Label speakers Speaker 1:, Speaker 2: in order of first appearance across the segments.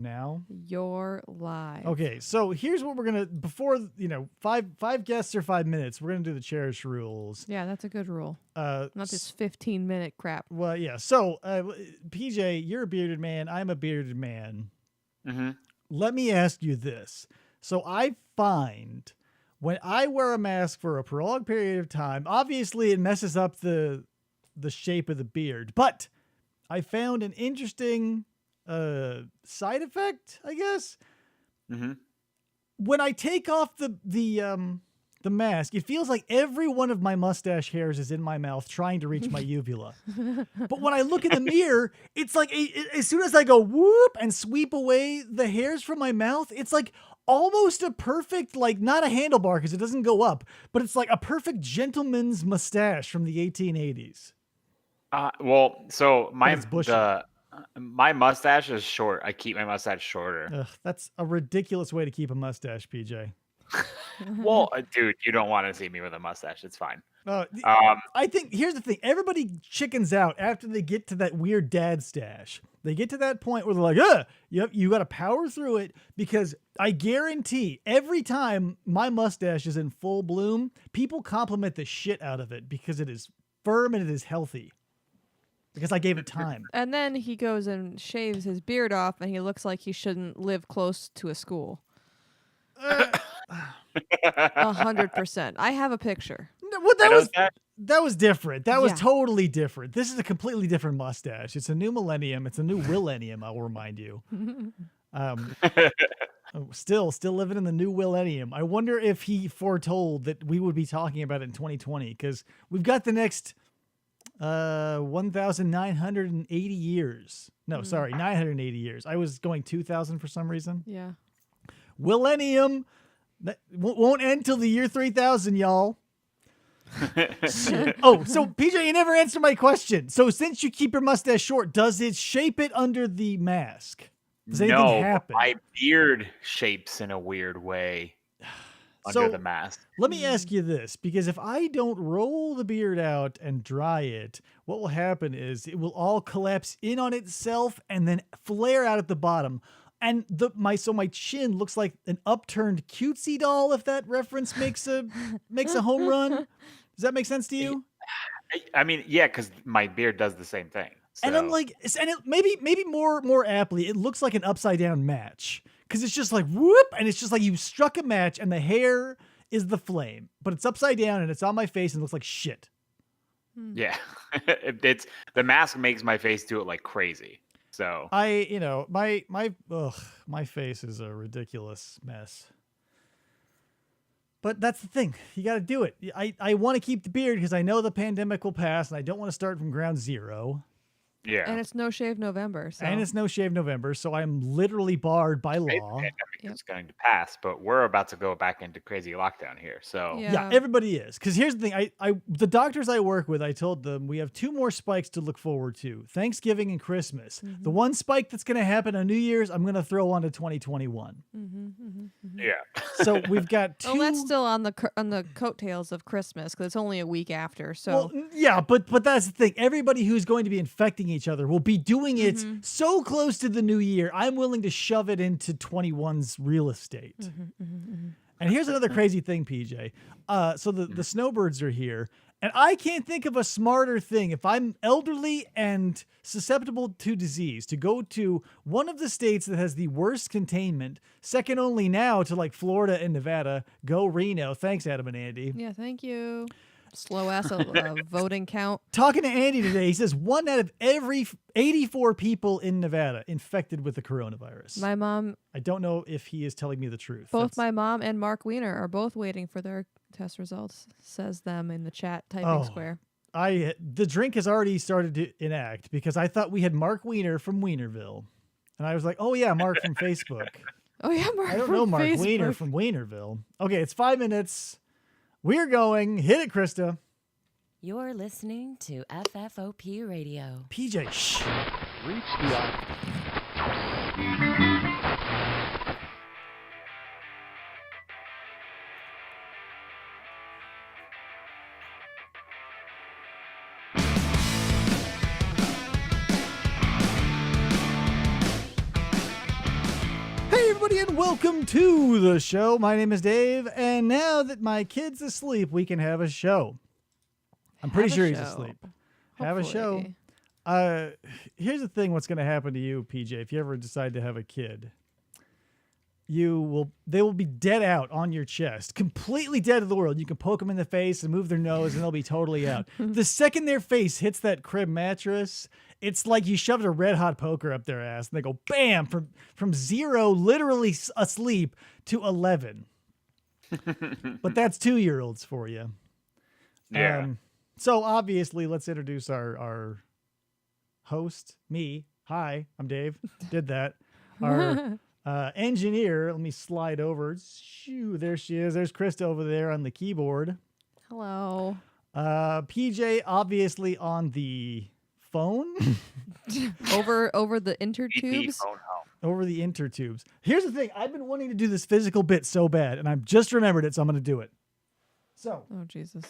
Speaker 1: now?
Speaker 2: You're live.
Speaker 1: Okay, so here's what we're gonna before five guests or 5 minutes. We're gonna do the cherish rules.
Speaker 2: Yeah, that's a good rule. Not this 15-minute crap.
Speaker 1: Well, yeah. So, PJ, you're a bearded man. I'm a bearded man.
Speaker 3: Mm-hmm.
Speaker 1: Let me ask you this. So I find when I wear a mask for a prolonged period of time, obviously it messes up the shape of the beard, but I found an interesting side effect, I guess.
Speaker 3: Mm-hmm.
Speaker 1: When I take off the mask, it feels like every one of my mustache hairs is in my mouth trying to reach my uvula. But when I look in the mirror, it's like as soon as I go whoop and sweep away the hairs from my mouth, it's like almost a perfect, like not a handlebar because it doesn't go up, but it's like a perfect gentleman's mustache from the 1880s.
Speaker 3: Well, so
Speaker 1: it's bushy.
Speaker 3: my mustache is short. I keep my mustache shorter.
Speaker 1: Ugh, that's a ridiculous way to keep a mustache, PJ.
Speaker 3: Well, dude, you don't want to see me with a mustache. It's fine.
Speaker 1: I think here's the thing. Everybody chickens out after they get to that weird dad stash. They get to that point where they're like, you got to power through it, because I guarantee every time my mustache is in full bloom, people compliment the shit out of it because it is firm and it is healthy. Because I gave it time.
Speaker 2: And then he goes and shaves his beard off, and he looks like he shouldn't live close to a school. 100%. I have a picture.
Speaker 1: Well, that was different. That was totally different. This is a completely different mustache. It's a new millennium. It's a new millennium, I'll remind you. Still living in the new millennium. I wonder if he foretold that we would be talking about it in 2020, because we've got the next 1,980 years. No, sorry, 980 years. I was going 2,000 for some reason.
Speaker 2: Yeah.
Speaker 1: Millennium that won't end till the year 3000, y'all. So PJ, you never answered my question. So since you keep your mustache short, does it shape it under the mask? Does anything happen?
Speaker 3: My beard shapes in a weird way under the mask.
Speaker 1: Let me ask you this, because if I don't roll the beard out and dry it, what will happen is it will all collapse in on itself and then flare out at the bottom. And my chin looks like an upturned cutesy doll, if that reference makes a home run. Does that make sense to you?
Speaker 3: I mean, yeah, because my beard does the same thing. So.
Speaker 1: And I'm like, maybe more aptly, it looks like an upside down match, because it's just like whoop, and it's just like you struck a match, and the hair is the flame, but it's upside down and it's on my face and looks like shit.
Speaker 3: Yeah, it's the mask makes my face do it like crazy. So
Speaker 1: my face is a ridiculous mess. But that's the thing. You got to do it. I want to keep the beard because I know the pandemic will pass and I don't want to start from ground zero.
Speaker 3: Yeah.
Speaker 2: And it's No Shave November. So.
Speaker 1: And it's No Shave November, so I'm literally barred by law.
Speaker 3: It's going to pass, but we're about to go back into crazy lockdown here. So
Speaker 1: yeah everybody is. Because here's the thing. The doctors I work with, I told them we have 2 more spikes to look forward to. Thanksgiving and Christmas. Mm-hmm. The one spike that's going to happen on New Year's, I'm going to throw onto 2021.
Speaker 3: Yeah.
Speaker 1: So we've got 2.
Speaker 2: Well, that's still on the coattails of Christmas, because it's only a week after. So
Speaker 1: well, yeah, but that's the thing. Everybody who's going to be infecting each other will be doing it so close to the new year. I'm willing to shove it into 21's real estate. And here's another crazy thing, PJ. So the snowbirds are here, and I can't think of a smarter thing if I'm elderly and susceptible to disease to go to one of the states that has the worst containment, second only now to like Florida and Nevada. Go Reno. Thanks, Adam and Andy.
Speaker 2: Yeah, thank you. Slow ass voting count.
Speaker 1: Talking to Andy today, he says 1 out of every 84 people in Nevada infected with the coronavirus.
Speaker 2: My mom.
Speaker 1: I don't know if he is telling me the truth.
Speaker 2: Both my mom and Mark Wiener are both waiting for their test results. Says them in the chat typing square.
Speaker 1: The drink has already started to enact because I thought we had Mark Wiener from Wienerville, and I was like, oh yeah, Mark from Facebook.
Speaker 2: Oh yeah, Mark.
Speaker 1: I don't know Mark
Speaker 2: Facebook.
Speaker 1: Wiener from Wienerville. Okay, it's 5 minutes. We're going. Hit it, Krista.
Speaker 4: You're listening to FFOP Radio.
Speaker 1: PJ, shh.
Speaker 5: Reach the
Speaker 1: everybody, and welcome to the show. My name is Dave, and now that my kid's asleep, we can have a show. I'm pretty sure he's asleep. Have a show. Here's the thing: what's going to happen to you, PJ, if you ever decide to have a kid? They will be dead out on your chest, completely dead to the world. You can poke them in the face and move their nose, and they'll be totally out. The second their face hits that crib mattress, it's like you shoved a red hot poker up their ass, and they go bam from 0, literally asleep, to 11. But that's 2-year-olds for you.
Speaker 3: Yeah.
Speaker 1: So obviously, let's introduce our host, me. Hi, I'm Dave. Did that. Our engineer. Let me slide over. Shoo, there she is. There's Krista over there on the keyboard.
Speaker 2: Hello.
Speaker 1: PJ obviously on the phone.
Speaker 2: over the
Speaker 3: EP
Speaker 2: intertubes.
Speaker 3: phone home.
Speaker 1: Over the intertubes. Here's the thing. I've been wanting to do this physical bit so bad, and I've just remembered it, so I'm going to do it. So.
Speaker 2: Oh, Jesus.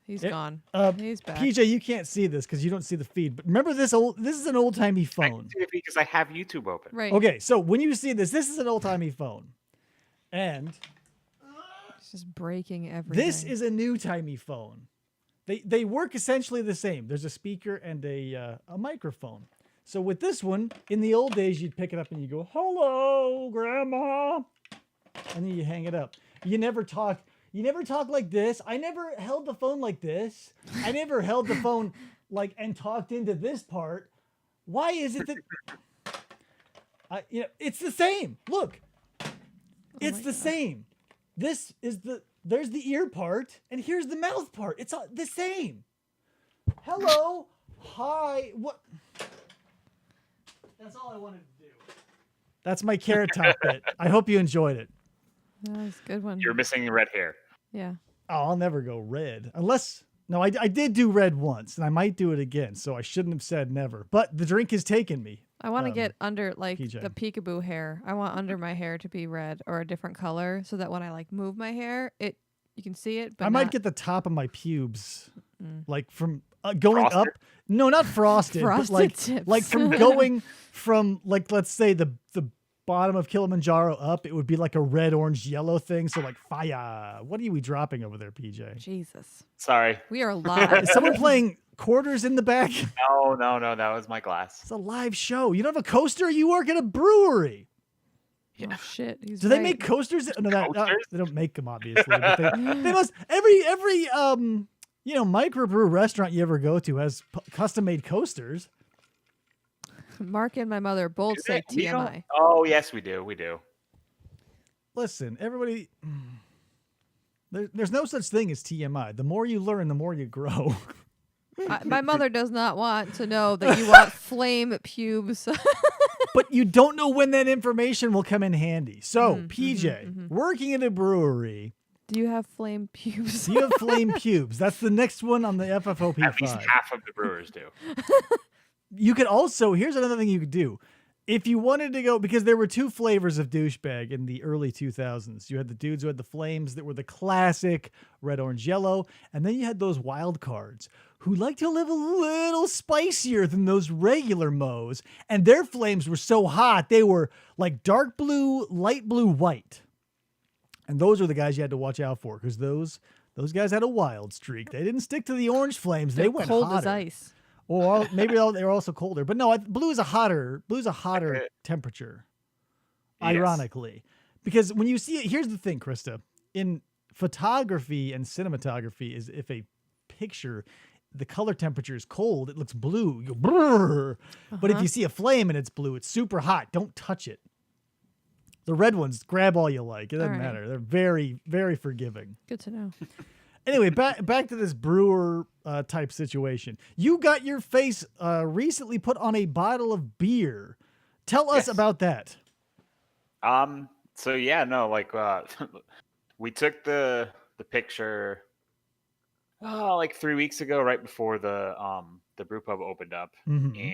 Speaker 2: He's gone. He's back.
Speaker 1: PJ, you can't see this because you don't see the feed, but remember this is an old-timey
Speaker 3: I
Speaker 1: phone.
Speaker 3: can see it because I have YouTube open.
Speaker 2: Right.
Speaker 1: Okay, so when you see this is an old-timey phone. And
Speaker 2: It's just breaking everything.
Speaker 1: this is a new-timey phone. They work essentially the same. There's a speaker and a microphone. So with this one, in the old days, you'd pick it up and you go, "Hello, Grandma," and then you hang it up. You never talk like this. I never held the phone like this. I never held the phone and talked into this part. Why is it that it's the same? Look. It's the same. There's the ear part and here's the mouth part. It's all the same. Hello. Hi. What? That's all I wanted to do. That's my Carrot Top bit. I hope you enjoyed it.
Speaker 2: That was a good one.
Speaker 3: You're missing red hair.
Speaker 2: Yeah.
Speaker 1: Oh, I'll never go red. I did do red once, and I might do it again, so I shouldn't have said never. But the drink has taken me.
Speaker 2: I want to get under
Speaker 1: PJ.
Speaker 2: the peekaboo hair. I want under my hair to be red or a different color so that when I move my hair, you can see it. But
Speaker 1: I might get the top of my pubes, from going
Speaker 3: Frosted?
Speaker 1: up. No, not frosted,
Speaker 2: Frosted
Speaker 1: but
Speaker 2: tips.
Speaker 1: from going from let's say the bottom of Kilimanjaro up, it would be like a red, orange, yellow thing. So fire. What are we dropping over there, PJ?
Speaker 2: Jesus.
Speaker 3: Sorry.
Speaker 2: We are live.
Speaker 1: Is someone playing quarters in the back?
Speaker 3: No. That was my glass.
Speaker 1: It's a live show. You don't have a coaster? You work at a brewery.
Speaker 3: Yeah.
Speaker 2: Oh shit. He's
Speaker 1: Do they
Speaker 2: right.
Speaker 1: make coasters? No,
Speaker 3: Coasters?
Speaker 1: they don't make them, obviously. But they must. Every microbrew restaurant you ever go to has custom made coasters.
Speaker 2: Mark and my mother both say
Speaker 3: We don't-
Speaker 2: TMI.
Speaker 3: Oh, yes, we do. We do.
Speaker 1: Listen, everybody. There's no such thing as TMI. The more you learn, the more you grow.
Speaker 2: My mother does not want to know that you want flame pubes.
Speaker 1: But you don't know when that information will come in handy. So, PJ, working at a brewery,
Speaker 2: Do you have flame pubes?
Speaker 1: you have flame pubes. That's the next one on the FFOP5.
Speaker 3: At least half of the brewers do.
Speaker 1: You could also, here's another thing you could do. If you wanted to go, because there were 2 flavors of douchebag in the early 2000s. You had the dudes who had the flames that were the classic red, orange, yellow. And then you had those wild cards who like to live a little spicier than those regular mows. And their flames were so hot, they were like dark blue, light blue, white. And those are the guys you had to watch out for, because those guys had a wild streak. They didn't stick to the orange flames. They went
Speaker 2: cold
Speaker 1: hotter.
Speaker 2: as ice.
Speaker 1: Or maybe they were also colder. But no, blue is a hotter temperature,
Speaker 3: Yes.
Speaker 1: ironically. Because when you see it, here's the thing, Krista. In photography and cinematography, is if a picture, the color temperature is cold, it looks blue. You go, brrr. But if you see a flame and it's blue, it's super hot. Don't touch it. The red ones, grab all you like. It doesn't
Speaker 2: All right.
Speaker 1: matter. They're very, very forgiving.
Speaker 2: Good to know.
Speaker 1: Anyway, back to this brewer type situation. You got your face recently put on a bottle of beer. Tell us
Speaker 3: Yes.
Speaker 1: about that.
Speaker 3: So yeah, no, we took the picture 3 weeks ago, right before the brew pub opened up,
Speaker 1: Mhm.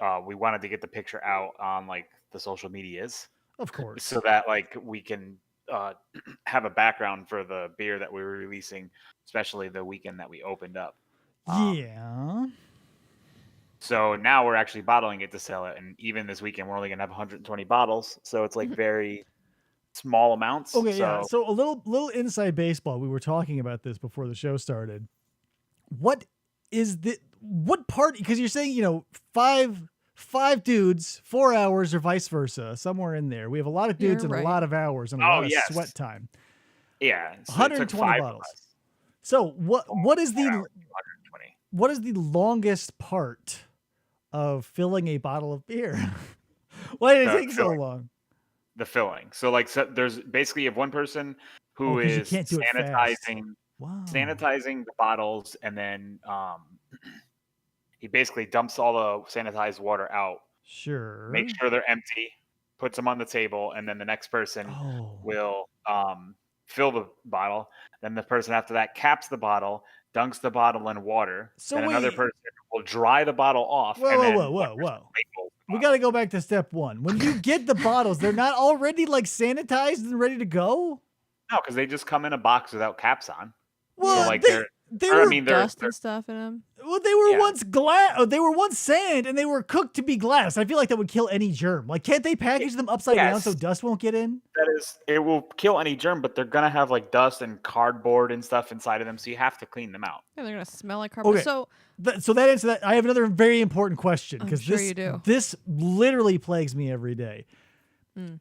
Speaker 3: and we wanted to get the picture out on the social medias
Speaker 1: Of course.
Speaker 3: so that we can have a background for the beer that we were releasing, especially the weekend that we opened up.
Speaker 1: Yeah.
Speaker 3: So now we're actually bottling it to sell it, and even this weekend we're only gonna have 120 bottles. So it's like very small amounts.
Speaker 1: Okay,
Speaker 3: so,
Speaker 1: yeah. So a little inside baseball. We were talking about this before the show started. What part? Because you're saying five dudes, 4 hours, or vice versa, somewhere in there. We have a lot of dudes
Speaker 2: You're
Speaker 1: and
Speaker 2: right.
Speaker 1: a lot of hours and a
Speaker 3: Oh,
Speaker 1: lot of
Speaker 3: yes.
Speaker 1: sweat time.
Speaker 3: Yeah, so it took
Speaker 1: 120
Speaker 3: 5 of
Speaker 1: bottles.
Speaker 3: us.
Speaker 1: So what is
Speaker 3: 4
Speaker 1: the
Speaker 3: hours, 120.
Speaker 1: what is the longest part of filling a bottle of beer? Why did it
Speaker 3: The
Speaker 1: take so
Speaker 3: filling.
Speaker 1: long?
Speaker 3: The filling. So like there's basically you have one person who
Speaker 1: 'Cause you
Speaker 3: is
Speaker 1: can't do it fast. Wow.
Speaker 3: sanitizing the bottles, and then he basically dumps all the sanitized water out,
Speaker 1: Sure.
Speaker 3: makes sure they're empty, puts them on the table, and then the next person
Speaker 1: Oh.
Speaker 3: will fill the bottle. Then the person after that caps the bottle, dunks the bottle in water.
Speaker 1: So
Speaker 3: then another
Speaker 1: wait.
Speaker 3: person will dry the bottle off.
Speaker 1: Whoa,
Speaker 3: and
Speaker 1: whoa,
Speaker 3: then
Speaker 1: whoa,
Speaker 3: one
Speaker 1: whoa,
Speaker 3: person
Speaker 1: whoa.
Speaker 3: labels the
Speaker 1: We
Speaker 3: bottle.
Speaker 1: got to go back to step one. When you get the bottles, they're not already like sanitized and ready to go?
Speaker 3: No, because they just come in a box without caps on.
Speaker 1: Well,
Speaker 3: So like
Speaker 1: they
Speaker 3: or,
Speaker 1: were
Speaker 3: I mean, they're
Speaker 2: Dust and stuff in them.
Speaker 1: well, they were
Speaker 3: Yeah.
Speaker 1: once glass. They were once sand, and they were cooked to be glass. I feel like that would kill any germ. Like, can't they package them upside down so
Speaker 3: Yes.
Speaker 1: dust won't get in?
Speaker 3: it will kill any germ, but they're gonna have like dust and cardboard and stuff inside of them, so you have to clean them out.
Speaker 2: Yeah, they're gonna smell like cardboard.
Speaker 1: Okay.
Speaker 2: So
Speaker 1: So that answers that. I have another very important question
Speaker 2: I'm
Speaker 1: because
Speaker 2: sure
Speaker 1: this
Speaker 2: you do.
Speaker 1: this literally plagues me every day.
Speaker 2: Mm.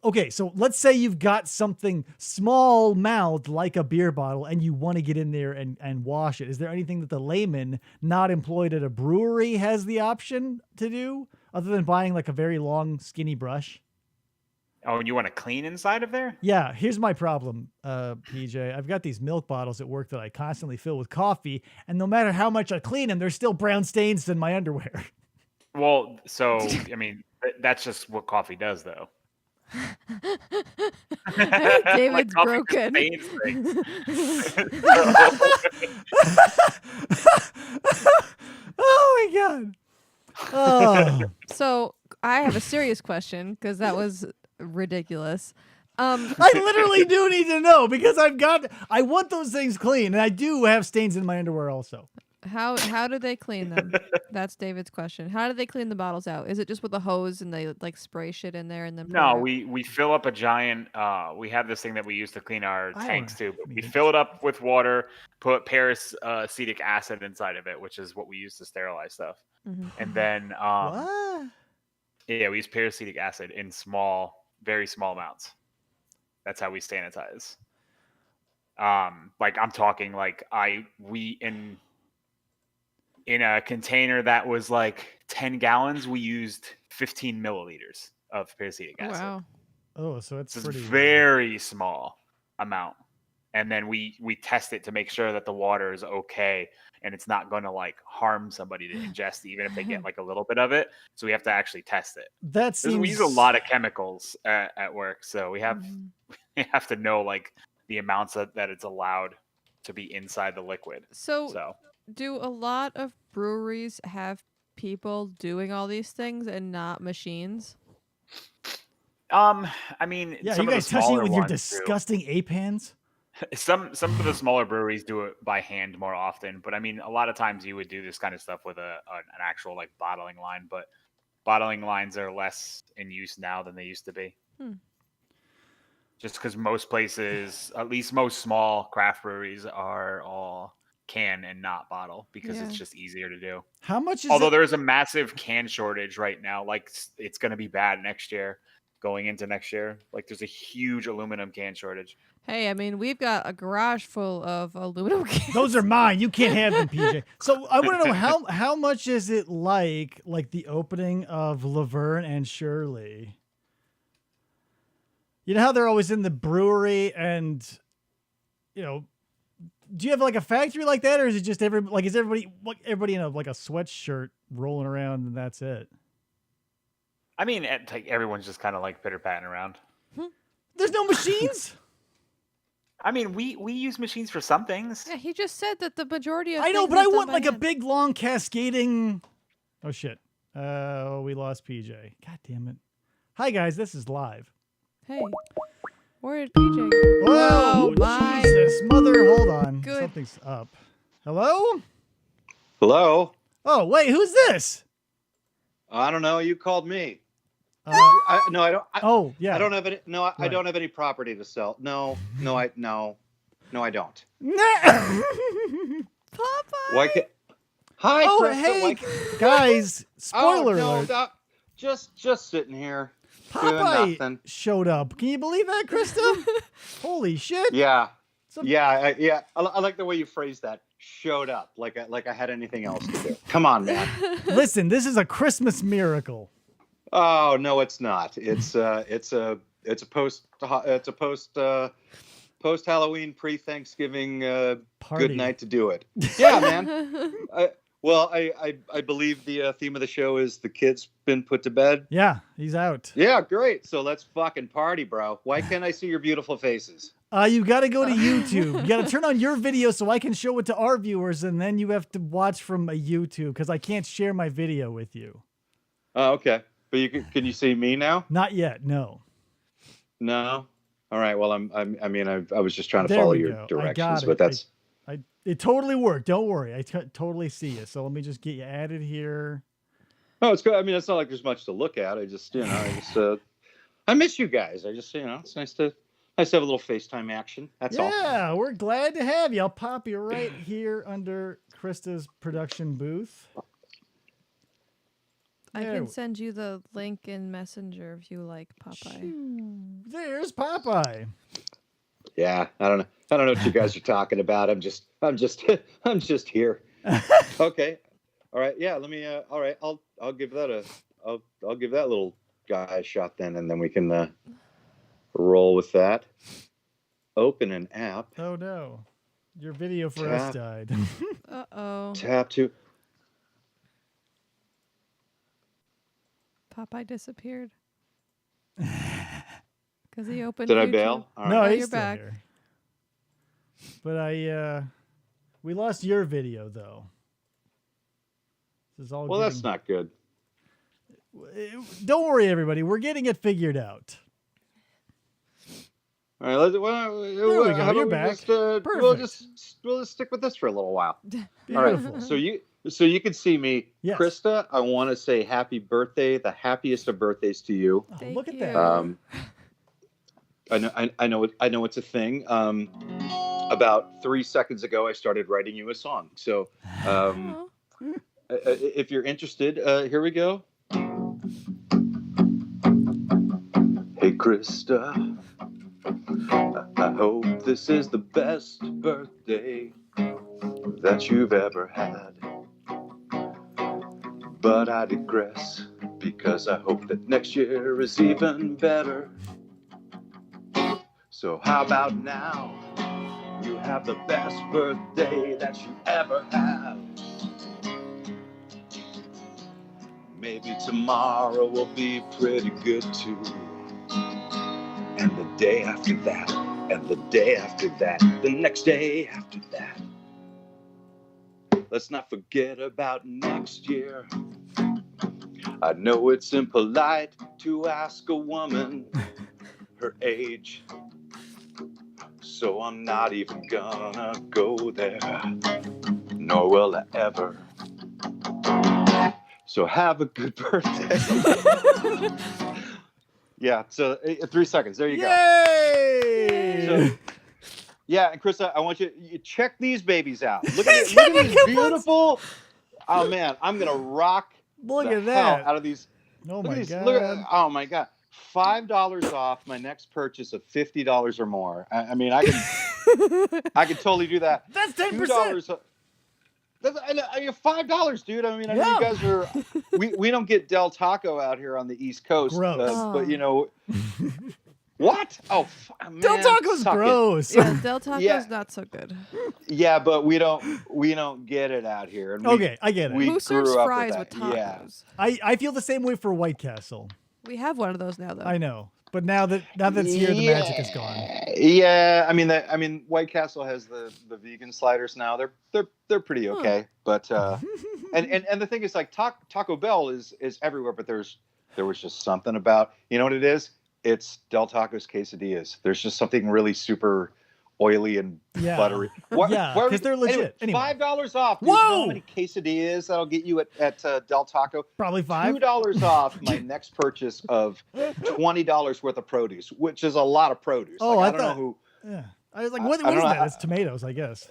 Speaker 1: Okay, so let's say you've got something small mouthed like a beer bottle and you want to get in there and wash it. Is there anything that the layman not employed at a brewery has the option to do other than buying like a very long skinny brush?
Speaker 3: Oh, and you want to clean inside of there?
Speaker 1: Yeah, here's my problem, PJ. I've got these milk bottles at work that I constantly fill with coffee, and no matter how much I clean them, there's still brown stains in my underwear.
Speaker 3: Well, so I mean, that's just what coffee does, though.
Speaker 2: I think David's
Speaker 3: Like, coffee just
Speaker 2: broken.
Speaker 3: stains things.
Speaker 1: Oh my god. Oh.
Speaker 2: So I have a serious question because that was ridiculous.
Speaker 1: I literally do need to know because I want those things clean, and I do have stains in my underwear also.
Speaker 2: How do they clean them? That's David's question. How do they clean the bottles out? Is it just with a hose and they like spray shit in there and then? pour it
Speaker 3: No,
Speaker 2: out?
Speaker 3: we fill up a giant. We have this thing that we use to clean our
Speaker 1: I
Speaker 3: tanks
Speaker 1: don't-
Speaker 3: too. But
Speaker 1: I
Speaker 3: we
Speaker 1: mean,
Speaker 3: fill it up with water, put acetic acid inside of it, which is what we use to sterilize stuff.
Speaker 2: Mhm.
Speaker 3: And then
Speaker 1: What?
Speaker 3: yeah, we use acetic acid in very small amounts. That's how we sanitize. Like I'm talking like we in a container that was like 10 gallons, we used 15 milliliters of acetic acid.
Speaker 2: Wow.
Speaker 1: Oh, so it's
Speaker 3: It's
Speaker 1: pretty.
Speaker 3: a very small amount. And then we test it to make sure that the water is okay and it's not going to like harm somebody to ingest, even if they get like a little bit of it. So we have to actually test it.
Speaker 1: That
Speaker 3: 'Cause
Speaker 1: seems.
Speaker 3: we use a lot of chemicals at work, so we have
Speaker 2: Mhm.
Speaker 3: we have to know like the amounts that it's allowed to be inside the liquid.
Speaker 2: So
Speaker 3: So
Speaker 2: do a lot of breweries have people doing all these things and not machines?
Speaker 3: I mean,
Speaker 1: Yeah,
Speaker 3: some
Speaker 1: you
Speaker 3: of the
Speaker 1: guys touching it
Speaker 3: smaller
Speaker 1: with your
Speaker 3: ones do.
Speaker 1: disgusting ape hands.
Speaker 3: Some of the smaller breweries do it by hand more often, but I mean, a lot of times you would do this kind of stuff with an actual like bottling line, but bottling lines are less in use now than they used to be.
Speaker 2: Hmm.
Speaker 3: Just because most places, at least most small craft breweries, are all can and not bottle because
Speaker 2: Yeah.
Speaker 3: it's just easier to do.
Speaker 1: How much is
Speaker 3: Although
Speaker 1: it?
Speaker 3: there is a massive can shortage right now, like it's going to be bad next year, going into next year. Like there's a huge aluminum can shortage.
Speaker 2: Hey, I mean, we've got a garage full of aluminum cans.
Speaker 1: Those are mine. You can't have them, PJ. So I want to know how much is it like the opening of Laverne and Shirley? You know how they're always in the brewery, and you know, do you have like a factory like that, or is it just is everybody in a like a sweatshirt rolling around and that's it?
Speaker 3: I mean, like everyone's just kind of like pitter patting around.
Speaker 1: There's no machines.
Speaker 3: I mean, we use machines for some things.
Speaker 2: Yeah, he just said that the majority of
Speaker 1: I know,
Speaker 2: things
Speaker 1: but I
Speaker 2: is done
Speaker 1: want
Speaker 2: by
Speaker 1: like a
Speaker 2: hand.
Speaker 1: big long cascading. Oh shit! We lost PJ. God damn it! Hi guys, this is live.
Speaker 2: Hey, where did PJ go?
Speaker 1: Whoa,
Speaker 2: my
Speaker 1: Jesus, mother, hold on.
Speaker 2: good-
Speaker 1: Something's up. Hello?
Speaker 5: Hello.
Speaker 1: Oh, wait, who's this?
Speaker 5: I don't know. You called me.
Speaker 1: Uh,
Speaker 5: No, I don't.
Speaker 1: oh, yeah.
Speaker 5: I don't have any. No, I
Speaker 1: Right.
Speaker 5: don't have any property to sell. No, I don't.
Speaker 2: Popeye.
Speaker 5: Why can't? Hi,
Speaker 1: Oh,
Speaker 5: Krista.
Speaker 1: hey,
Speaker 5: Why...
Speaker 1: guys, spoiler
Speaker 5: oh, no,
Speaker 1: alert.
Speaker 5: just sitting here doing
Speaker 1: Popeye
Speaker 5: nothing.
Speaker 1: showed up. Can you believe that, Krista? Holy shit.
Speaker 5: Yeah,
Speaker 1: So-
Speaker 5: yeah. I like the way you phrased that. Showed up like I had anything else to do. Come on, man.
Speaker 1: Listen, this is a Christmas miracle.
Speaker 5: Oh no, it's not. It's a post Halloween, pre-Thanksgiving
Speaker 1: Party.
Speaker 5: good night to do it. Yeah, man. I believe the theme of the show is the kid's been put to bed.
Speaker 1: Yeah, he's out.
Speaker 5: Yeah, great. So let's fucking party, bro. Why can't I see your beautiful faces?
Speaker 1: You got to go to YouTube. You got to turn on your video so I can show it to our viewers, and then you have to watch from a YouTube because I can't share my video with you.
Speaker 5: Oh, okay. But can you see me now?
Speaker 1: Not yet, no.
Speaker 5: No. All right. Well, I was just trying to
Speaker 1: There
Speaker 5: follow
Speaker 1: we
Speaker 5: your
Speaker 1: go. I
Speaker 5: directions,
Speaker 1: got it.
Speaker 5: but that's.
Speaker 1: It totally worked. Don't worry. I totally see you. So let me just get you added here.
Speaker 5: Oh, it's good. I mean, it's not like there's much to look at. I just, I miss you guys. I just, it's nice to have a little FaceTime action. That's all.
Speaker 1: Yeah, we're glad to have you. I'll pop you right here under Krista's production booth.
Speaker 2: I
Speaker 1: There
Speaker 2: can
Speaker 1: we-
Speaker 2: send you the link in Messenger if you like Popeye.
Speaker 1: There's Popeye.
Speaker 5: Yeah, I don't know what you guys are talking about. I'm just here. Okay. All right. Yeah. Let me. All right. I'll give that I'll give that little guy a shot then, and then we can roll with that. Open an app.
Speaker 1: Oh no, your video for us
Speaker 5: Tap.
Speaker 1: died.
Speaker 2: Uh-oh.
Speaker 5: Tap to.
Speaker 2: Popeye disappeared. Because he opened
Speaker 5: Did I
Speaker 2: YouTube.
Speaker 5: bail? All
Speaker 1: No,
Speaker 5: right.
Speaker 1: he's
Speaker 2: you're
Speaker 1: still
Speaker 2: back.
Speaker 1: here. But we lost your video though. This is all.
Speaker 5: Well, that's not good.
Speaker 1: Don't worry, everybody. We're getting it figured out.
Speaker 5: All right. Let's.
Speaker 1: There we go.
Speaker 5: How
Speaker 1: You're
Speaker 5: about we
Speaker 1: back.
Speaker 5: just, we'll
Speaker 1: Perfect.
Speaker 5: just stick with this for a little while.
Speaker 1: Beautiful.
Speaker 5: All right. So you can see me,
Speaker 1: Yes.
Speaker 5: Krista. I want to say happy birthday, the happiest of birthdays to you.
Speaker 1: Oh,
Speaker 2: Thank
Speaker 1: look at
Speaker 2: you.
Speaker 1: that.
Speaker 5: I know it's a thing. About 3 seconds ago, I started writing you a song. So
Speaker 2: Oh.
Speaker 5: if you're interested, here we go. Hey, Krista. I hope this is the best birthday that you've ever had. But I digress, because I hope that next year is even better. So how about now? You have the best birthday that you ever have. Maybe tomorrow will be pretty good too. And the day after that, and the day after that, the next day after that. Let's not forget about next year. I know it's impolite to ask a woman her age, so I'm not even gonna go there, nor will I ever. So have a good birthday. Yeah, so 3 seconds. There you go.
Speaker 1: Yay!
Speaker 5: So, yeah, and Krista, I want you check these babies out. Look at these beautiful. Oh man, I'm gonna rock
Speaker 1: Look
Speaker 5: the
Speaker 1: at
Speaker 5: hell
Speaker 1: that.
Speaker 5: out of these.
Speaker 1: Oh
Speaker 5: Look
Speaker 1: my
Speaker 5: at these.
Speaker 1: god.
Speaker 5: Look at, oh my god. $5 off my next purchase of $50 or more. I mean, I can totally do that.
Speaker 1: That's 10%.
Speaker 5: $2. $5, dude. I mean, I know
Speaker 1: Yeah.
Speaker 5: you guys are. We don't get Del Taco out here on the East Coast,
Speaker 1: Gross.
Speaker 5: but you know. What? Oh, man,
Speaker 1: Del Taco's
Speaker 5: suck it.
Speaker 1: gross.
Speaker 2: Yeah, Del Taco's
Speaker 5: Yeah.
Speaker 2: not so good.
Speaker 5: Yeah, but we don't get it out here. And
Speaker 1: Okay, I get it.
Speaker 5: we
Speaker 2: Who serves
Speaker 5: grew up
Speaker 2: fries
Speaker 5: with
Speaker 2: with
Speaker 5: that, yeah.
Speaker 2: tacos?
Speaker 1: I feel the same way for White Castle.
Speaker 2: We have one of those now, though.
Speaker 1: I know, but now that's here, the magic is gone.
Speaker 5: Yeah, I mean, White Castle has the vegan sliders now. They're pretty okay, but and the thing is, like Taco Bell is everywhere, but there was just something about, you know what it is? It's Del Taco's quesadillas. There's just something really super oily and
Speaker 1: Yeah.
Speaker 5: buttery.
Speaker 1: Yeah, 'cause they're legit. Anyway.
Speaker 5: $5 off. Dude.
Speaker 1: Whoa!
Speaker 5: You know how many quesadillas that'll get you at Del Taco?
Speaker 1: Probably $5.
Speaker 5: $2 off my next purchase of $20 worth of produce, which is a lot of produce.
Speaker 1: Oh,
Speaker 5: like,
Speaker 1: I
Speaker 5: don't
Speaker 1: thought-
Speaker 5: know who.
Speaker 1: Yeah. I was like,
Speaker 5: I
Speaker 1: what
Speaker 5: don't
Speaker 1: is
Speaker 5: know
Speaker 1: that?
Speaker 5: how-
Speaker 1: It's tomatoes, I guess.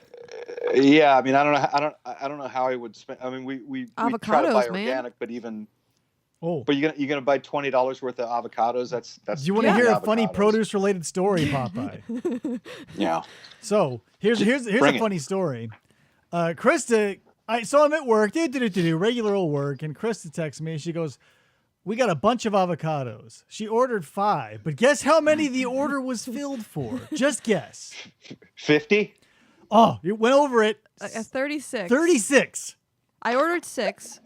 Speaker 5: Yeah, I mean, I don't know how I would spend. I mean, we try to buy
Speaker 2: Avocados, man.
Speaker 5: organic, but even.
Speaker 1: Oh.
Speaker 5: But you're gonna buy $20 worth of avocados. That's.
Speaker 1: Do you want to hear a funny
Speaker 5: avocados.
Speaker 1: produce-related story, Popeye?
Speaker 5: Yeah.
Speaker 1: So here's
Speaker 5: Bring
Speaker 1: a
Speaker 5: it.
Speaker 1: funny story. Krista, so I'm at work, regular old work, and Krista texts me. She goes, "We got a bunch of avocados." She ordered 5, but guess how many the order was filled for? Just guess.
Speaker 5: 50.
Speaker 1: Oh, you went over it.
Speaker 2: 36.
Speaker 1: 36.
Speaker 2: I ordered 6.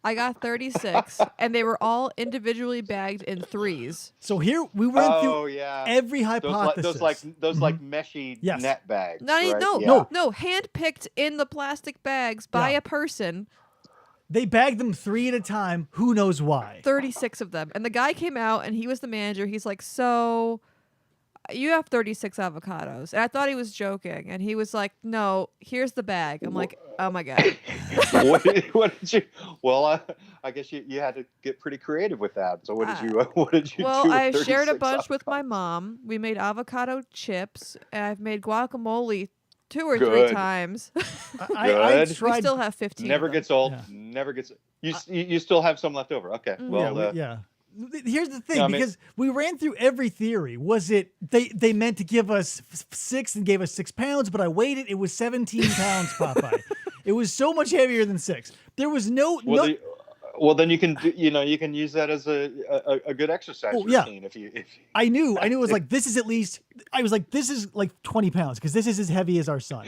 Speaker 2: I got 36, and they were all individually bagged in 3s.
Speaker 1: So here we went
Speaker 5: Oh
Speaker 1: through
Speaker 5: yeah.
Speaker 1: every hypothesis.
Speaker 5: Those like meshy
Speaker 1: Yes.
Speaker 5: net bags.
Speaker 2: Not
Speaker 5: right?
Speaker 2: no, hand-picked in the plastic bags by
Speaker 1: Yeah.
Speaker 2: a person.
Speaker 1: They bagged them 3 at a time. Who knows why?
Speaker 2: 36 of them. And the guy came out, and he was the manager. He's like, "So, you have 36 avocados." And I thought he was joking. And he was like, "No, here's the bag." I'm like, "Oh, my God."
Speaker 5: what did you? Well, I guess you had to get pretty creative with that. So what did you? What did you do?
Speaker 2: Well,
Speaker 5: with
Speaker 2: I shared a
Speaker 5: 36
Speaker 2: bunch with my
Speaker 5: avocados?
Speaker 2: mom. We made avocado chips. And I've made guacamole 2 or
Speaker 5: Good.
Speaker 2: 3 times.
Speaker 1: I
Speaker 5: Good.
Speaker 2: We
Speaker 1: tried.
Speaker 2: still have 15.
Speaker 5: Never
Speaker 2: of them.
Speaker 5: gets old.
Speaker 1: Yeah.
Speaker 5: Never gets. You still have some left over. Okay.
Speaker 2: Mm.
Speaker 5: Well,
Speaker 1: yeah. Here's the thing,
Speaker 5: No, I mean-
Speaker 1: because we ran through every theory. Was it they meant to give us 6 and gave us 6 pounds, but I weighed it. It was 17 pounds, Popeye. It was so much heavier than 6. There was no.
Speaker 5: well, then you can you can use that as a good exercise
Speaker 1: yeah.
Speaker 5: routine if you.
Speaker 1: I knew it was like, this is at least. I was like, this is like 20 pounds because this is as heavy as our son.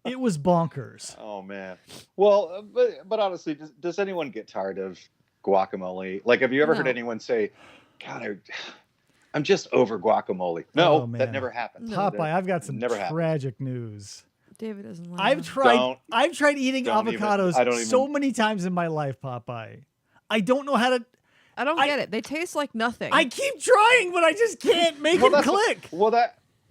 Speaker 1: It was bonkers.
Speaker 5: Oh man. Well, but honestly, does anyone get tired of guacamole? Like, have you ever heard
Speaker 2: No.
Speaker 5: anyone say, "God, I'm just over guacamole"? No,
Speaker 1: Oh, man.
Speaker 5: that never happens.
Speaker 1: Popeye, I've got some
Speaker 5: Never happened.
Speaker 1: tragic news.
Speaker 2: David doesn't like
Speaker 1: I've
Speaker 2: them.
Speaker 1: tried. I've tried eating
Speaker 5: don't even-
Speaker 1: avocados
Speaker 5: I don't even-
Speaker 1: so many times in my life, Popeye. I don't know how to.
Speaker 2: I don't
Speaker 1: I-
Speaker 2: get it. They taste like nothing.
Speaker 1: I keep trying, but I just can't make
Speaker 5: Well,
Speaker 1: it
Speaker 5: that's
Speaker 1: click.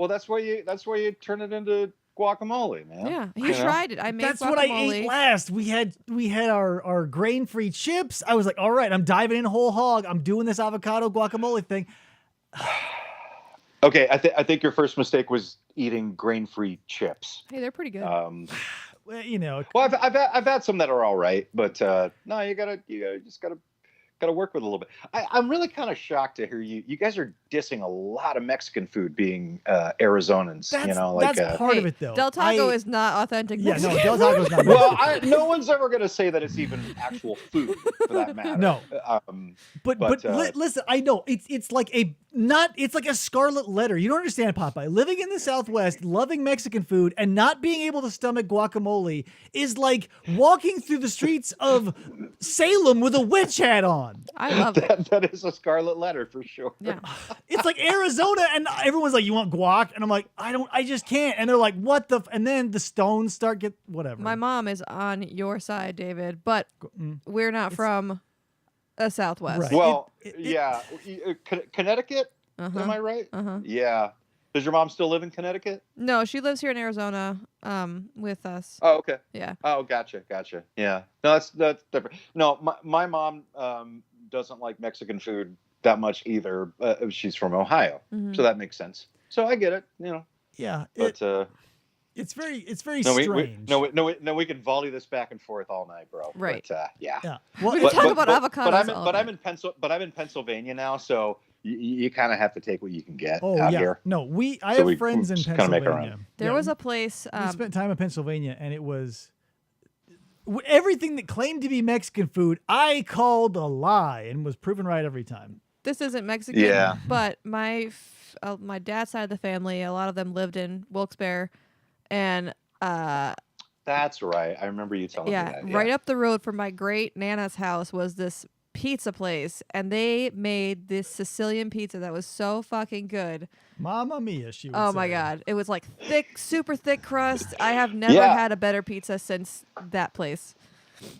Speaker 5: that's why you turn it into guacamole, man.
Speaker 2: Yeah, he
Speaker 5: You know?
Speaker 2: tried it. I made
Speaker 1: That's what I
Speaker 2: guacamole.
Speaker 1: ate last. We had our grain-free chips. I was like, all right, I'm diving in whole hog. I'm doing this avocado guacamole thing.
Speaker 5: Okay, I think your first mistake was eating grain-free chips.
Speaker 2: Hey, they're pretty good.
Speaker 5: Well,
Speaker 1: Well, you know,
Speaker 5: I've had some that are all right, but no, you just gotta work with it a little bit. I'm really kind of shocked to hear you guys are dissing a lot of Mexican food being Arizonans.
Speaker 1: that's part of it though.
Speaker 2: Del Taco is not authentic.
Speaker 1: Yeah, no,
Speaker 2: Mexican
Speaker 1: Del Taco's not.
Speaker 5: well,
Speaker 1: Mexican.
Speaker 5: no one's ever going to say that it's even actual food for that matter.
Speaker 1: No.
Speaker 5: But,
Speaker 1: Listen, I know it's like it's like a scarlet letter. You don't understand, Popeye. Living in the Southwest, loving Mexican food, and not being able to stomach guacamole is like walking through the streets of Salem with a witch hat on.
Speaker 2: I love it.
Speaker 5: that is a scarlet letter for sure.
Speaker 2: Yeah.
Speaker 1: It's like Arizona, and everyone's like, "You want guac?" And I'm like, I just can't." And they're like, "What the?" And then the stones start whatever.
Speaker 2: My mom is on your side, David, but
Speaker 1: Mm.
Speaker 2: we're not from the Southwest.
Speaker 1: Right.
Speaker 5: Well,
Speaker 1: It-
Speaker 5: yeah, Connecticut.
Speaker 2: Uh-huh.
Speaker 5: Am I right?
Speaker 2: Uh-huh.
Speaker 5: Yeah. Does your mom still live in Connecticut?
Speaker 2: No, she lives here in Arizona with us.
Speaker 5: Oh, okay.
Speaker 2: Yeah.
Speaker 5: Oh, gotcha. Yeah. No, that's different. No, my mom doesn't like Mexican food that much either. She's from Ohio,
Speaker 2: Mhm.
Speaker 5: so that makes sense. So I get it.
Speaker 1: yeah,
Speaker 5: But
Speaker 1: it's very
Speaker 5: no,
Speaker 1: strange.
Speaker 5: we can volley this back and forth all night, bro.
Speaker 2: Right.
Speaker 5: But, yeah.
Speaker 1: Yeah.
Speaker 2: We
Speaker 1: Well,
Speaker 2: could talk about avocados all
Speaker 5: I'm
Speaker 2: night.
Speaker 5: in Pennsylvania now, so you kind of have to take what you can get
Speaker 1: oh
Speaker 5: out
Speaker 1: yeah.
Speaker 5: here.
Speaker 1: No, I
Speaker 5: So
Speaker 1: have
Speaker 5: we
Speaker 1: friends in
Speaker 5: just kinda make our own.
Speaker 1: Pennsylvania.
Speaker 2: There
Speaker 1: Yeah,
Speaker 2: was a place.
Speaker 1: we spent time in Pennsylvania, and it was everything that claimed to be Mexican food. I called a lie and was proven right every time.
Speaker 2: This isn't Mexican.
Speaker 5: Yeah.
Speaker 2: But my dad's side of the family, a lot of them lived in Wilkes-Barre, and
Speaker 5: That's right. I remember you telling me that.
Speaker 2: right up the road from my great Nana's house was this pizza place, and they made this Sicilian pizza that was so fucking good.
Speaker 1: Mamma mia, she would
Speaker 2: Oh
Speaker 1: say.
Speaker 2: my god, it was like thick, super thick crust. I have never
Speaker 5: Yeah.
Speaker 2: had a better pizza since that place.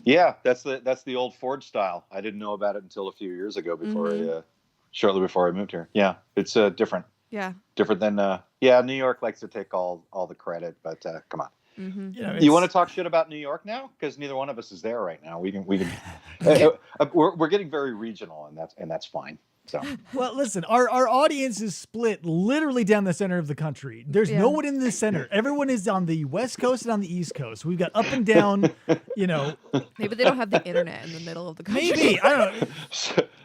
Speaker 5: Yeah, that's the old Ford style. I didn't know about it until a few years ago before
Speaker 2: Mhm.
Speaker 5: I shortly before I moved here. Yeah, it's different.
Speaker 2: Yeah.
Speaker 5: Different than New York likes to take all the credit, but come on.
Speaker 2: Mm-hmm.
Speaker 5: You want to talk shit about New York now? Because neither one of us is there right now. We can we're getting very regional, and that's fine. So
Speaker 1: Well, listen, our audience is split literally down the center of the country. There's no one in the center. Everyone is on the West Coast and on the East Coast. We've got up and down,
Speaker 2: Maybe they don't have the internet in the middle of the country.
Speaker 1: maybe, I don't know.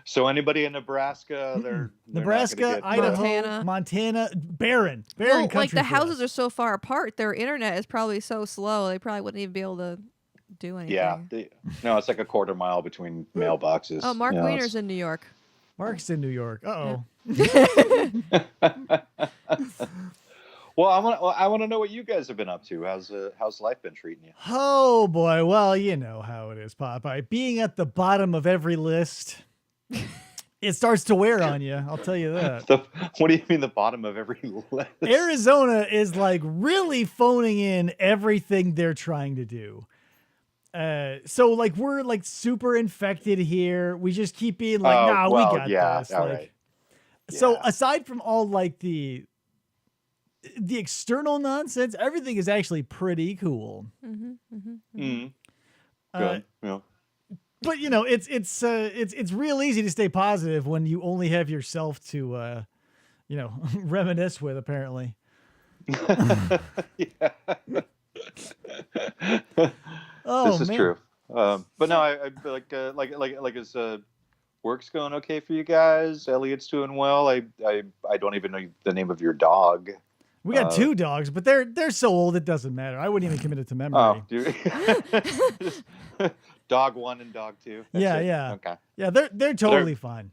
Speaker 5: so anybody in Nebraska, they're
Speaker 1: Nebraska,
Speaker 5: not gonna get,
Speaker 1: Idaho, Montana, barren
Speaker 2: Well,
Speaker 1: country.
Speaker 2: like the
Speaker 1: for
Speaker 2: houses
Speaker 1: us.
Speaker 2: are so far apart, their internet is probably so slow, they probably wouldn't even be able to do anything.
Speaker 5: Yeah, no, it's like a quarter mile between mailboxes.
Speaker 2: Oh, Mark
Speaker 5: You know,
Speaker 2: Wiener's in New York.
Speaker 1: Mark's in New York. Uh-oh.
Speaker 5: Well, I want to know what you guys have been up to. How's life been treating you?
Speaker 1: Oh, boy. Well, you know how it is, Popeye. Being at the bottom of every list, it starts to wear on you. I'll tell you that.
Speaker 5: What do you mean the bottom of every list?
Speaker 1: Arizona is like really phoning in everything they're trying to do. So like we're like super infected here. We just keep being like, nah, we got this.
Speaker 5: All
Speaker 1: Like,
Speaker 5: right.
Speaker 1: So
Speaker 5: Yeah.
Speaker 1: aside from all like the external nonsense, everything is actually pretty cool.
Speaker 2: Mm-hmm, mm-hmm.
Speaker 5: Mm,
Speaker 1: Uh,
Speaker 5: good. Yeah.
Speaker 1: but it's real easy to stay positive when you only have yourself to reminisce with, apparently.
Speaker 5: Yeah.
Speaker 1: Oh,
Speaker 5: This is
Speaker 1: man.
Speaker 5: true. But no, I is work's going okay for you guys? Elliot's doing well. I don't even know the name of your dog.
Speaker 1: We got two dogs, but they're so old it doesn't matter. I wouldn't even commit it to memory.
Speaker 5: Oh, dog 1 and dog 2. That's
Speaker 1: Yeah,
Speaker 5: it.
Speaker 1: yeah.
Speaker 5: Okay.
Speaker 1: Yeah, they're totally fine.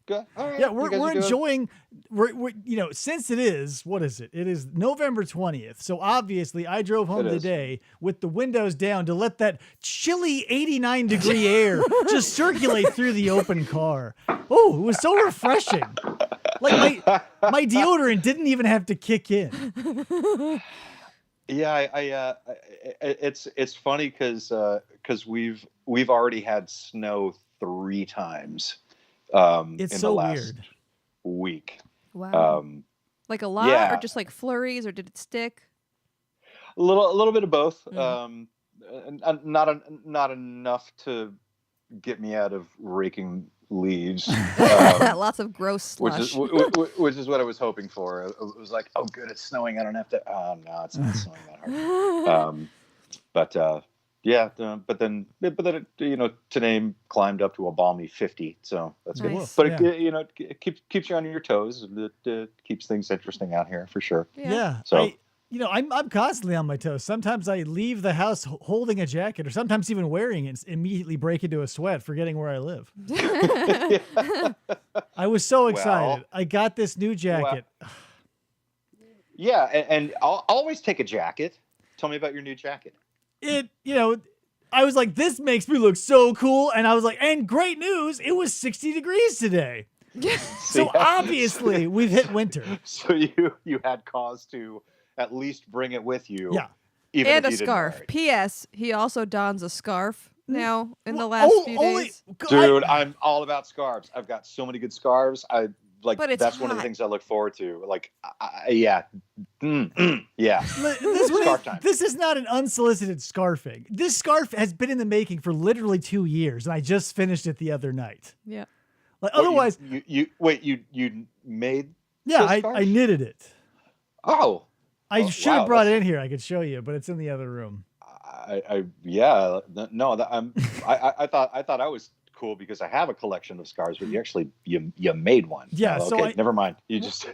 Speaker 5: Good. All right.
Speaker 1: Yeah,
Speaker 5: You guys
Speaker 1: we're
Speaker 5: are doing-
Speaker 1: enjoying. We're since it is, what is it? It is November 20th. So obviously, I drove home
Speaker 5: It is.
Speaker 1: today with the windows down to let that chilly 89-degree air just circulate through the open car. Oh, it was so refreshing. Like my deodorant didn't even have to kick in.
Speaker 5: Yeah, it's funny because we've already had snow 3 times.
Speaker 1: It's
Speaker 5: in
Speaker 1: so
Speaker 5: the last
Speaker 1: weird.
Speaker 5: week.
Speaker 2: Wow. Like a lot,
Speaker 5: yeah.
Speaker 2: or just like flurries, or did it stick?
Speaker 5: A little bit of both.
Speaker 2: Mhm.
Speaker 5: And not enough to get me out of raking leaves.
Speaker 2: Lots of gross slush.
Speaker 5: Which is what I was hoping for. It was like, oh, good, it's snowing. I don't have to. Oh no, it's not snowing that hard. But then it, today climbed up to a balmy 50, so that's good.
Speaker 2: Nice.
Speaker 5: But
Speaker 1: Yeah.
Speaker 5: it keeps you on your toes. It keeps things interesting out here for sure.
Speaker 1: Yeah.
Speaker 5: So-
Speaker 1: I'm constantly on my toes. Sometimes I leave the house holding a jacket, or sometimes even wearing it, and immediately break into a sweat, forgetting where I live. I was so excited. I got this new jacket.
Speaker 5: Yeah, and I'll always take a jacket. Tell me about your new jacket.
Speaker 1: I was like, this makes me look so cool. And I was like, and great news, it was 60 degrees today. So
Speaker 5: Yeah.
Speaker 1: obviously we've hit winter.
Speaker 5: So you had cause to at least bring it with you.
Speaker 1: Yeah.
Speaker 5: Even
Speaker 2: And
Speaker 5: if
Speaker 2: a
Speaker 5: you didn't wear
Speaker 2: scarf.
Speaker 5: it.
Speaker 2: P.S. He also dons a scarf now in the last few days.
Speaker 5: Dude, I'm all about scarves. I've got so many good scarves.
Speaker 2: But it's
Speaker 5: That's one of the
Speaker 2: hot.
Speaker 5: things I look forward to. Like, yeah. Yeah. Scarf time.
Speaker 1: This is not an unsolicited scarfing. This scarf has been in the making for literally 2 years, and I just finished it the other night.
Speaker 2: Yeah.
Speaker 1: Like,
Speaker 5: What,
Speaker 1: otherwise,
Speaker 5: you made
Speaker 1: yeah,
Speaker 5: this
Speaker 1: I
Speaker 5: scarf?
Speaker 1: knitted it.
Speaker 5: Oh.
Speaker 1: I
Speaker 5: Oh,
Speaker 1: should have
Speaker 5: wow,
Speaker 1: brought it
Speaker 5: that's-
Speaker 1: in here. I could show you, but it's in the other room.
Speaker 5: I thought I was cool because I have a collection of scarves, but you made one.
Speaker 1: Yeah,
Speaker 5: Oh,
Speaker 1: so
Speaker 5: okay, never mind. You just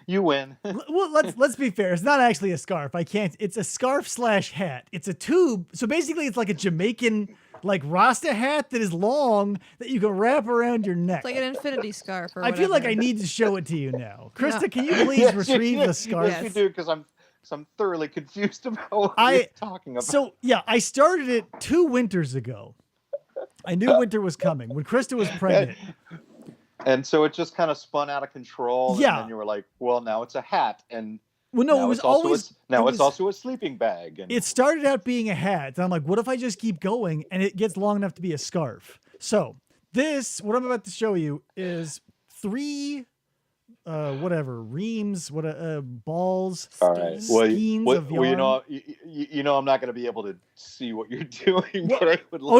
Speaker 5: you win.
Speaker 1: Well, let's be fair. It's not actually a scarf. It's a scarf / hat. It's a tube. So basically, it's like a Jamaican like Rasta hat that is long that you can wrap around your neck.
Speaker 2: It's like an infinity scarf or
Speaker 1: I feel like I
Speaker 2: whatever.
Speaker 1: need to show it to you now. Krista,
Speaker 2: Yeah.
Speaker 1: can you please
Speaker 5: Yes,
Speaker 1: retrieve the
Speaker 5: yes,
Speaker 1: scarf?
Speaker 5: Yes, you do, because I'm thoroughly confused about what
Speaker 1: I-
Speaker 5: you're talking about.
Speaker 1: So yeah, I started it 2 winters ago. I knew winter was coming when Krista was pregnant.
Speaker 5: And so it just kind of spun out of control.
Speaker 1: Yeah.
Speaker 5: And then you were like, well, now it's a hat. And
Speaker 1: Well, no,
Speaker 5: now
Speaker 1: it was
Speaker 5: it's also
Speaker 1: always
Speaker 5: it's also a sleeping bag. And
Speaker 1: It started out being a hat, and I'm like, what if I just keep going and it gets long enough to be a scarf? So This, what I'm about to show you, is 3 reams, balls,
Speaker 5: All right.
Speaker 1: skeins of yarn.
Speaker 5: You know, I'm not going to be able to see what you're doing, but I would.
Speaker 1: Oh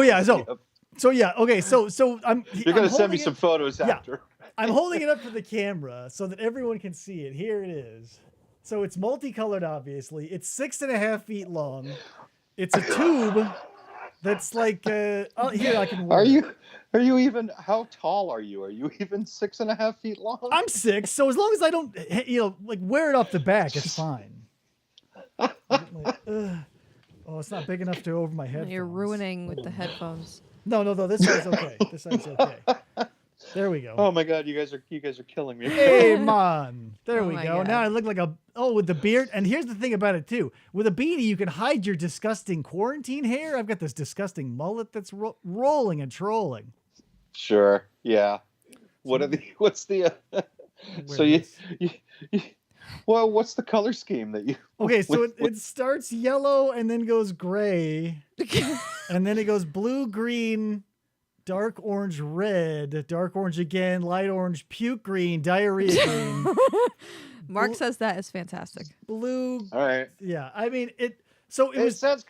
Speaker 1: yeah, okay, so
Speaker 5: you're going to send me some photos after.
Speaker 1: I'm holding it up for the camera so that everyone can see it. Here it is. So it's multicolored, obviously. It's 6.5 feet long. It's a tube that's like here I can wear.
Speaker 5: Are you even? How tall are you? Are you even 6.5 feet long?
Speaker 1: I'm 6, so as long as I don't, wear it off the back, it's fine. Oh, it's not big enough to over my head.
Speaker 2: You're ruining with the headphones.
Speaker 1: No, this side's okay. This side's okay. There we go.
Speaker 5: Oh my God, you guys are killing me.
Speaker 1: Hey man, there
Speaker 2: Oh
Speaker 1: we
Speaker 2: my
Speaker 1: go.
Speaker 2: God.
Speaker 1: Now I look like with the beard. And here's the thing about it too: with a beanie, you can hide your disgusting quarantine hair. I've got this disgusting mullet that's rolling and trolling.
Speaker 5: Sure. Yeah. What's the? So you, well, what's the color scheme that you?
Speaker 1: Okay, so it starts yellow and then goes gray, and then it goes blue, green, dark orange, red, dark orange again, light orange, puke green, diarrhea green.
Speaker 2: Mark says that is fantastic.
Speaker 1: Blue.
Speaker 5: All right.
Speaker 1: Yeah, I mean it. So
Speaker 5: it sounds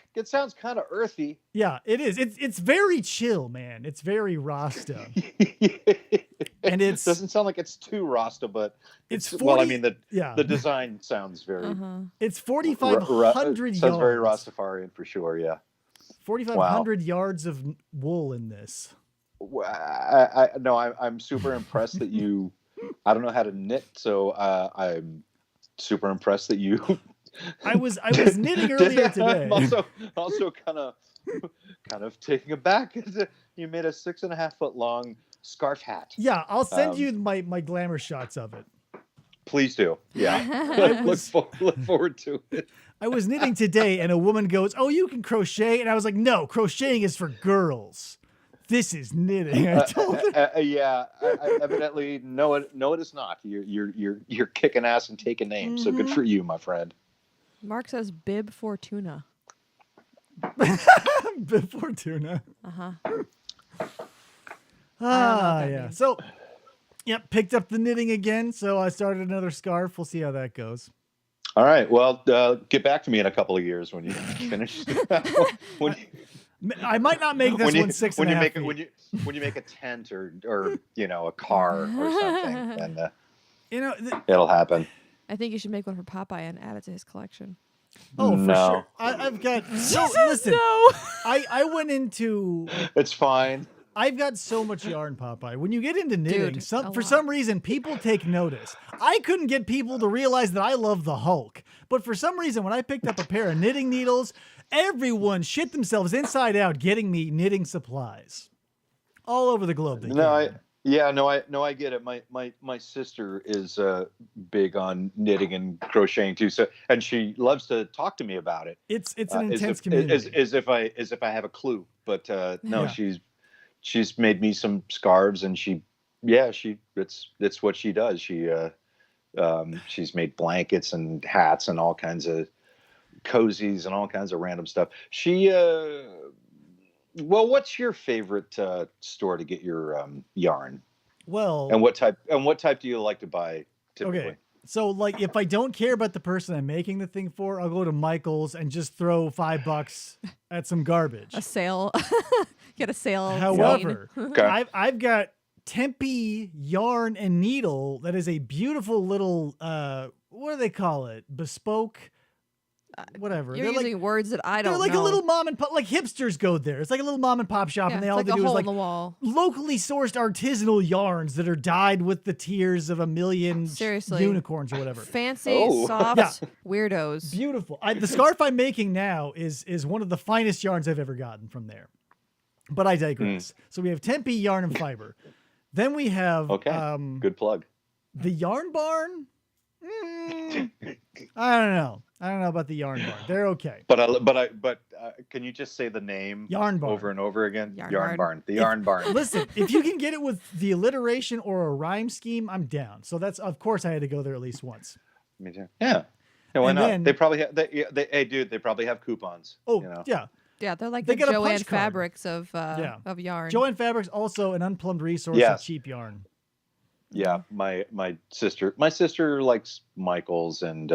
Speaker 5: kind of earthy.
Speaker 1: Yeah, it is. It's very chill, man. It's very Rasta. And it
Speaker 5: doesn't sound like it's too Rasta, but
Speaker 1: it's 40,
Speaker 5: well, I mean the design sounds very.
Speaker 1: It's 4,500 yards.
Speaker 5: Sounds very Rastafarian for sure. Yeah.
Speaker 1: 4,500 yards of wool in this.
Speaker 5: I'm super impressed that you. I don't know how to knit, so I'm super impressed that you.
Speaker 1: I was knitting earlier today.
Speaker 5: I'm also kind of taken aback. You made a 6.5 foot long scarf hat.
Speaker 1: Yeah, I'll send you my glamour shots of it.
Speaker 5: Please do. Yeah. Look forward to it.
Speaker 1: I was knitting today and a woman goes, "Oh, you can crochet?" And I was like, "No, crocheting is for girls. This is knitting." I told her.
Speaker 5: I evidently no, it is not. You're kicking ass and taking names. So good for you, my friend.
Speaker 2: Mark says bib Fortuna.
Speaker 1: Bib Fortuna. Yeah.
Speaker 2: Means.
Speaker 1: So, yep, picked up the knitting again. So I started another scarf. We'll see how that goes.
Speaker 5: All right. Well, get back to me in a couple of years when you finish.
Speaker 1: I might not make this one 6.5 feet.
Speaker 5: When you make a tent or a car or something, then it'll happen.
Speaker 2: I think you should make one for Popeye and add it to his collection.
Speaker 1: Oh,
Speaker 5: no.
Speaker 1: for sure. I've got. Listen.
Speaker 2: No.
Speaker 1: I went into.
Speaker 5: It's fine.
Speaker 1: I've got so much yarn, Popeye. When you get into knitting,
Speaker 2: Dude,
Speaker 1: for some reason, people take notice. I couldn't get people to realize that I love the Hulk. But for some reason, when I picked up a pair of knitting needles, everyone shit themselves inside out getting me knitting supplies. All over the globe.
Speaker 5: I get it. My sister is big on knitting and crocheting too. So, and she loves to talk to me about it.
Speaker 1: It's an intense community.
Speaker 5: As if I have a clue. But no, she's made me some scarves, and it's what she does. She's made blankets and hats and all kinds of cozies and all kinds of random stuff. Well, what's your favorite store to get your yarn?
Speaker 1: Well,
Speaker 5: and what type do you like to buy typically?
Speaker 1: Okay. So, like, if I don't care about the person I'm making the thing for, I'll go to Michael's and just throw $5 at some garbage.
Speaker 2: A sale. Get a sale.
Speaker 1: However,
Speaker 5: Okay.
Speaker 1: I've got Tempe yarn and needle that is a beautiful little, what do they call it? Bespoke? Whatever.
Speaker 2: You're using words that I don't know.
Speaker 1: They're like a little mom and pop, like hipsters go there. It's like a little mom and pop shop, and they all
Speaker 2: like
Speaker 1: they
Speaker 2: a
Speaker 1: do is
Speaker 2: hole
Speaker 1: like
Speaker 2: in the wall.
Speaker 1: locally sourced artisanal yarns that are dyed with the tears of a million
Speaker 2: Seriously.
Speaker 1: unicorns or whatever.
Speaker 2: Fancy, soft weirdos.
Speaker 1: Beautiful. The scarf I'm making now is one of the finest yarns I've ever gotten from there. But I digress. So we have Tempe yarn and fiber. Then we have
Speaker 5: good plug.
Speaker 1: The Yarn Barn. I don't know about the Yarn Barn. They're okay.
Speaker 5: But can you just say the name
Speaker 1: Yarn Barn
Speaker 5: over and over again?
Speaker 2: Yarn
Speaker 5: Barn. The Yarn Barn.
Speaker 1: Listen, if you can get it with the alliteration or a rhyme scheme, I'm down. So that's, of course, I had to go there at least once.
Speaker 5: Me too. Yeah. Why
Speaker 1: And
Speaker 5: not?
Speaker 1: then-
Speaker 5: They probably have. Hey, dude, they probably have coupons.
Speaker 1: Oh,
Speaker 5: you know?
Speaker 1: yeah.
Speaker 2: Yeah, they're like
Speaker 1: They
Speaker 2: the
Speaker 1: got a
Speaker 2: Joanne
Speaker 1: punch card.
Speaker 2: Fabrics of yarn.
Speaker 1: Joanne Fabrics also an unplumbed resource of
Speaker 5: Yes.
Speaker 1: cheap yarn.
Speaker 5: Yeah, my sister likes Michael's and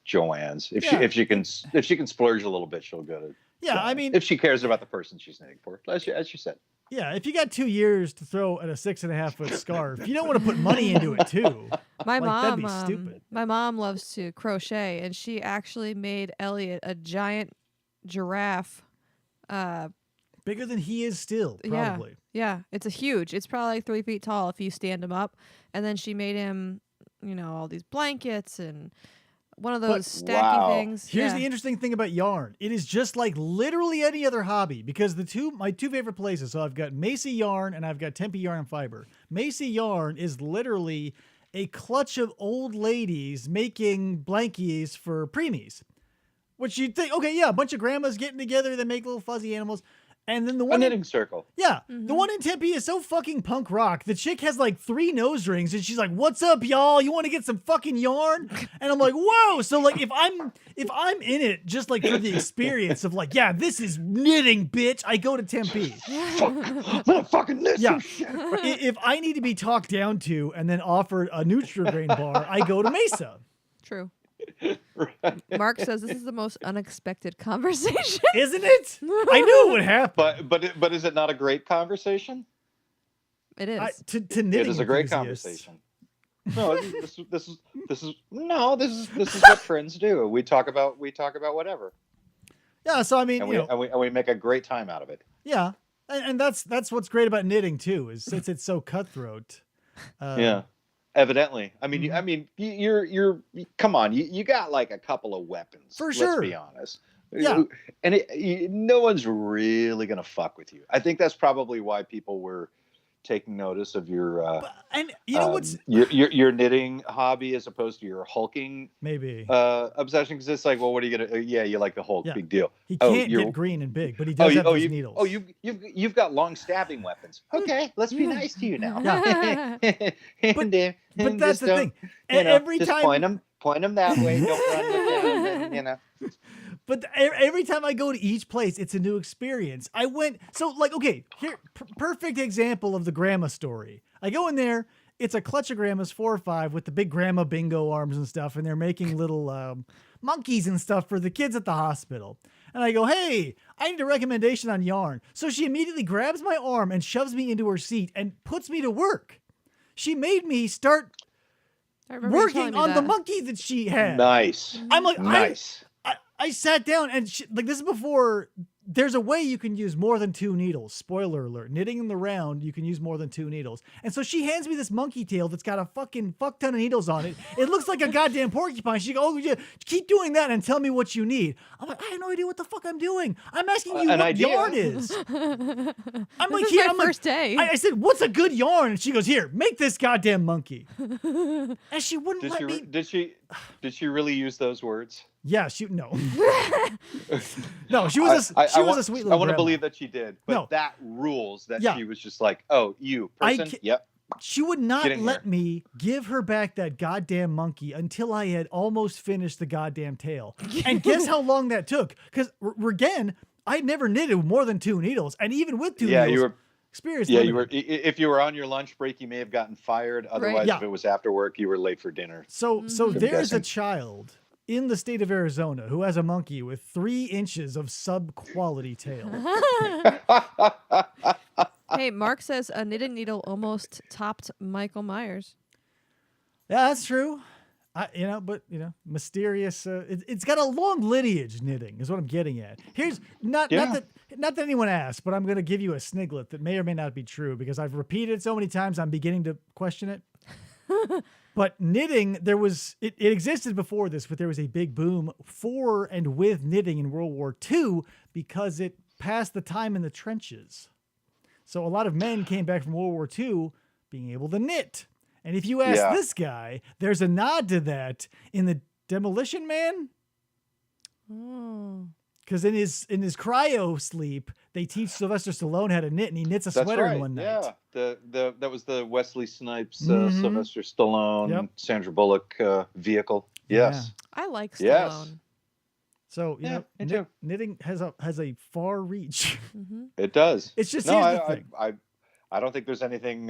Speaker 5: Joann's. If she can splurge a little bit, she'll go to.
Speaker 1: Yeah,
Speaker 5: Joann's.
Speaker 1: I mean,
Speaker 5: if she cares about the person she's knitting for, as you said.
Speaker 1: Yeah, if you got 2 years to throw at a 6.5-foot scarf, you don't want to put money into it too.
Speaker 2: My
Speaker 1: that'd
Speaker 2: mom,
Speaker 1: be stupid.
Speaker 2: My mom loves to crochet, and she actually made Elliot a giant giraffe.
Speaker 1: Bigger than he is still, probably.
Speaker 2: Yeah, it's huge. It's probably like 3 feet tall if you stand him up. And then she made him, all these blankets and one of those stacking things.
Speaker 1: Here's the interesting thing about yarn. It is just like literally any other hobby because my two favorite places. So I've got Macy Yarn and I've got Tempe Yarn and Fiber. Macy Yarn is literally a clutch of old ladies making blankies for preemies. Which you'd think, okay, yeah, a bunch of grandmas getting together, they make little fuzzy animals. And then the one
Speaker 5: knitting circle.
Speaker 1: Yeah. The one in Tempe is so fucking punk rock. The chick has like 3 nose rings and she's like, "What's up, y'all? You want to get some fucking yarn?" And I'm like, "Whoa." So like if I'm in it just like for the experience of like, yeah, this is knitting, bitch, I go to Tempe.
Speaker 5: I'm gonna fucking knit some shit.
Speaker 1: If I need to be talked down to and then offered a Nutri-Grain bar, I go to Mesa.
Speaker 2: True.
Speaker 5: Right.
Speaker 2: Mark says this is the most unexpected conversation.
Speaker 1: Isn't it? I knew it would happen.
Speaker 5: But is it not a great conversation?
Speaker 2: It is.
Speaker 1: To knitting
Speaker 5: It is a great
Speaker 1: enthusiasts.
Speaker 5: conversation. No, this is what friends do. We talk about whatever.
Speaker 1: Yeah, so I mean,
Speaker 5: and we make a great time out of it.
Speaker 1: Yeah, and that's what's great about knitting too, is since it's so cutthroat.
Speaker 5: Yeah, evidently. I mean, you're come on, you got like a couple of weapons.
Speaker 1: For sure.
Speaker 5: Let's be honest.
Speaker 1: Yeah,
Speaker 5: and no one's really gonna fuck with you. I think that's probably why people were taking notice of your
Speaker 1: and you know what's
Speaker 5: your knitting hobby as opposed to your hulking
Speaker 1: maybe
Speaker 5: obsession, because it's like, well, what are you gonna you like the Hulk, big deal.
Speaker 1: He can't get green and big, but he does have those needles.
Speaker 5: You've got long stabbing weapons. Okay, let's be nice to you now.
Speaker 1: But that's the thing. Every
Speaker 5: just
Speaker 1: time
Speaker 5: point them that way, don't run with them,
Speaker 1: But every time I go to each place, it's a new experience. I went, so like, okay, here, perfect example of the grandma story. I go in there, it's a clutch of grandmas, 4 or 5, with the big grandma bingo arms and stuff, and they're making little monkeys and stuff for the kids at the hospital. And I go, "Hey, I need a recommendation on yarn." So she immediately grabs my arm and shoves me into her seat and puts me to work. She made me start working on the monkey that she had.
Speaker 5: Nice.
Speaker 1: I'm like,
Speaker 5: nice.
Speaker 1: I sat down and this is before there's a way you can use more than 2 needles. Spoiler alert. Knitting in the round, you can use more than 2 needles. And so she hands me this monkey tail that's got a fucking fuck ton of needles on it. It looks like a goddamn porcupine. She goes, "Oh, yeah, keep doing that and tell me what you need." I'm like, "I have no idea what the fuck I'm doing. I'm asking you what yarn is." I'm like,
Speaker 2: "Here, my first day."
Speaker 1: I said, "What's a good yarn?" And she goes, "Here, make this goddamn monkey." And she wouldn't let me.
Speaker 5: Did she really use those words?
Speaker 1: Yeah, no, she was a sweet little.
Speaker 5: I want to
Speaker 1: grandma.
Speaker 5: believe that she did, but that rules that she was just like, "Oh, you person, yep."
Speaker 1: She would not let me give her back that goddamn monkey until I had almost finished the goddamn tail. And guess how long that took? Because again, I had never knitted with more than 2 needles, and even with 2 needles,
Speaker 5: you were
Speaker 1: experienced.
Speaker 5: Yeah, you were. If you were on your lunch break, you may have gotten fired. Otherwise, if it was after work, you were late for dinner.
Speaker 1: So there's a child in the state of Arizona who has a monkey with 3 inches of sub-quality tail.
Speaker 2: Hey, Mark says a knitted needle almost topped Michael Myers.
Speaker 1: Yeah, that's true. Mysterious. It's got a long lineage. Knitting is what I'm getting at. Here's not that anyone asked, but I'm going to give you a sniglet that may or may not be true because I've repeated it so many times I'm beginning to question it. But knitting, it existed before this, but there was a big boom for and with knitting in World War II because it passed the time in the trenches. So a lot of men came back from World War II being able to knit. And if you ask this guy, there's a nod to that in the Demolition Man. Because in his cryo sleep, they teach Sylvester Stallone how to knit, and he knits a sweater in one night.
Speaker 5: Yeah, that was the Wesley Snipes, Sylvester Stallone, Sandra Bullock vehicle. Yes,
Speaker 2: I like Stallone.
Speaker 5: Yes.
Speaker 1: So
Speaker 5: Yeah, me too.
Speaker 1: knitting has a far reach.
Speaker 5: It does.
Speaker 1: It's just
Speaker 5: No,
Speaker 1: here's the thing.
Speaker 5: I don't think there's anything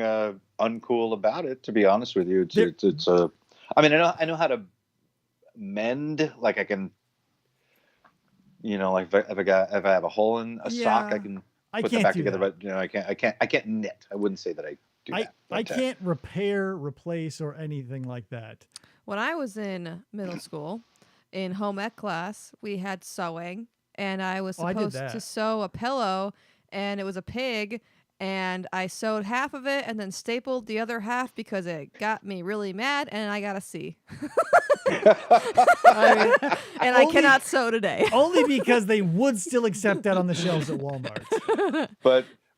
Speaker 5: uncool about it. To be honest with you,
Speaker 1: There-
Speaker 5: it's a. I mean, I know how to mend. Like I can, like if I have a hole in a sock, I can
Speaker 1: I
Speaker 5: put them
Speaker 1: can't
Speaker 5: back
Speaker 1: do
Speaker 5: together.
Speaker 1: that.
Speaker 5: But I can't knit. I wouldn't say that I do that.
Speaker 1: I
Speaker 5: But,
Speaker 1: can't repair, replace, or anything like that.
Speaker 2: When I was in middle school, in home ec class, we had sewing, and I was
Speaker 1: Oh, I did
Speaker 2: supposed to
Speaker 1: that.
Speaker 2: sew a pillow, and it was a pig, and I sewed half of it and then stapled the other half because it got me really mad, and I got a C. And I
Speaker 1: Only-
Speaker 2: cannot sew today.
Speaker 1: Only because they would still accept that on the shelves at Walmart.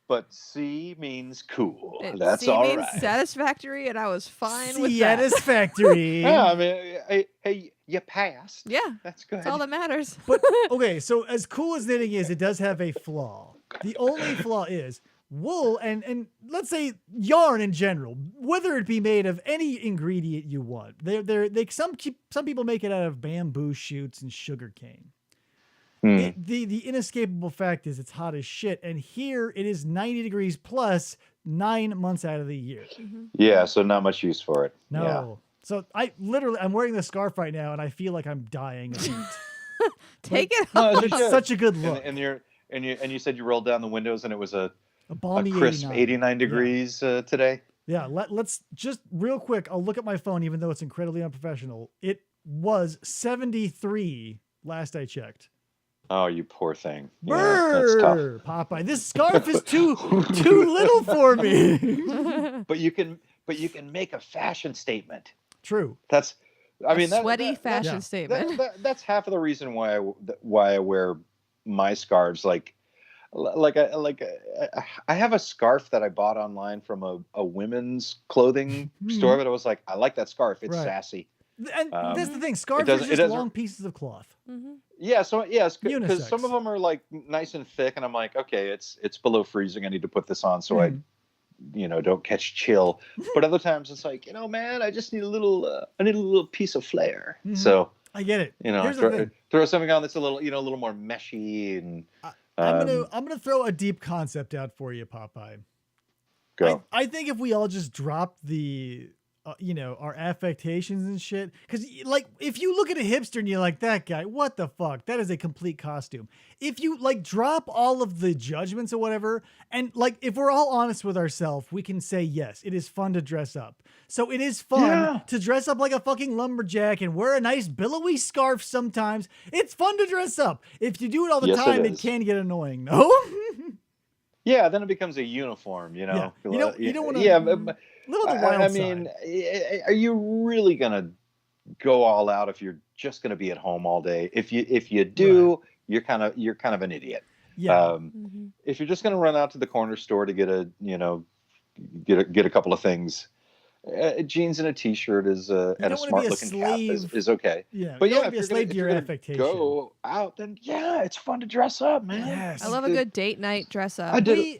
Speaker 5: but C means cool.
Speaker 2: It
Speaker 5: That's
Speaker 2: C
Speaker 5: all
Speaker 2: means
Speaker 5: right.
Speaker 2: satisfactory, and I was fine with that.
Speaker 1: Satisfactory.
Speaker 5: Yeah, I mean, hey, you passed.
Speaker 2: Yeah,
Speaker 5: That's good.
Speaker 2: that's all that matters.
Speaker 1: But okay, so as cool as knitting is, it does have a flaw. The only flaw is wool and let's say yarn in general, whether it be made of any ingredient you want. Some people make it out of bamboo shoots and sugar cane. The inescapable fact is it's hot as shit, and here it is 90 degrees plus 9 months out of the year.
Speaker 5: Yeah, so not much use for it.
Speaker 1: No.
Speaker 5: Yeah.
Speaker 1: So I'm wearing this scarf right now, and I feel like I'm dying of heat.
Speaker 2: Take it
Speaker 5: No,
Speaker 2: off.
Speaker 5: as you
Speaker 1: It's
Speaker 5: should.
Speaker 1: such a good look.
Speaker 5: And you said you rolled down the windows and it was a
Speaker 1: balmy
Speaker 5: crisp 89 degrees today.
Speaker 1: Yeah, let's just real quick. I'll look at my phone, even though it's incredibly unprofessional. It was 73 last I checked.
Speaker 5: Oh, you poor thing. Yeah, that's tough.
Speaker 1: Brr, Popeye. This scarf is too little for me.
Speaker 5: But you can make a fashion statement.
Speaker 1: True.
Speaker 5: That's, I mean, that,
Speaker 2: Sweaty
Speaker 5: that-
Speaker 2: fashion
Speaker 1: yeah.
Speaker 2: statement.
Speaker 5: that's half of the reason why I wear my scarves. Like I have a scarf that I bought online from a women's clothing store, but I was like, I like that scarf. It's
Speaker 1: Right.
Speaker 5: sassy.
Speaker 1: And that's the thing. Scarves are
Speaker 5: doesn't- it
Speaker 1: just
Speaker 5: doesn't-
Speaker 1: long pieces of cloth.
Speaker 5: Yeah, so yes, because some
Speaker 1: Unisex.
Speaker 5: of them are like nice and thick, and I'm like, okay, it's below freezing. I need to put this on so I don't catch chill. But other times it's like, man, I just need a little piece of flair.
Speaker 1: Mhm.
Speaker 5: So
Speaker 1: I get it. Here's the thing.
Speaker 5: throw something on that's a little more meshy and.
Speaker 1: I'm gonna throw a deep concept out for you, Popeye.
Speaker 5: Go.
Speaker 1: I think if we all just dropped the, our affectations and shit, because like if you look at a hipster and you're like, that guy, what the fuck? That is a complete costume. If you like drop all of the judgments or whatever, and like if we're all honest with ourselves, we can say yes, it is fun to dress up. So it is fun to dress up like a fucking lumberjack and wear a nice billowy scarf sometimes. It's fun to dress up. If you do it all the
Speaker 5: Yes, it
Speaker 1: time, it
Speaker 5: is.
Speaker 1: can get annoying. No.
Speaker 5: Yeah, then it becomes a uniform,
Speaker 1: Yeah. You don't wanna-
Speaker 5: Yeah, but,
Speaker 1: Little the wild
Speaker 5: I
Speaker 1: side.
Speaker 5: mean, are you really gonna go all out if you're just gonna be at home all day? If you do, you're kind of an idiot.
Speaker 1: Yeah.
Speaker 5: If you're just gonna run out to the corner store to get a couple of things, jeans and a t-shirt is and
Speaker 1: don't
Speaker 5: a
Speaker 1: wanna
Speaker 5: smart
Speaker 1: be a
Speaker 5: looking cap
Speaker 1: slave.
Speaker 5: is okay.
Speaker 1: Yeah.
Speaker 5: But
Speaker 1: you
Speaker 5: yeah,
Speaker 1: don't wanna be a
Speaker 5: if you're
Speaker 1: slave
Speaker 5: gonna-
Speaker 1: to your
Speaker 5: if you're
Speaker 1: affectation.
Speaker 5: gonna go out, then yeah, it's fun to dress up, man.
Speaker 1: Yes.
Speaker 2: I love a good date night dress up.
Speaker 5: I did.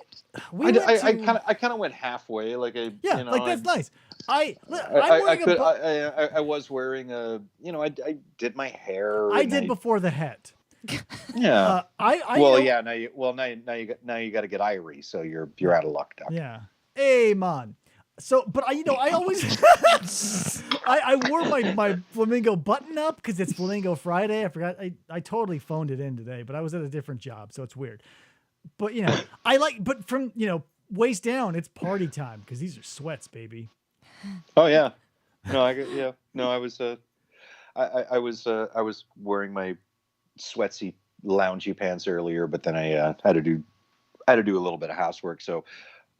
Speaker 1: We went
Speaker 5: I
Speaker 1: to-
Speaker 5: kind of went halfway, like
Speaker 1: like that's nice. I'm
Speaker 5: I
Speaker 1: wearing
Speaker 5: could,
Speaker 1: a
Speaker 5: I was wearing a, I did my hair.
Speaker 1: I
Speaker 5: and
Speaker 1: did before the hat.
Speaker 5: Yeah.
Speaker 1: I
Speaker 5: Yeah. Now you got to get Irie, so you're out of luck, Doc.
Speaker 1: Yeah. Hey, man. So, but I always I wore my flamingo button up because it's Flamingo Friday. I forgot. I totally phoned it in today, but I was at a different job, so it's weird. But but from waist down, it's party time because these are sweats, baby.
Speaker 5: Oh yeah. No, I was I was wearing my sweatsy loungy pants earlier, but then I had to do a little bit of housework, so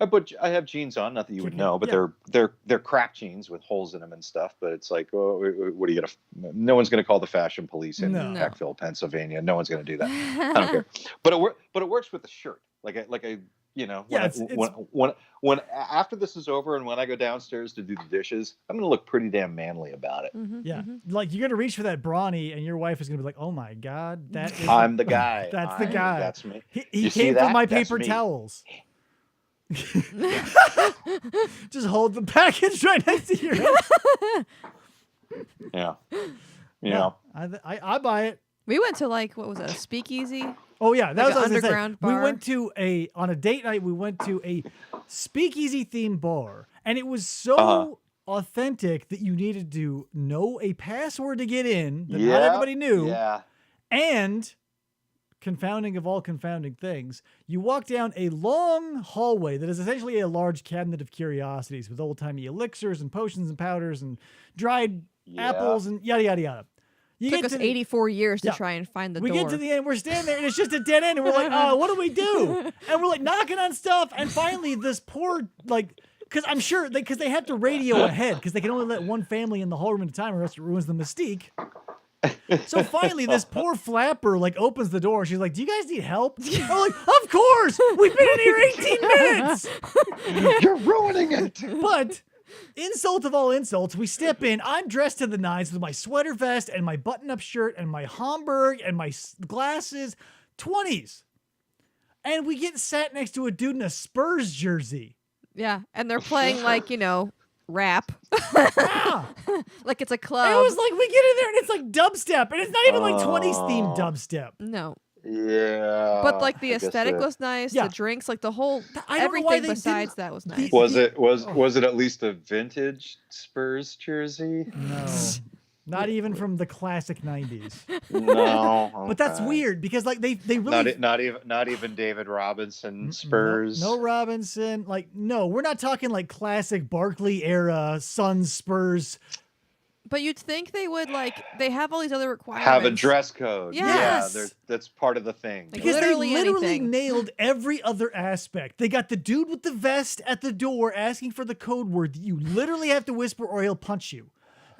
Speaker 5: I have jeans on. Not that you would know, but they're crack jeans with holes in them and stuff. But it's like, what are you gonna? No one's gonna call the fashion police in
Speaker 1: No.
Speaker 5: Peckville, Pennsylvania. No one's gonna do that. I don't care. But it works with the shirt. When after this is over and when I go downstairs to do the dishes, I'm gonna look pretty damn manly about it.
Speaker 1: Yeah, like you're gonna reach for that brawny, and your wife is gonna be like, "Oh my god, that is
Speaker 5: I'm the guy.
Speaker 1: That's the guy.
Speaker 5: That's me.
Speaker 1: He
Speaker 5: You see
Speaker 1: came for
Speaker 5: that?
Speaker 1: my
Speaker 5: That's
Speaker 1: paper
Speaker 5: me.
Speaker 1: towels." Just hold the package right next to your head.
Speaker 5: Yeah. Yeah.
Speaker 1: I buy it.
Speaker 2: We went to like what was it, a speakeasy?
Speaker 1: Oh yeah, that
Speaker 2: Like
Speaker 1: was what I
Speaker 2: an
Speaker 1: was gonna say.
Speaker 2: underground
Speaker 1: We
Speaker 2: bar?
Speaker 1: went to on a date night. We went to a speakeasy themed bar, and it was so authentic that you needed to know a password to get in that not everybody knew.
Speaker 5: Yeah.
Speaker 1: And confounding of all confounding things, you walk down a long hallway that is essentially a large cabinet of curiosities with old-timey elixirs and potions and powders and dried apples and yada yada yada. You
Speaker 2: Took
Speaker 1: get
Speaker 2: us
Speaker 1: to the-
Speaker 2: 84 years
Speaker 1: Yeah.
Speaker 2: to try and find the
Speaker 1: we
Speaker 2: door.
Speaker 1: get to the end, we're standing there, and it's just a dead end, and we're like, what do we do? And we're like knocking on stuff, and finally this poor, like, because I'm sure, because they have to radio ahead, because they can only let one family in the hall room at a time, or else it ruins the mystique. So finally, this poor flapper, like, opens the door, she's like, do you guys need help? And we're like, of course! We've been in here 18 minutes!
Speaker 5: You're ruining it.
Speaker 1: But insult of all insults, we step in. I'm dressed to the nines with my sweater vest and my button-up shirt and my Homburg and my glasses. 20s. And we get sat next to a dude in a Spurs jersey.
Speaker 2: Yeah, and they're playing like, rap.
Speaker 1: Yeah.
Speaker 2: Like it's a
Speaker 1: And
Speaker 2: club.
Speaker 1: it was like, we get in there and it's like dubstep. And it's not even like 20s themed dubstep.
Speaker 2: No.
Speaker 5: Yeah.
Speaker 2: But like the
Speaker 5: I guess
Speaker 2: aesthetic was nice,
Speaker 1: Yeah.
Speaker 2: the drinks, like the whole
Speaker 1: I don't know why
Speaker 2: everything
Speaker 1: they
Speaker 2: besides
Speaker 1: didn't-
Speaker 2: that was
Speaker 1: the-
Speaker 2: nice.
Speaker 5: Was it at least a vintage Spurs jersey?
Speaker 1: No. Not even from the classic 90s.
Speaker 5: No.
Speaker 1: But that's
Speaker 5: okay.
Speaker 1: weird because like they really
Speaker 5: Not even David Robinson Spurs.
Speaker 1: No Robinson. Like, no, we're not talking like classic Barkley era Suns Spurs.
Speaker 2: But you'd think they would they have all these other requirements.
Speaker 5: Have a dress code.
Speaker 2: Yes.
Speaker 5: Yeah, that's part of the thing.
Speaker 2: Like,
Speaker 1: Because
Speaker 2: Literally
Speaker 1: they literally
Speaker 2: anything.
Speaker 1: nailed every other aspect. They got the dude with the vest at the door asking for the code word that you literally have to whisper or he'll punch you.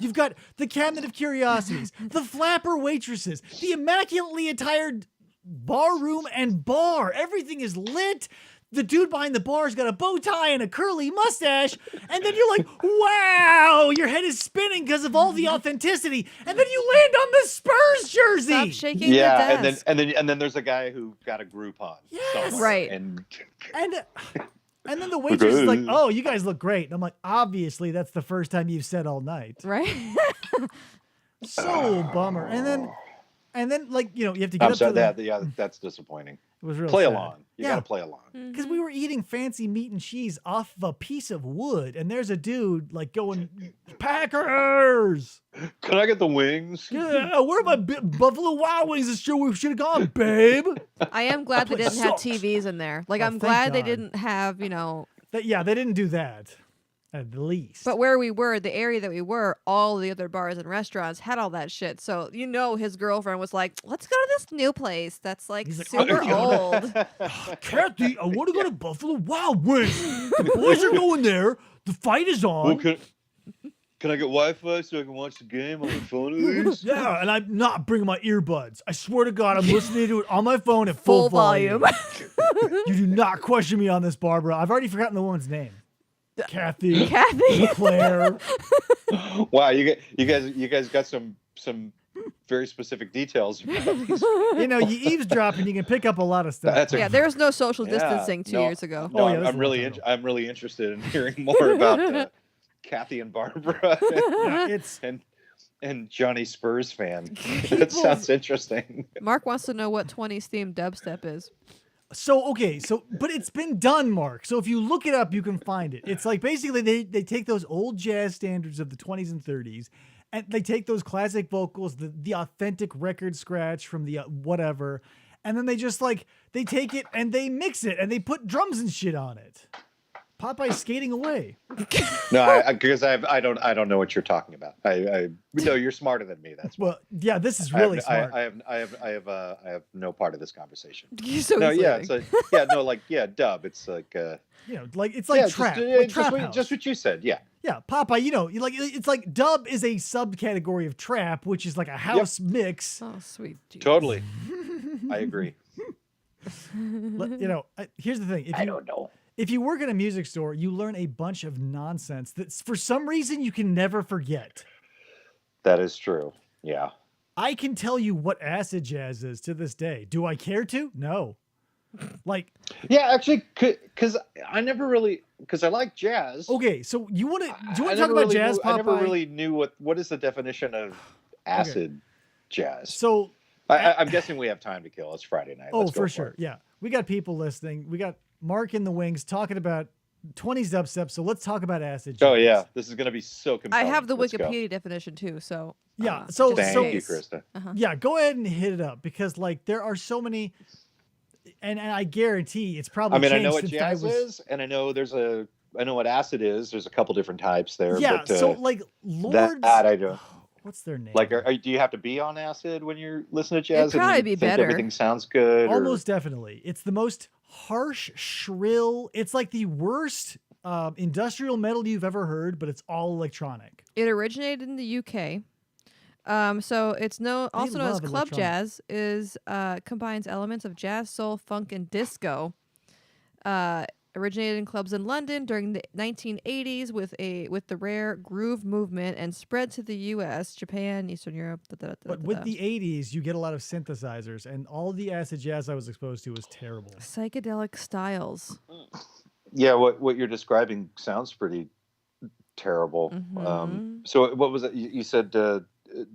Speaker 1: You've got the cabinet of curiosities, the flapper waitresses, the immaculately attired bar room and bar. Everything is lit. The dude behind the bar's got a bow tie and a curly mustache. And then you're like, wow, your head is spinning because of all the authenticity. And then you land on the Spurs jersey.
Speaker 2: Stop shaking
Speaker 5: Yeah,
Speaker 2: the desk.
Speaker 5: and then there's a guy who got a Groupon.
Speaker 1: Yes.
Speaker 5: somewhere,
Speaker 2: Right.
Speaker 5: And
Speaker 1: And then the waitress is like, oh, you guys look great. And I'm like, obviously, that's the first time you've said all night.
Speaker 2: Right?
Speaker 1: So bummer. And then like, you have to get
Speaker 5: I'm
Speaker 1: up
Speaker 5: sorry,
Speaker 1: to the...
Speaker 5: that's disappointing.
Speaker 1: It was real
Speaker 5: Play
Speaker 1: sad.
Speaker 5: along. You
Speaker 1: Yeah.
Speaker 5: gotta play along.
Speaker 1: Because we were eating fancy meat and cheese off of a piece of wood. And there's a dude like going, Packers!
Speaker 5: Can I get the wings?
Speaker 1: Yeah, where are my Buffalo Wild Wings? It's sure we should have gone, babe.
Speaker 2: I am glad they
Speaker 1: place
Speaker 2: didn't have
Speaker 1: sucks.
Speaker 2: TVs in there. Like
Speaker 1: Oh,
Speaker 2: I'm
Speaker 1: thank
Speaker 2: glad they
Speaker 1: God.
Speaker 2: didn't have,
Speaker 1: Yeah, they didn't do that. At least.
Speaker 2: but where we were, the area that we were, all the other bars and restaurants had all that shit. So his girlfriend was like, "Let's go to this new place that's like
Speaker 1: He's like,
Speaker 2: super
Speaker 1: "Oh,
Speaker 2: old."
Speaker 1: Kathy, I want to go to Buffalo Wild Wings. The boys are going there. The fight is on.
Speaker 5: Well, can I get Wi-Fi so I can watch the game on my phone at least?
Speaker 1: Yeah, and I'm not bringing my earbuds. I swear to God, I'm listening to it on my phone at
Speaker 2: Full
Speaker 1: full volume.
Speaker 2: volume.
Speaker 1: You do not question me on this, Barbara. I've already forgotten the woman's name. Kathy.
Speaker 2: Kathy.
Speaker 1: Claire.
Speaker 5: Wow, you guys got some very specific details about these.
Speaker 1: You eavesdrop and you can pick up a lot of stuff.
Speaker 5: That's
Speaker 2: Yeah, there was no social
Speaker 5: Yeah,
Speaker 2: distancing 2
Speaker 5: no.
Speaker 2: years ago.
Speaker 5: No,
Speaker 1: Oh, yeah, that's
Speaker 5: I'm
Speaker 1: a
Speaker 5: really
Speaker 1: long time
Speaker 5: I'm really interested in hearing more about Kathy and Barbara
Speaker 1: Yeah, it's
Speaker 5: and Johnny Spurs fan. That sounds interesting.
Speaker 2: Mark wants to know what 20s themed dubstep is.
Speaker 1: but it's been done, Mark. So if you look it up, you can find it. It's like basically they take those old jazz standards of the 20s and 30s, and they take those classic vocals, the authentic record scratch from the whatever, and then they just they take it and they mix it and they put drums and shit on it. Popeye's skating away.
Speaker 5: No, because I don't know what you're talking about. I no, you're smarter than me. That's why.
Speaker 1: Well, yeah, this is really smart.
Speaker 5: I have no part of this conversation.
Speaker 2: So
Speaker 5: No,
Speaker 2: he's
Speaker 5: yeah,
Speaker 2: leaving.
Speaker 5: it's like dub. It's like
Speaker 1: It's like trap, like trap house.
Speaker 5: just what you said. Yeah.
Speaker 1: Yeah, Popeye, it's like dub is a subcategory of trap, which is like a house mix.
Speaker 2: Oh, sweet Jesus.
Speaker 5: Totally. I agree.
Speaker 1: Here's the thing.
Speaker 5: I don't know.
Speaker 1: If you work in a music store, you learn a bunch of nonsense that for some reason you can never forget.
Speaker 5: That is true. Yeah.
Speaker 1: I can tell you what acid jazz is to this day. Do I care to? No.
Speaker 5: Yeah, actually, because I like jazz.
Speaker 1: Okay, so do you want to
Speaker 5: I
Speaker 1: talk
Speaker 5: never
Speaker 1: about
Speaker 5: really
Speaker 1: jazz,
Speaker 5: knew,
Speaker 1: Popeye?
Speaker 5: I never really knew what is the definition of acid jazz.
Speaker 1: So
Speaker 5: I'm guessing we have time to kill. It's Friday night.
Speaker 1: Oh,
Speaker 5: Let's go
Speaker 1: for sure.
Speaker 5: it.
Speaker 1: Yeah. We got people listening. We got Mark in the wings talking about 20s dubstep. So let's talk about acid jazz.
Speaker 5: Oh yeah, this is gonna be so
Speaker 2: I
Speaker 5: compelling.
Speaker 2: have the
Speaker 5: Let's go.
Speaker 2: Wikipedia definition too, so
Speaker 1: Yeah,
Speaker 2: just
Speaker 1: so-
Speaker 2: in
Speaker 5: Thank you,
Speaker 2: case.
Speaker 5: Krista.
Speaker 1: Yeah, go ahead and hit it up because like there are so many, and I guarantee it's probably.
Speaker 5: I mean, I
Speaker 1: changed
Speaker 5: know what
Speaker 1: since
Speaker 5: jazz is, and I know I know what acid is. There's a couple different types there.
Speaker 1: Yeah,
Speaker 5: but,
Speaker 1: so like Lords.
Speaker 5: that I don't.
Speaker 1: What's their name?
Speaker 5: Like, do you have to be on acid when you're listening to jazz?
Speaker 2: It'd probably
Speaker 5: and
Speaker 2: be
Speaker 5: you think
Speaker 2: better.
Speaker 5: Everything sounds good.
Speaker 1: Almost definitely. It's the most harsh, shrill. It's like the worst industrial metal you've ever heard, but it's all electronic.
Speaker 2: It originated in the UK. So it's also known as
Speaker 1: love
Speaker 2: club
Speaker 1: electronic.
Speaker 2: jazz. Combines elements of jazz, soul, funk, and disco. Originated in clubs in London during the 1980s with the rare groove movement and spread to the U.S., Japan, Eastern Europe.
Speaker 1: But with the 80s, you get a lot of synthesizers, and all the acid jazz I was exposed to was terrible.
Speaker 2: psychedelic styles.
Speaker 5: Yeah, what you're describing sounds pretty terrible.
Speaker 2: Mhm.
Speaker 5: So what was it? You said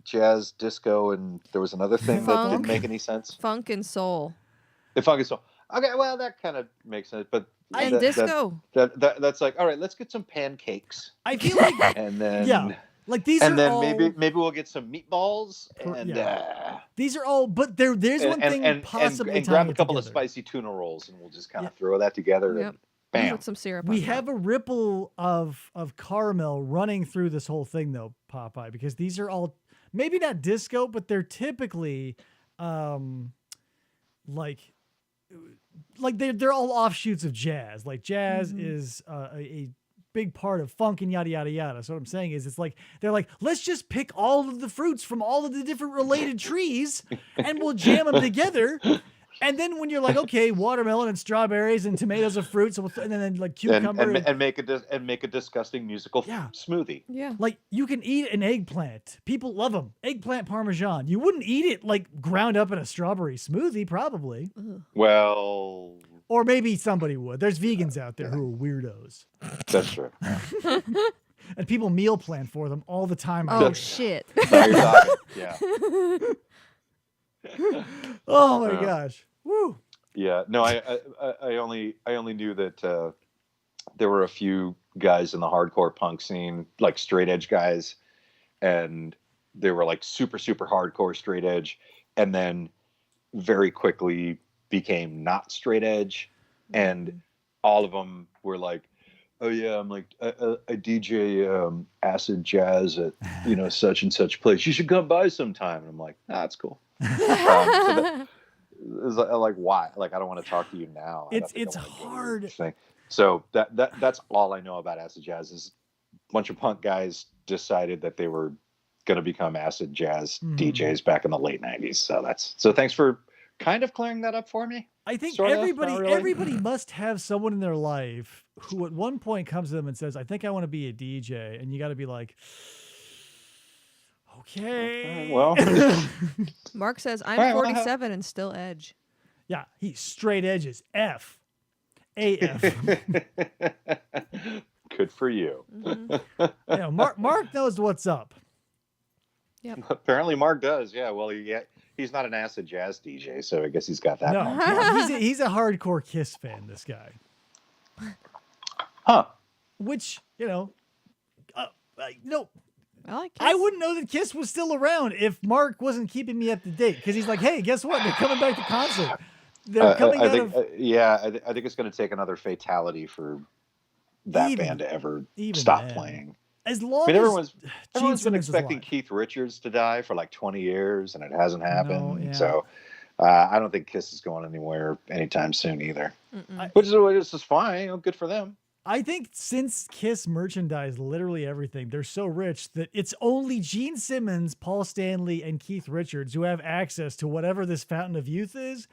Speaker 5: jazz, disco, and there was another thing that
Speaker 2: Funk.
Speaker 5: didn't make any sense.
Speaker 2: Funk and soul.
Speaker 5: The funk is so okay. Well, that kind of makes sense, but
Speaker 2: And disco.
Speaker 5: that's like, all right, let's get some pancakes,
Speaker 1: I feel like,
Speaker 5: and then
Speaker 1: yeah, like these
Speaker 5: and
Speaker 1: are
Speaker 5: then
Speaker 1: all.
Speaker 5: maybe we'll get some meatballs, and
Speaker 1: These are all, but there's one thing possibly
Speaker 5: and grab
Speaker 1: tying
Speaker 5: a
Speaker 1: it
Speaker 5: couple of
Speaker 1: together.
Speaker 5: spicy tuna rolls, and we'll just kind of throw that together.
Speaker 2: Yep.
Speaker 5: And bam.
Speaker 2: Put some syrup
Speaker 1: We
Speaker 2: on top.
Speaker 1: have a ripple of caramel running through this whole thing, though, Popeye, because these are all maybe not disco, but they're typically like they're all offshoots of jazz. Like jazz is a big part of funk and yada yada yada. So what I'm saying is, it's like they're like, let's just pick all of the fruits from all of the different related trees, and we'll jam them together. And then when you're like, okay, watermelon and strawberries and tomatoes are fruits, and then like cucumber
Speaker 5: and make a disgusting musical
Speaker 1: Yeah.
Speaker 5: smoothie.
Speaker 2: Yeah.
Speaker 1: like you can eat an eggplant. People love them. Eggplant parmesan. You wouldn't eat it like ground up in a strawberry smoothie, probably.
Speaker 5: Well,
Speaker 1: Or maybe somebody would. There's vegans out there who are weirdos.
Speaker 5: that's true.
Speaker 1: And people meal plan for them all the time.
Speaker 2: Oh shit.
Speaker 5: Now you're talking. Yeah.
Speaker 1: Oh my gosh. Woo.
Speaker 5: Yeah, no, I only knew that there were a few guys in the hardcore punk scene, like straight edge guys, and they were like super hardcore straight edge, and then very quickly became not straight edge, and all of them were like, oh yeah, I'm like I DJ acid jazz at such and such place. You should come by sometime. And I'm like, that's cool. Is like why? Like I don't want to talk to you now. I don't think
Speaker 1: It's
Speaker 5: I wanna go to your
Speaker 1: hard.
Speaker 5: thing. So that's all I know about acid jazz is a bunch of punk guys decided that they were going to become acid jazz DJs back in the late '90s. So thanks for kind of clearing that up for me.
Speaker 1: I think
Speaker 5: Sort of,
Speaker 1: everybody
Speaker 5: not really.
Speaker 1: everybody must have someone in their life who at one point comes to them and says, I think I want to be a DJ. And you got to be like, okay.
Speaker 5: Well,
Speaker 2: Mark says, I'm
Speaker 5: All right, well,
Speaker 2: 47 and still edge.
Speaker 1: Yeah, he's straight edges. F. AF.
Speaker 5: good for you.
Speaker 1: Mark knows what's up.
Speaker 5: Apparently, Mark does. Yeah. Well, he's not an acid jazz DJ, so I guess he's got that.
Speaker 1: No, he's a hardcore Kiss fan, this guy.
Speaker 5: Huh.
Speaker 1: Which, no,
Speaker 2: I like Kiss.
Speaker 1: I wouldn't know that Kiss was still around if Mark wasn't keeping me up to date. Because he's like, hey, guess what? They're coming back to concert. They're coming
Speaker 5: I
Speaker 1: out
Speaker 5: think,
Speaker 1: of...
Speaker 5: I think it's going to take another fatality for that band to ever stop playing.
Speaker 1: As long
Speaker 5: I mean,
Speaker 1: as
Speaker 5: everyone's
Speaker 1: Gene
Speaker 5: been
Speaker 1: Simmons is
Speaker 5: expecting
Speaker 1: alive.
Speaker 5: Keith Richards to die for like 20 years, and it hasn't happened.
Speaker 1: No, yeah.
Speaker 5: So I don't think Kiss is going anywhere anytime soon either.
Speaker 2: Mm-mm.
Speaker 5: Which is fine. Good for them.
Speaker 1: I think since Kiss merchandise literally everything, they're so rich that it's only Gene Simmons, Paul Stanley, and Keith Richards who have access to whatever this Fountain of Youth is.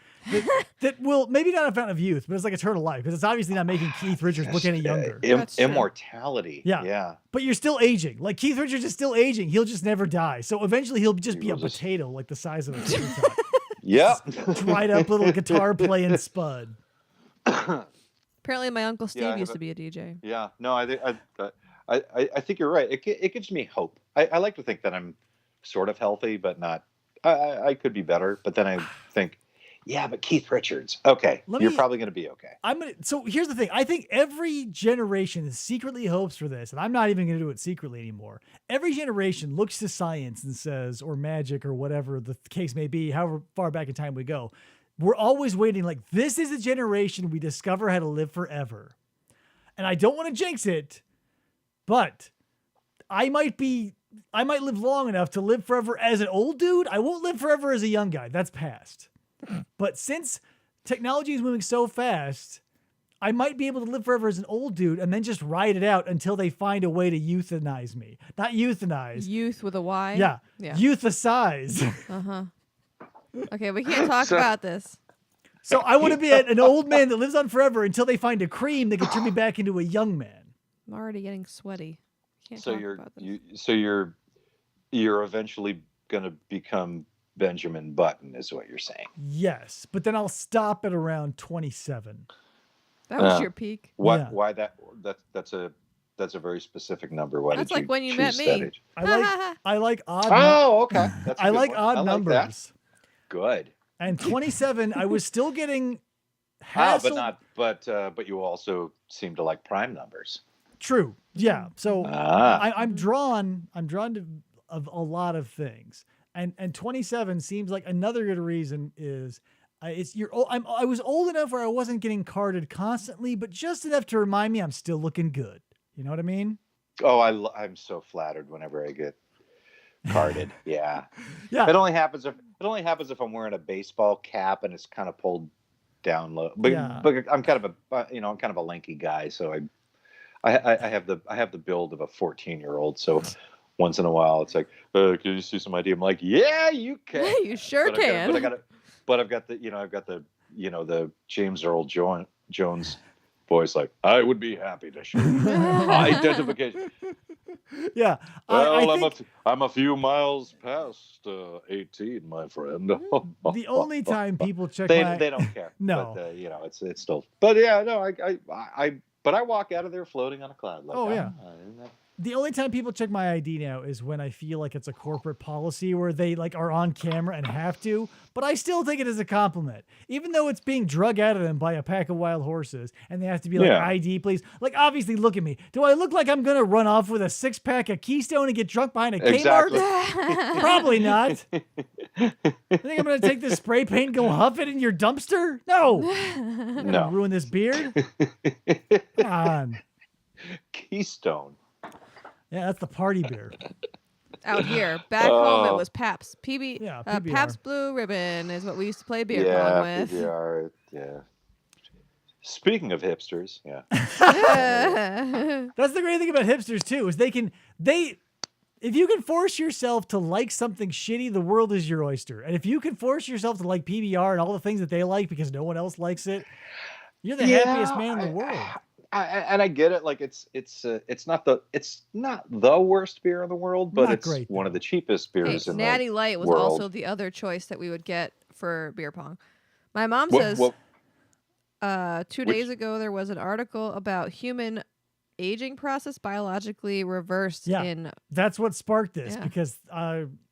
Speaker 1: That will, maybe not a Fountain of Youth, but it's like Eternal Life, because it's obviously not making Keith Richards look any younger.
Speaker 2: That's true.
Speaker 5: Immortality.
Speaker 1: Yeah. But you're still aging. Like Keith Richards is still aging. He'll just never die. So eventually he'll just be a potato, like the size of a tic tac.
Speaker 5: Yep.
Speaker 1: Dried up little guitar playing spud.
Speaker 2: Apparently, my Uncle Steve
Speaker 5: I
Speaker 2: used
Speaker 5: have
Speaker 2: to be a DJ.
Speaker 5: Yeah, no, I think you're right. It gives me hope. I like to think that I'm sort of healthy, but not I could be better, but then I think, yeah, but Keith Richards. Okay, you're probably going to be okay.
Speaker 1: So here's the thing. I think every generation secretly hopes for this, and I'm not even going to do it secretly anymore. Every generation looks to science and says, or magic, or whatever the case may be, however far back in time we go. We're always waiting. Like, this is a generation we discover how to live forever. And I don't want to jinx it, but I might live long enough to live forever as an old dude. I won't live forever as a young guy. That's past. But since technology is moving so fast, I might be able to live forever as an old dude and then just ride it out until they find a way to euthanize me. Not euthanize.
Speaker 2: Youth with a Y?
Speaker 1: Yeah. Euthasize.
Speaker 2: Uh-huh. Okay, we can't talk about this.
Speaker 1: So I want to be an old man that lives on forever until they find a cream that can turn me back into a young man.
Speaker 2: I'm already getting sweaty. Can't
Speaker 5: So
Speaker 2: talk about this.
Speaker 5: you're eventually going to become Benjamin Button, is what you're saying.
Speaker 1: Yes, but then I'll stop at around 27.
Speaker 2: That was your peak.
Speaker 1: Yeah.
Speaker 5: Why that's a very specific number. Why
Speaker 2: That's
Speaker 5: did
Speaker 2: like
Speaker 5: you
Speaker 2: when you
Speaker 5: choose
Speaker 2: met
Speaker 5: that
Speaker 2: me.
Speaker 5: age?
Speaker 1: I like odd.
Speaker 5: Oh, okay. That's a
Speaker 1: I
Speaker 5: good
Speaker 1: like
Speaker 5: one.
Speaker 1: odd
Speaker 5: I like that.
Speaker 1: numbers.
Speaker 5: Good.
Speaker 1: And 27, I was still getting hassled.
Speaker 5: But you also seem to like prime numbers.
Speaker 1: True. Yeah. So
Speaker 5: Ah.
Speaker 1: I'm drawn to of a lot of things. And 27 seems like another good reason is I was old enough where I wasn't getting carded constantly, but just enough to remind me I'm still looking good. You know what I mean?
Speaker 5: Oh, I'm so flattered whenever I get carded. Yeah.
Speaker 1: Yeah.
Speaker 5: It only happens if I'm wearing a baseball cap and it's kind of pulled down low. But I'm kind of a lanky guy, so I have the build of a 14-year-old. So once in a while, it's like, can you see some ID? I'm like, yeah, you can.
Speaker 2: You sure
Speaker 5: I've got the James Earl Jones voice, like, I would be happy to show you identification.
Speaker 1: Yeah.
Speaker 5: I'm a few miles past 18, my friend.
Speaker 1: The only time people check
Speaker 5: they don't care.
Speaker 1: No.
Speaker 5: But, it's still. But yeah, no, I walk out of there floating on a cloud. Like,
Speaker 1: the only time people check my ID now is when I feel like it's a corporate policy where they like are on camera and have to, but I still take it as a compliment. Even though it's being drug out of them by a pack of wild horses and they have to be like, ID, please. Like, obviously, look at me. Do I look like I'm going to run off with a 6-pack of Keystone and get drunk behind a Kmart?
Speaker 5: Exactly.
Speaker 1: Probably not. You think I'm going to take this spray paint and go huff it in your dumpster? No.
Speaker 5: No.
Speaker 1: Ruin this beard? Come on.
Speaker 5: Keystone.
Speaker 1: Yeah, that's the party beer.
Speaker 2: Out here. Back home, it was Pabst.
Speaker 1: PBR.
Speaker 2: Pabst Blue Ribbon is what we used to play beer pong with.
Speaker 5: PBR, yeah. Speaking of hipsters, yeah.
Speaker 1: That's the great thing about hipsters too, is if you can force yourself to like something shitty, the world is your oyster. And if you can force yourself to like PBR and all the things that they like because no one else likes it, you're the happiest man in the world.
Speaker 5: I get it. Like it's not the worst beer in the world, but it's
Speaker 1: great,
Speaker 5: one of the cheapest beers in the
Speaker 2: Natty Light was
Speaker 5: world.
Speaker 2: also the other choice that we would get for beer pong. My mom says 2 days ago there was an article about human aging process biologically reversed in.
Speaker 1: That's what sparked this because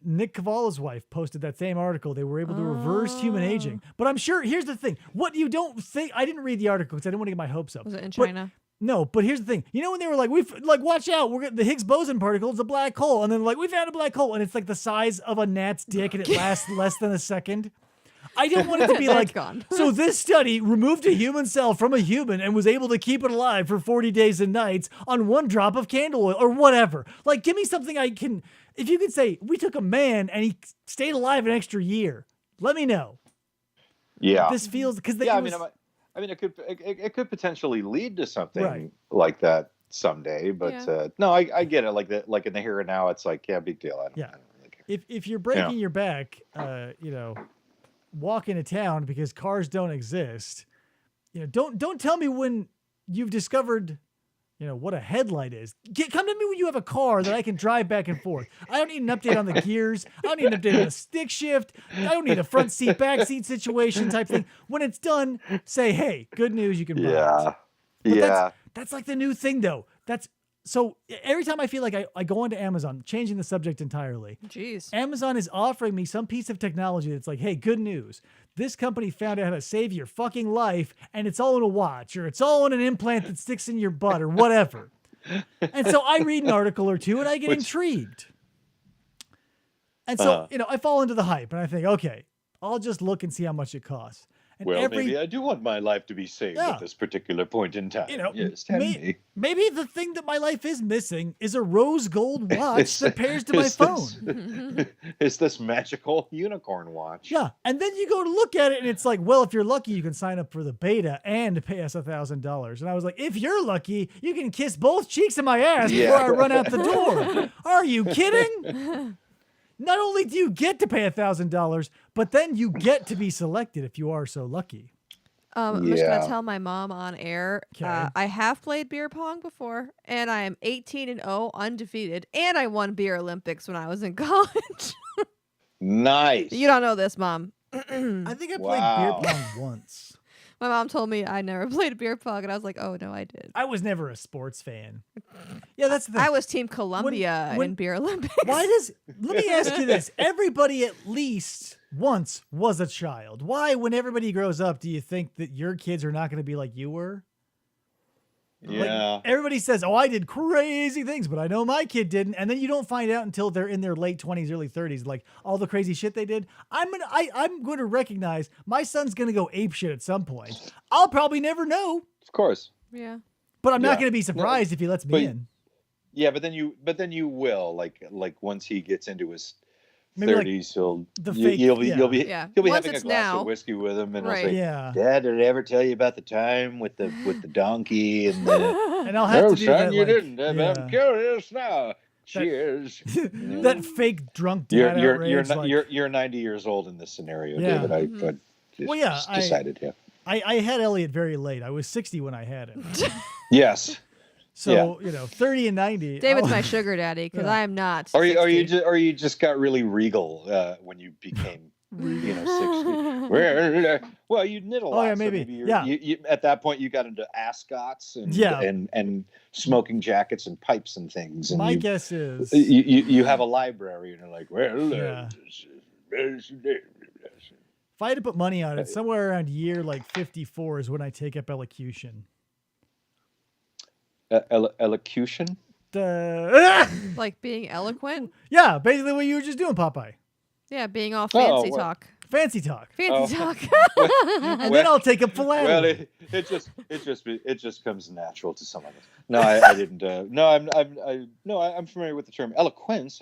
Speaker 1: Nick Cavala's wife posted that same article. They were able to reverse human aging. But I'm sure, here's the thing. What you don't think, I didn't read the article because I didn't want to get my hopes up.
Speaker 2: Was it in China?
Speaker 1: No, but here's the thing. You know when they were like, watch out, the Higgs boson particle is a black hole. And then like, we found a black hole. And it's like the size of a gnat's dick and it lasts less than a second. I don't want it to be like, so this study removed a human cell from a human and was able to keep it alive for 40 days and nights on 1 drop of candle oil or whatever. Like, give me something I can, if you could say, we took a man and he stayed alive an extra year, let me know.
Speaker 5: Yeah.
Speaker 1: This feels, because
Speaker 5: it could potentially lead to something like that someday, but no, I get it. Like in the here and now, it's like, yeah, big deal. I don't really care.
Speaker 1: If you're breaking your back, walk into town because cars don't exist. Don't tell me when you've discovered, what a headlight is. Come to me when you have a car that I can drive back and forth. I don't need an update on the gears. I don't need an update on the stick shift. I don't need a front seat, back seat situation type thing. When it's done, say, hey, good news, you can buy it. But that's like the new thing though. That's So every time I feel like I go onto Amazon, changing the subject entirely,
Speaker 2: Jeez.
Speaker 1: Amazon is offering me some piece of technology that's like, hey, good news. This company found out how to save your fucking life, and it's all in a watch, or it's all in an implant that sticks in your butt, or whatever. And so I read an article or two, and I get intrigued. And so, I fall into the hype, and I think, okay, I'll just look and see how much it costs. And
Speaker 5: maybe I do want my life to be saved at this particular point in time. Yes, tell me.
Speaker 1: Maybe the thing that my life is missing is a rose gold watch that pairs to my phone.
Speaker 5: Is this magical unicorn watch?
Speaker 1: Yeah, and then you go to look at it, and it's like, well, if you're lucky, you can sign up for the beta and pay us $1,000. And I was like, if you're lucky, you can kiss both cheeks of my ass before I run out the door. Are you kidding? Not only do you get to pay $1,000, but then you get to be selected if you are so lucky.
Speaker 2: I'm just going to tell my mom on air.
Speaker 1: Okay.
Speaker 2: I have played beer pong before, and I am 18-0 undefeated, and I won Beer Olympics when I was in college.
Speaker 5: Nice.
Speaker 2: You don't know this, Mom.
Speaker 1: I think I played beer pong once.
Speaker 2: My mom told me I never played beer pong, and I was like, oh, no, I did.
Speaker 1: I was never a sports fan. Yeah, that's the thing.
Speaker 2: I was Team Columbia in Beer Olympics.
Speaker 1: Let me ask you this. Everybody at least once was a child. Why, when everybody grows up, do you think that your kids are not going to be like you were?
Speaker 5: Yeah.
Speaker 1: Like, everybody says, oh, I did crazy things, but I know my kid didn't. And then you don't find out until they're in their late 20s, early 30s, like all the crazy shit they did. I'm going to recognize my son's going to go apeshit at some point. I'll probably never know.
Speaker 5: Of course.
Speaker 2: Yeah.
Speaker 1: But I'm not going to be surprised if he lets me in.
Speaker 5: Yeah, but then you will, like once he gets into his
Speaker 1: Maybe
Speaker 5: 30s,
Speaker 1: you'll be
Speaker 5: he'll be
Speaker 2: Once
Speaker 5: having a
Speaker 2: it's
Speaker 5: glass
Speaker 2: now.
Speaker 5: of whiskey with him, and
Speaker 2: Right.
Speaker 5: he'll say,
Speaker 1: Yeah.
Speaker 5: "Dad, did I ever tell you about the time with the donkey and the?"
Speaker 1: And I'll have
Speaker 5: No,
Speaker 1: to do
Speaker 5: son,
Speaker 1: that.
Speaker 5: you
Speaker 1: like,
Speaker 5: didn't.
Speaker 1: yeah.
Speaker 5: I'm curious now. Cheers.
Speaker 1: That fake drunk dad
Speaker 5: You're 90 years old in this scenario,
Speaker 1: Yeah.
Speaker 5: David. I just decided.
Speaker 1: I had Elliot very late. I was 60 when I had him.
Speaker 5: Yes.
Speaker 1: So 30 and 90.
Speaker 2: David's my sugar daddy because I am not.
Speaker 5: Or
Speaker 2: 60.
Speaker 5: you just got really regal when you became 60. Well, you knit a lot.
Speaker 1: Oh, yeah,
Speaker 5: so
Speaker 1: maybe.
Speaker 5: You at that point you got into ascots and smoking jackets and pipes and things. And
Speaker 1: my guess is
Speaker 5: you have a library and you're like,
Speaker 1: if I had to put money on it, somewhere around year like 54 is when I take up elocution.
Speaker 5: Elocution?
Speaker 2: Like being eloquent?
Speaker 1: Yeah, basically what you were just doing, Popeye.
Speaker 2: Yeah, being all fancy talk.
Speaker 1: Fancy talk.
Speaker 2: Fancy talk.
Speaker 1: And then I'll take up philately.
Speaker 5: Well, it just comes natural to some of us. No, I didn't. I'm familiar with the term eloquence.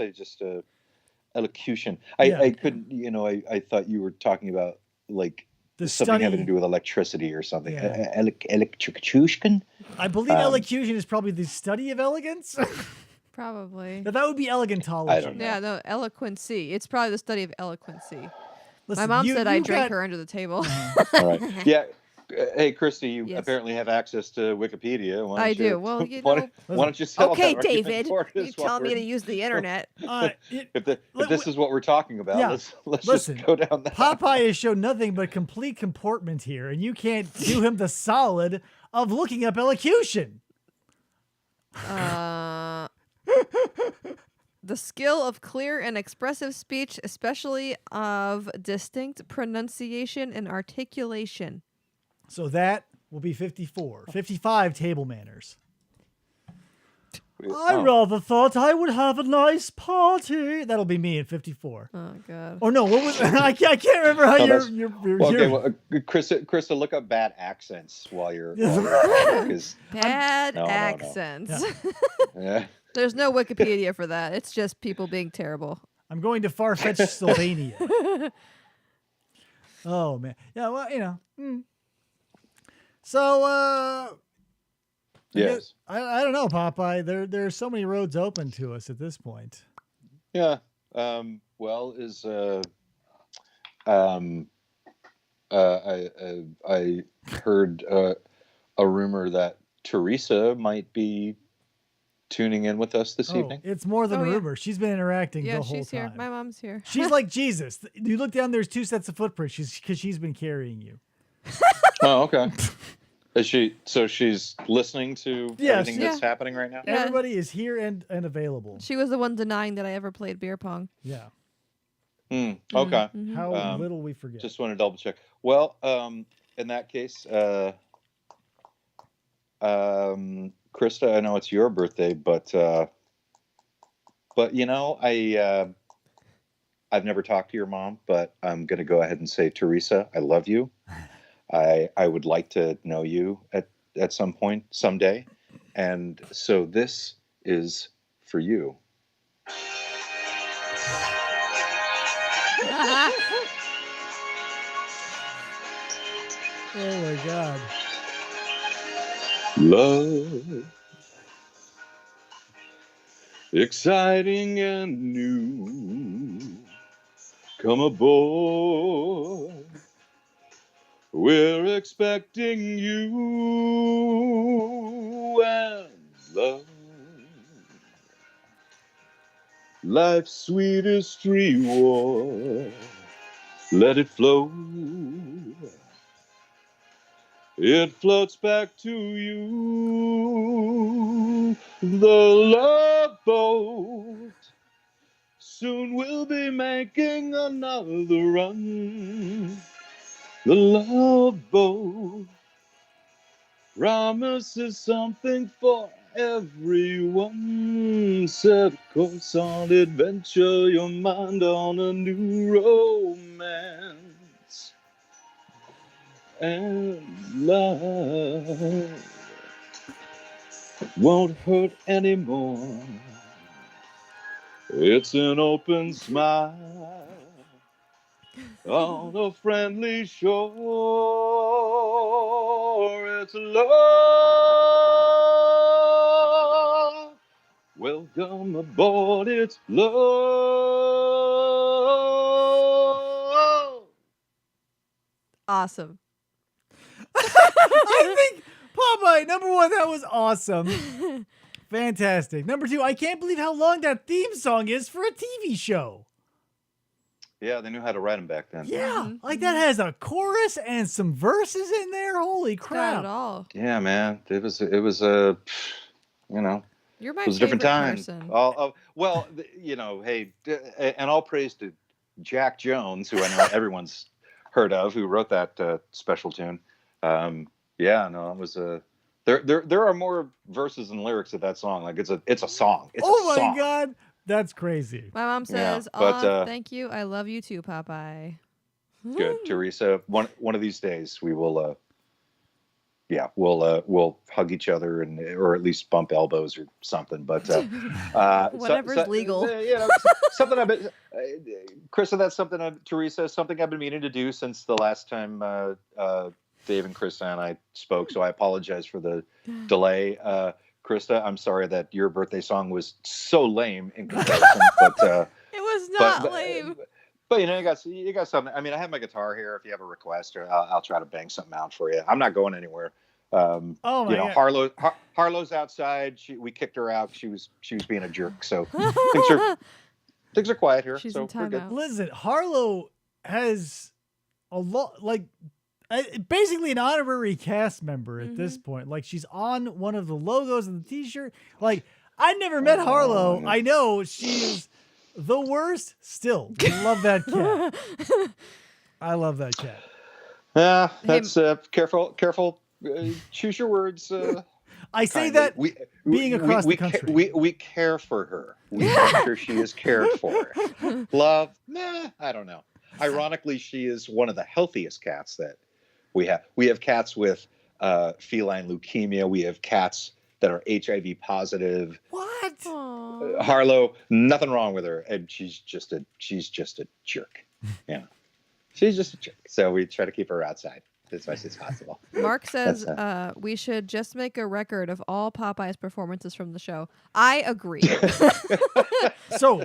Speaker 5: Elocution. I couldn't. I thought you were talking about like something having to do with electricity or something.
Speaker 1: Yeah.
Speaker 5: Electrocution.
Speaker 1: I believe elocution is probably the study of elegance.
Speaker 2: Probably.
Speaker 1: But that would be elegantology.
Speaker 5: I don't know.
Speaker 2: Yeah, no, eloquency. It's probably the study of eloquency.
Speaker 1: Listen,
Speaker 2: My mom
Speaker 1: you
Speaker 2: said I drank
Speaker 1: got-
Speaker 2: her under the table.
Speaker 5: All right. Yeah. Hey, Christy, you
Speaker 2: Yes.
Speaker 5: apparently have access to Wikipedia. Why don't
Speaker 2: I
Speaker 5: you-
Speaker 2: do. Well,
Speaker 5: why don't you sell
Speaker 2: Okay,
Speaker 5: that argument
Speaker 2: David.
Speaker 5: for us
Speaker 2: You're
Speaker 5: while
Speaker 2: telling me
Speaker 5: we're-
Speaker 2: to use the internet.
Speaker 5: If this is what we're talking about,
Speaker 1: Yeah.
Speaker 5: let's
Speaker 1: Listen,
Speaker 5: just go down that.
Speaker 1: Popeye has shown nothing but complete comportment here, and you can't do him the solid of looking up elocution.
Speaker 2: The skill of clear and expressive speech, especially of distinct pronunciation and articulation.
Speaker 1: So that will be 54. 55 table manners. I rather thought I would have a nice party. That'll be me at 54.
Speaker 2: Oh God.
Speaker 1: Or no, what was I can't remember how you're
Speaker 5: Krista, look up bad accents while you're because
Speaker 2: Bad
Speaker 5: No.
Speaker 2: accents.
Speaker 5: yeah.
Speaker 2: There's no Wikipedia for that. It's just people being terrible.
Speaker 1: I'm going to far-fetched Sylvania. Oh man. Yeah, well, So
Speaker 5: Yes.
Speaker 1: I don't know, Popeye. There's so many roads open to us at this point.
Speaker 5: Yeah. Well, I heard a rumor that Teresa might be tuning in with us this evening.
Speaker 1: It's more than a
Speaker 2: yeah.
Speaker 1: rumor. She's been interacting
Speaker 2: Yeah,
Speaker 1: the whole
Speaker 2: she's
Speaker 1: time.
Speaker 2: here. My mom's here.
Speaker 1: She's like Jesus. You look down, there's 2 sets of footprints because she's been carrying you.
Speaker 5: Oh, okay. Is she? So she's listening to everything that's happening right now.
Speaker 2: Yeah.
Speaker 1: Everybody is here and available.
Speaker 2: She was the one denying that I ever played beer pong.
Speaker 1: Yeah.
Speaker 5: Okay.
Speaker 2: Mhm.
Speaker 1: How little we forget.
Speaker 5: Just want to double check. Well, in that case, Krista, I know it's your birthday, but you know, I've never talked to your mom, but I'm going to go ahead and say, Teresa, I love you. I would like to know you at some point, someday. And so this is for you.
Speaker 1: Oh my God.
Speaker 5: Love, exciting and new. Come aboard. We're expecting you and love. Life's sweetest reward. Let it flow. It floats back to you. The love boat. Soon we'll be making another run. The love boat promises something for everyone. Set a course on adventure, your mind on a new romance. And love won't hurt anymore. It's an open smile on a friendly shore. It's love. Welcome aboard. It's love.
Speaker 2: Awesome.
Speaker 1: I think Popeye, number one, that was awesome. Fantastic. Number two, I can't believe how long that theme song is for a TV show.
Speaker 5: Yeah, they knew how to write them back then.
Speaker 1: Yeah, like that has a chorus and some verses in there. Holy
Speaker 2: Not
Speaker 1: crap.
Speaker 2: at all.
Speaker 5: Yeah, man. It was a, you know,
Speaker 2: You're my
Speaker 5: it was a
Speaker 2: favorite
Speaker 5: different time.
Speaker 2: person.
Speaker 5: Well, you know, hey, and all praise to Jack Jones, who I know everyone's heard of, who wrote that special tune. Yeah, no, it was a. There are more verses and lyrics of that song. Like it's a song. It's
Speaker 1: Oh
Speaker 5: a song.
Speaker 1: my God, that's crazy.
Speaker 2: My mom says, thank you. I love you too, Popeye.
Speaker 5: Good, Teresa. One of these days we will. We'll hug each other or at least bump elbows or something. But
Speaker 2: whatever's legal.
Speaker 5: You know, something I've been, Krista. That's something Teresa. Something I've been meaning to do since the last time Dave and Krista and I spoke. So I apologize for the delay. Krista, I'm sorry that your birthday song was so lame in comparison. But
Speaker 2: it was not lame.
Speaker 5: But you know, you got something. I mean, I have my guitar here. If you have a request, or I'll try to bang something out for you. I'm not going anywhere.
Speaker 1: Oh my God.
Speaker 5: Harlow's outside. We kicked her out. She was being a jerk. So things are quiet here.
Speaker 2: She's
Speaker 5: so
Speaker 2: in
Speaker 5: we're good.
Speaker 2: timeout.
Speaker 1: Listen, Harlow has a lot, like basically an honorary cast member at this point. Like she's on one of the logos of the T-shirt. Like I never met Harlow.
Speaker 5: yeah.
Speaker 1: I know she's the worst. Still, love that cat. I love that cat.
Speaker 5: Yeah, that's careful. Choose your words.
Speaker 1: I say
Speaker 5: kindly.
Speaker 1: that being across the country.
Speaker 5: We care for her. We make sure she is cared for. Love? Nah, I don't know. Ironically, she is one of the healthiest cats that we have. We have cats with feline leukemia. We have cats that are HIV positive.
Speaker 1: What?
Speaker 5: Harlow, nothing wrong with her, and she's just a jerk. Yeah, she's just a jerk. So we try to keep her outside as much as possible.
Speaker 2: Mark says we should just make a record of all Popeye's performances from the show. I agree.
Speaker 1: So,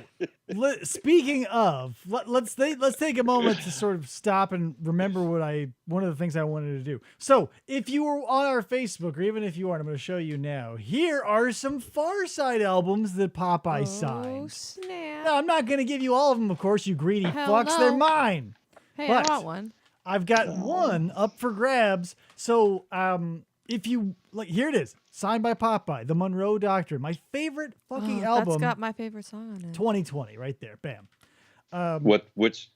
Speaker 1: speaking of, let's take a moment to sort of stop and remember one of the things I wanted to do. So, if you were on our Facebook, or even if you aren't, I'm going to show you now. Here are some Farside albums that Popeye
Speaker 2: Oh,
Speaker 1: signed.
Speaker 2: snap.
Speaker 1: Now, I'm not going to give you all of them, of course, you greedy
Speaker 2: Hell
Speaker 1: fucks.
Speaker 2: no.
Speaker 1: They're mine.
Speaker 2: Hey,
Speaker 1: But
Speaker 2: I want one.
Speaker 1: I've got one up for grabs. So if you like, here it is, signed by Popeye, The Monroe Doctrine, my favorite fucking album.
Speaker 2: That's got my favorite song on it.
Speaker 1: 2020, right there, bam.
Speaker 5: Which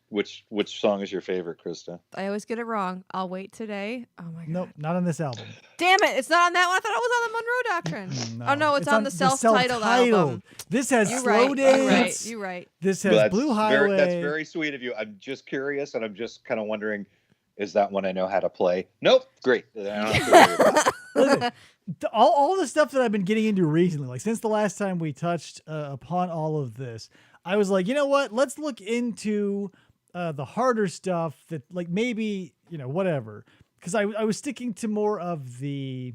Speaker 5: song is your favorite, Krista?
Speaker 2: I always get it wrong. I'll wait today. Oh my god.
Speaker 1: Nope, not on this album.
Speaker 2: Damn it! It's not on that one. I thought it was on the Monroe Doctrine.
Speaker 1: No,
Speaker 2: Oh no, it's on the self-titled album.
Speaker 1: This has
Speaker 2: You're
Speaker 1: Slow
Speaker 2: right.
Speaker 1: Dance.
Speaker 2: You're right.
Speaker 1: This has Blue Highway.
Speaker 5: That's very sweet of you. I'm just curious, and I'm just kind of wondering, is that one I know how to play? Nope. Great. I don't have to worry about it.
Speaker 1: Listen, all the stuff that I've been getting into recently, like since the last time we touched upon all of this, I was like, you know what? Let's look into the harder stuff that, like, maybe, whatever. Because I was sticking to more of the,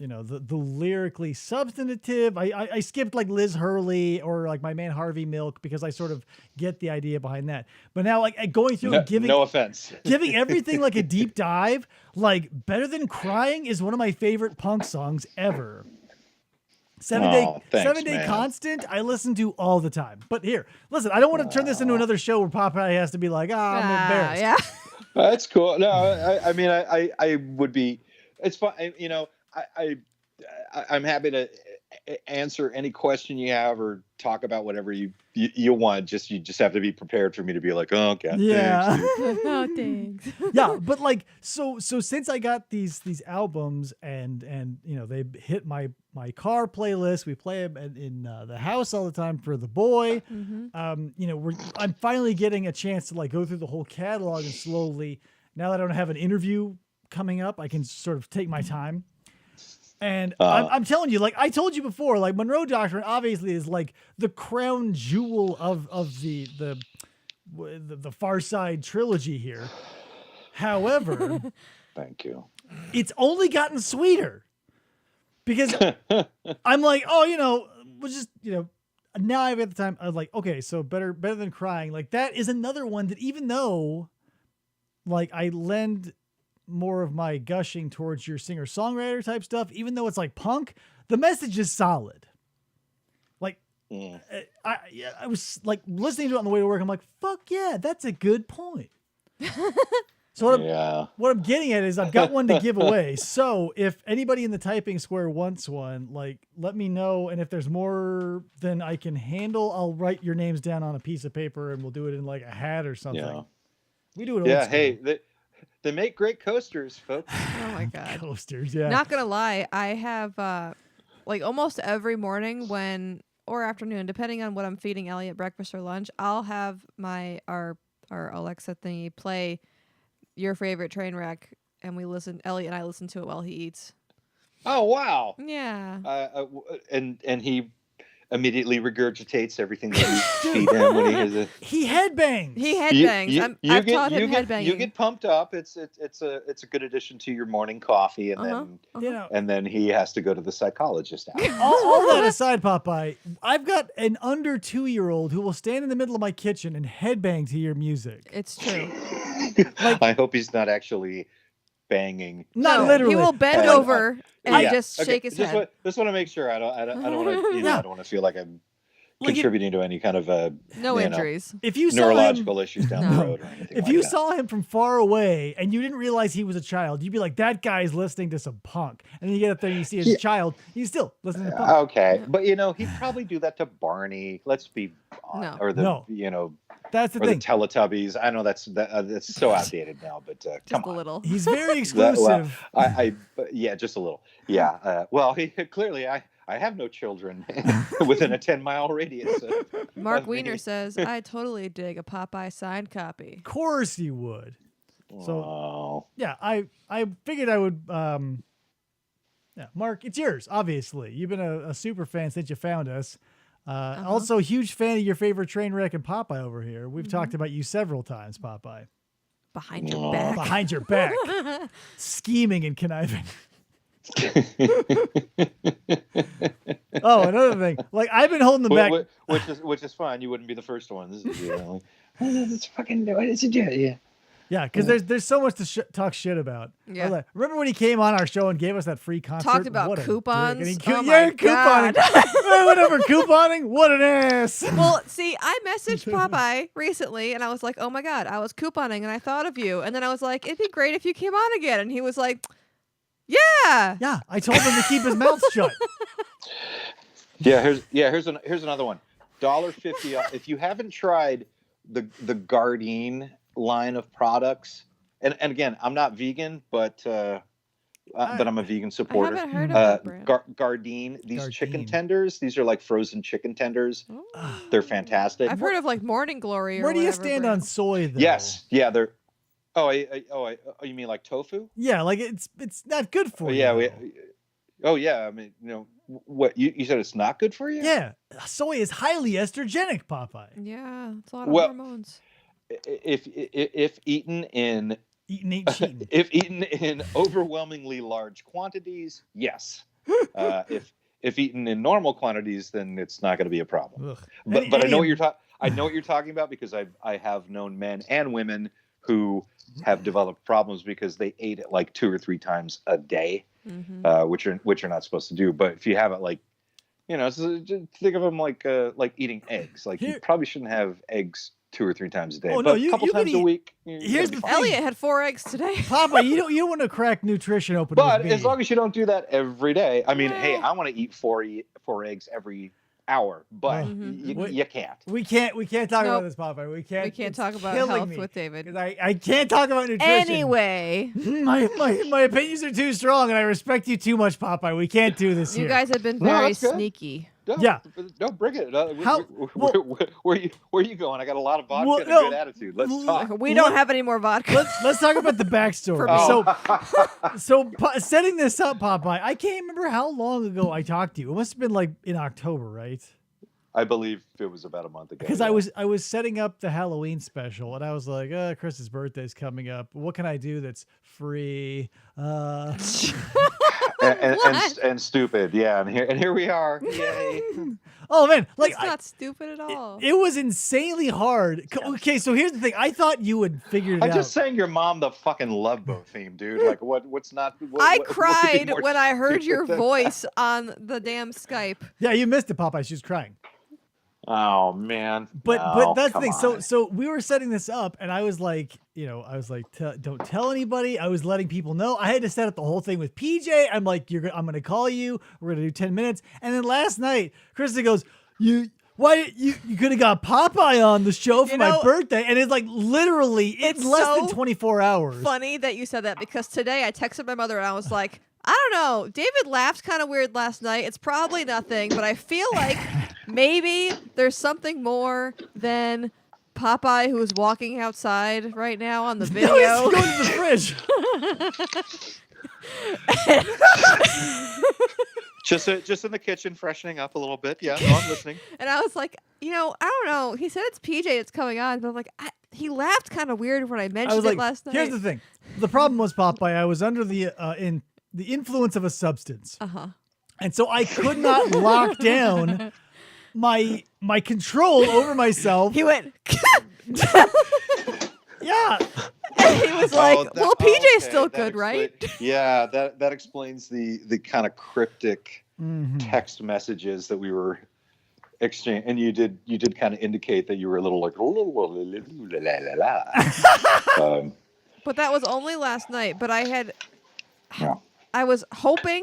Speaker 1: the lyrically substantive. I skipped like Liz Hurley or like My Man Harvey Milk because I sort of get the idea behind that. But now, like, going through and giving
Speaker 5: no offense,
Speaker 1: giving everything like a deep dive, like Better Than Crying is one of my favorite punk songs ever. Seven Day Constant, I listen to all the time. But here, listen, I don't want to turn this into another show where Popeye has to be like, I'm embarrassed.
Speaker 2: Yeah.
Speaker 5: That's cool. No, I mean, I would be. It's fine. I'm happy to answer any question you have or talk about whatever you want. You just have to be prepared for me to be like, oh god,
Speaker 1: yeah,
Speaker 5: thanks.
Speaker 2: Oh, thanks.
Speaker 1: Yeah, but like, so since I got these albums and they hit my car playlist, we play them in the house all the time for the boy.
Speaker 2: Mm-hmm.
Speaker 1: I'm finally getting a chance to like go through the whole catalog and slowly. Now that I don't have an interview coming up, I can sort of take my time. And I'm telling you, like I told you before, like Monroe Doctrine obviously is like the crown jewel of the Farside trilogy here. However,
Speaker 5: thank you.
Speaker 1: It's only gotten sweeter because I'm like, we'll just now I've got the time. I was like, okay, so better than crying. Like that is another one that even though, like, I lend more of my gushing towards your singer-songwriter type stuff, even though it's like punk, the message is solid. Like, I was like listening to it on the way to work. I'm like, fuck yeah, that's a good point. So what I'm getting at is I've got one to give away. So if anybody in the typing square wants one, like, let me know. And if there's more than I can handle, I'll write your names down on a piece of paper and we'll do it in like a hat or something.
Speaker 5: Yeah.
Speaker 1: We do it.
Speaker 5: Yeah.
Speaker 1: Old school.
Speaker 5: Hey, they make great coasters, folks.
Speaker 2: Oh my god.
Speaker 1: Coasters, yeah.
Speaker 2: Not gonna lie, I have like almost every morning or afternoon, depending on what I'm feeding Elliot breakfast or lunch, I'll have our Alexa thingy play your favorite train wreck, and Elliot and I listen to it while he eats.
Speaker 5: Oh wow.
Speaker 2: Yeah.
Speaker 5: And he immediately regurgitates everything that you feed him when he hears it.
Speaker 1: He headbangs.
Speaker 2: I've taught him headbanging.
Speaker 5: You get pumped up. It's a good addition to your morning coffee, and and then he has to go to the psychologist after.
Speaker 1: all that aside, Popeye, I've got an under 2-year-old who will stand in the middle of my kitchen and headbang to your music.
Speaker 2: It's true.
Speaker 5: I hope he's not actually banging.
Speaker 1: Not literally.
Speaker 2: He will bend over and just shake his head.
Speaker 5: Just want to make sure I don't want to. I don't want to feel like I'm contributing to any kind of
Speaker 2: injuries.
Speaker 1: If you saw
Speaker 5: neurological issues down the road or anything.
Speaker 1: If you saw him from far away and you didn't realize he was a child, you'd be like, that guy's listening to some punk. And then you get up there and you see his child, he's still listening to punk.
Speaker 5: Okay, but he'd probably do that to Barney. Let's be
Speaker 1: that's the
Speaker 5: or
Speaker 1: thing.
Speaker 5: The Teletubbies. I know that's so outdated now, but come on.
Speaker 2: A little.
Speaker 1: He's very exclusive.
Speaker 5: Just a little. Yeah. Clearly I have no children within a 10-mile radius.
Speaker 2: Mark Wiener says, I totally dig a Popeye signed copy.
Speaker 1: Of course you would. So I figured I would. Mark, it's yours. Obviously, you've been a super fan since you found us. Also, huge fan of your favorite train wreck and Popeye over here. We've talked about you several times, Popeye.
Speaker 2: Behind your back.
Speaker 1: Behind your back. Scheming and conniving. Another thing. Like, I've been holding the back.
Speaker 5: Which is fine. You wouldn't be the first one. This is it's fucking what is it? Yeah.
Speaker 1: Yeah, because there's so much to talk shit about.
Speaker 2: Yeah.
Speaker 1: Remember when he came on our show and gave us that free concert?
Speaker 2: Talked about coupons.
Speaker 1: Couponing. Whatever, couponing. What an ass.
Speaker 2: Well, see, I messaged Popeye recently, and I was like, oh my god, I was couponing, and I thought of you. And then I was like, it'd be great if you came on again. And he was like, Yeah.
Speaker 1: Yeah, I told him to keep his mouth shut.
Speaker 5: Here's another one. $1.50 if you haven't tried the Gardein line of products. And again, I'm not vegan, but I'm a vegan supporter.
Speaker 2: I haven't heard of that brand.
Speaker 5: Gardein, these chicken
Speaker 1: Gardein.
Speaker 5: tenders, these are like frozen chicken tenders.
Speaker 2: Oh.
Speaker 5: They're fantastic.
Speaker 2: I've heard of like Morning Glory or
Speaker 1: Where do you
Speaker 2: whatever
Speaker 1: stand
Speaker 2: brand.
Speaker 1: on soy, though?
Speaker 5: Yes, yeah, they're. Oh, you mean like tofu?
Speaker 1: Yeah, like it's not good for you.
Speaker 5: Yeah,
Speaker 1: though.
Speaker 5: I mean, what you said it's not good for you?
Speaker 1: Yeah, soy is highly estrogenic, Popeye.
Speaker 2: Yeah, it's a lot of
Speaker 5: Well,
Speaker 2: hormones.
Speaker 5: If eaten in
Speaker 1: Eating ain't cheating.
Speaker 5: if eaten in overwhelmingly large quantities, yes. If eaten in normal quantities, then it's not going to be a problem.
Speaker 1: Ugh.
Speaker 5: But I know what you're talking. I know what you're talking about because I have known men and women who have developed problems because they ate it like 2 or 3 times a day, which you're not supposed to do. But if you have it like, so just think of them like eating eggs. Like you probably shouldn't have eggs 2 or 3 times a day.
Speaker 1: Oh,
Speaker 5: but
Speaker 1: no,
Speaker 5: a couple
Speaker 1: you can
Speaker 5: times a
Speaker 1: eat-
Speaker 5: week.
Speaker 1: Here's the thing.
Speaker 2: Elliot had 4 eggs today.
Speaker 1: Popeye, you don't want to crack nutrition open.
Speaker 5: But
Speaker 1: with me.
Speaker 5: as long as you don't do that every day, I mean, hey,
Speaker 2: Well.
Speaker 5: I want to eat 4 eggs every hour, but
Speaker 1: Mhm.
Speaker 5: you can't.
Speaker 1: we can't talk
Speaker 2: Nope.
Speaker 1: about this, Popeye. We can't.
Speaker 2: We can't
Speaker 1: it's
Speaker 2: talk about
Speaker 1: killing
Speaker 2: health
Speaker 1: me,
Speaker 2: with David.
Speaker 1: 'cause I can't talk about nutrition.
Speaker 2: Anyway,
Speaker 1: my opinions are too strong, and I respect you too much, Popeye. We can't do this
Speaker 2: you
Speaker 1: here.
Speaker 2: guys have been
Speaker 5: No,
Speaker 2: very
Speaker 5: that's good.
Speaker 2: sneaky.
Speaker 5: No,
Speaker 1: Yeah.
Speaker 5: No, bring it.
Speaker 1: How-
Speaker 5: Where are you going? I got a lot of vodka
Speaker 1: Well,
Speaker 5: and
Speaker 1: no.
Speaker 5: a good attitude. Let's talk.
Speaker 2: We don't have any more vodka.
Speaker 1: Let's talk about the backstory.
Speaker 5: Oh.
Speaker 1: So setting this up, Popeye, I can't remember how long ago I talked to you. It must have been like in October, right?
Speaker 5: I believe it was about a month ago.
Speaker 1: Because
Speaker 5: yeah.
Speaker 1: I was setting up the Halloween special, and I was like, Chris's birthday's coming up. What can I do that's free?
Speaker 5: and stupid, yeah. And here we are. Yay.
Speaker 1: Oh man, like
Speaker 2: It's not stupid at all.
Speaker 1: it was insanely hard. Okay, so here's the thing. I thought you would figure it
Speaker 5: I
Speaker 1: out.
Speaker 5: just sang your mom the fucking Love Boat theme, dude. Like what's not?
Speaker 2: I
Speaker 5: what could be
Speaker 2: cried
Speaker 5: more
Speaker 2: when I heard your
Speaker 5: stupid than
Speaker 2: voice on the damn Skype.
Speaker 1: Yeah, you missed it, Popeye. She was crying.
Speaker 5: Oh man.
Speaker 1: But that's the
Speaker 5: come
Speaker 1: thing.
Speaker 5: on.
Speaker 1: So we were setting this up, and I was like, don't tell anybody. I was letting people know. I had to set up the whole thing with PJ. I'm like, I'm gonna call you. We're gonna do 10 minutes. And then last night, Krista goes, you could have got Popeye on the show for my birthday, and it's like literally it's less than 24 hours.
Speaker 2: Funny that you said that because today I texted my mother and I was like, I don't know. David laughed kind of weird last night. It's probably nothing, but I feel like maybe there's something more than Popeye who is walking outside right now on the video.
Speaker 1: No, he's going to the fridge.
Speaker 5: Just in the kitchen, freshening up a little bit. Yeah, no, I'm listening.
Speaker 2: And I was like, I don't know. He said it's PJ that's coming on, but I'm like, he laughed kind of weird when I
Speaker 1: I
Speaker 2: mentioned
Speaker 1: was
Speaker 2: it
Speaker 1: like,
Speaker 2: last night.
Speaker 1: here's the thing. The problem was, Popeye, I was under the influence of a substance. And so I could not lock down my control over myself.
Speaker 2: He went,
Speaker 1: Yeah.
Speaker 2: and he was like, well, PJ's still
Speaker 5: that
Speaker 2: good, right?
Speaker 5: Yeah, that explains the kind of cryptic
Speaker 1: Mhm.
Speaker 5: text messages that we were exchanging, and you did kind of indicate that you were a little like
Speaker 2: But that was only last night. But
Speaker 5: yeah.
Speaker 2: I was hoping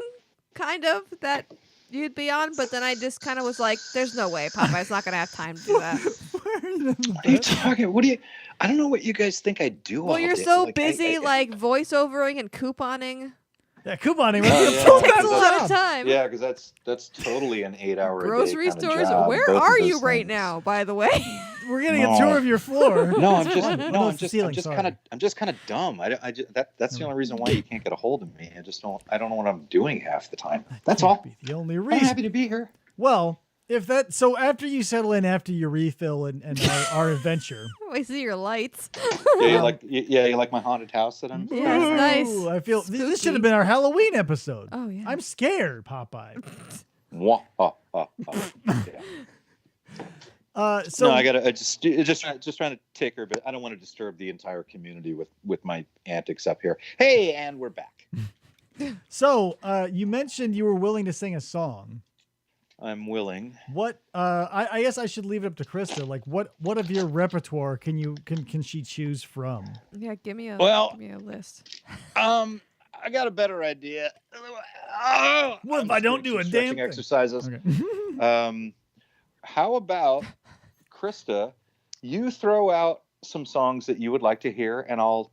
Speaker 2: kind of that you'd be on, but then I just kind of was like, there's no way Popeye's not going to have time to do that.
Speaker 5: What are you talking? I don't know what you guys think I do.
Speaker 2: Well,
Speaker 5: all
Speaker 2: you're
Speaker 5: day.
Speaker 2: so
Speaker 5: Like,
Speaker 2: busy like voiceovering and couponing.
Speaker 1: Yeah, couponing.
Speaker 5: Oh,
Speaker 1: We're
Speaker 5: yeah.
Speaker 1: full-time
Speaker 2: Takes a lot of
Speaker 1: job.
Speaker 2: time.
Speaker 5: Yeah, because that's totally an 8-hour
Speaker 2: Grocery
Speaker 5: day kinda
Speaker 2: stores.
Speaker 5: job,
Speaker 2: Where
Speaker 5: both of
Speaker 2: are
Speaker 5: those
Speaker 2: you right
Speaker 5: things.
Speaker 2: now, by the way?
Speaker 1: We're getting
Speaker 5: No.
Speaker 1: a tour of your floor.
Speaker 5: No, I'm
Speaker 1: It's
Speaker 5: just
Speaker 1: fun. Oh, no, it's the ceiling, sorry.
Speaker 5: I'm just kind of dumb. That's the only reason why you can't get a hold of me. I don't know what I'm doing half the time. That's all.
Speaker 1: Be the only
Speaker 5: I'm
Speaker 1: reason.
Speaker 5: happy to be here.
Speaker 1: Well, so after you settle in after your refill and our adventure.
Speaker 2: I see your lights.
Speaker 5: Yeah, you like my haunted house that I'm.
Speaker 2: Yeah, it's nice.
Speaker 1: Ooh, I feel this should
Speaker 2: Spooky.
Speaker 1: have been our Halloween episode.
Speaker 2: Oh, yeah.
Speaker 1: I'm scared, Popeye.
Speaker 5: Mwah, yeah.
Speaker 1: So
Speaker 5: No, I just trying to take her, but I don't want to disturb the entire community with my antics up here. Hey, and we're back.
Speaker 1: So you mentioned you were willing to sing a song.
Speaker 5: I'm willing.
Speaker 1: What? I guess I should leave it up to Krista. Like, what of your repertoire can she choose from?
Speaker 2: Yeah, give me a
Speaker 5: Well-
Speaker 2: list.
Speaker 5: I got a better idea. Oh,
Speaker 1: What if
Speaker 5: I'm
Speaker 1: I
Speaker 5: just
Speaker 1: don't
Speaker 5: doing
Speaker 1: do a
Speaker 5: some
Speaker 1: damn
Speaker 5: stretching
Speaker 1: thing?
Speaker 5: exercises.
Speaker 1: Okay.
Speaker 5: How about Krista? You throw out some songs that you would like to hear, and I'll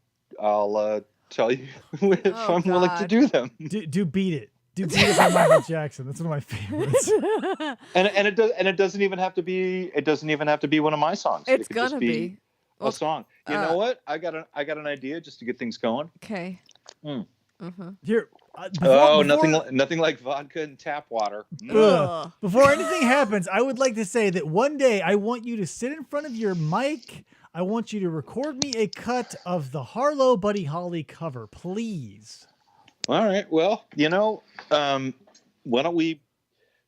Speaker 5: tell you if
Speaker 2: Oh,
Speaker 5: I'm willing to
Speaker 2: God.
Speaker 5: do them.
Speaker 1: do Beat It. Do Beat It by Michael Jackson. That's one of my favorites.
Speaker 5: And it doesn't even have to be one of my songs.
Speaker 2: It's
Speaker 5: It could just
Speaker 2: gonna
Speaker 5: be
Speaker 2: be.
Speaker 5: a song. You know
Speaker 2: uh,
Speaker 5: what? I got an idea just to get things going.
Speaker 2: Okay.
Speaker 5: Mm.
Speaker 1: Here,
Speaker 5: Nothing like vodka and tap water.
Speaker 2: Ugh.
Speaker 1: Before anything happens, I would like to say that one day I want you to sit in front of your mic. I want you to record me a cut of the Harlow Buddy Holly cover, please.
Speaker 5: All right. Well, why don't we,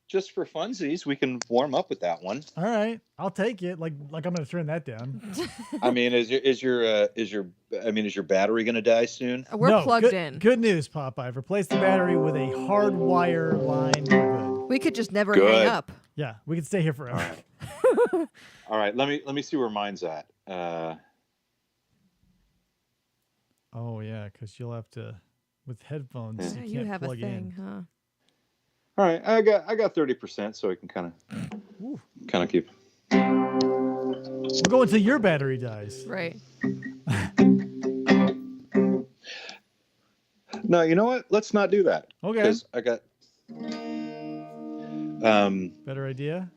Speaker 5: just for funsies, we can warm up with that one.
Speaker 1: All right, I'll take it. Like I'm going to turn that down.
Speaker 5: I mean, is your battery going to die soon?
Speaker 2: We're plugged in.
Speaker 1: Good news, Popeye. I've replaced the battery with a hard wire line. We're good.
Speaker 2: We could just never
Speaker 5: Good.
Speaker 2: hang up.
Speaker 1: Yeah, we can stay here forever.
Speaker 5: All right. All right. Let me see where mine's at.
Speaker 1: Oh yeah, because you'll have to with headphones.
Speaker 2: Yeah,
Speaker 1: You
Speaker 2: you
Speaker 1: can't
Speaker 2: have a
Speaker 1: plug
Speaker 2: thing,
Speaker 1: in.
Speaker 2: huh?
Speaker 5: All right. I got 30%, so I can kind of keep.
Speaker 1: We're going till your battery dies.
Speaker 2: Right.
Speaker 5: No, you know what? Let's not do that.
Speaker 1: Okay.
Speaker 5: Because I got.
Speaker 1: Better idea.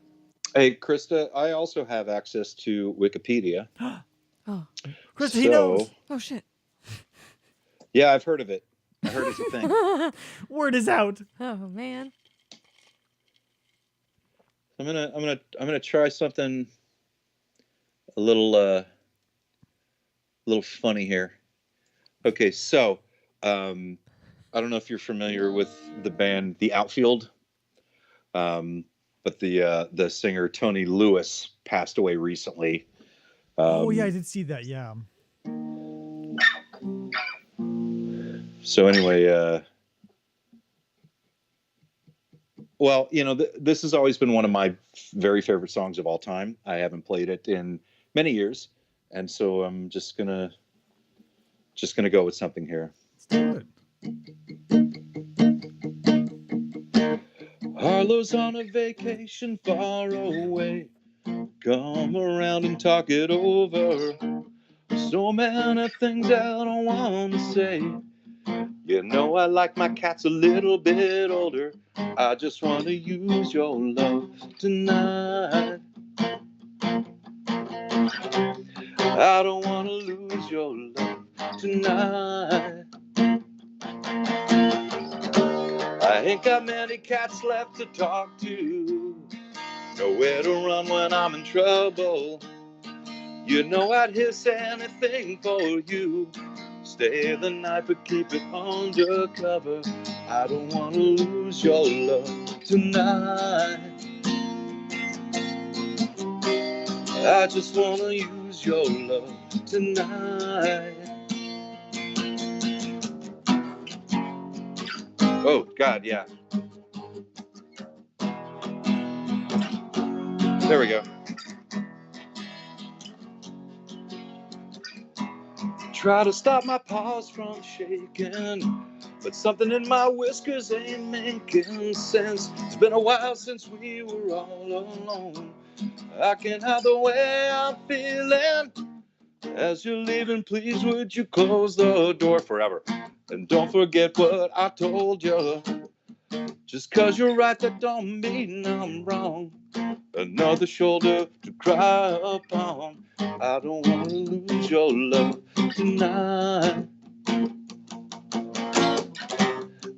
Speaker 5: Hey, Krista, I also have access to Wikipedia.
Speaker 2: Oh.
Speaker 1: Krista, he knows.
Speaker 2: Oh shit.
Speaker 5: Yeah, I've heard of it. I heard it's a thing.
Speaker 1: Word is out.
Speaker 2: Oh man.
Speaker 5: I'm gonna try something a little funny here. Okay, so I don't know if you're familiar with the band The Outfield, but the singer Tony Lewis passed away recently.
Speaker 1: Oh yeah, I did see that. Yeah.
Speaker 5: So anyway, well, this has always been one of my very favorite songs of all time. I haven't played it in many years, and so I'm just gonna go with something here.
Speaker 1: Let's do it.
Speaker 5: Harlow's on a vacation far away. Come around and talk it over. So many things I don't want to say. I like my cats a little bit older. I just want to use your love tonight. I don't want to lose your love tonight. I ain't got many cats left to talk to. Nowhere to run when I'm in trouble. I'd hiss anything for you. Stay the night, but keep it undercover. I don't want to lose your love tonight. I just want to use your love tonight. Oh, God, yeah. There we go. Try to stop my paws from shaking, but something in my whiskers ain't making sense. It's been a while since we were all alone. I can't hide the way I'm feeling. As you're leaving, please would you close the door forever? And don't forget what I told you. Just 'cause you're right, that don't mean I'm wrong. Another shoulder to cry upon. I don't want to lose your love tonight.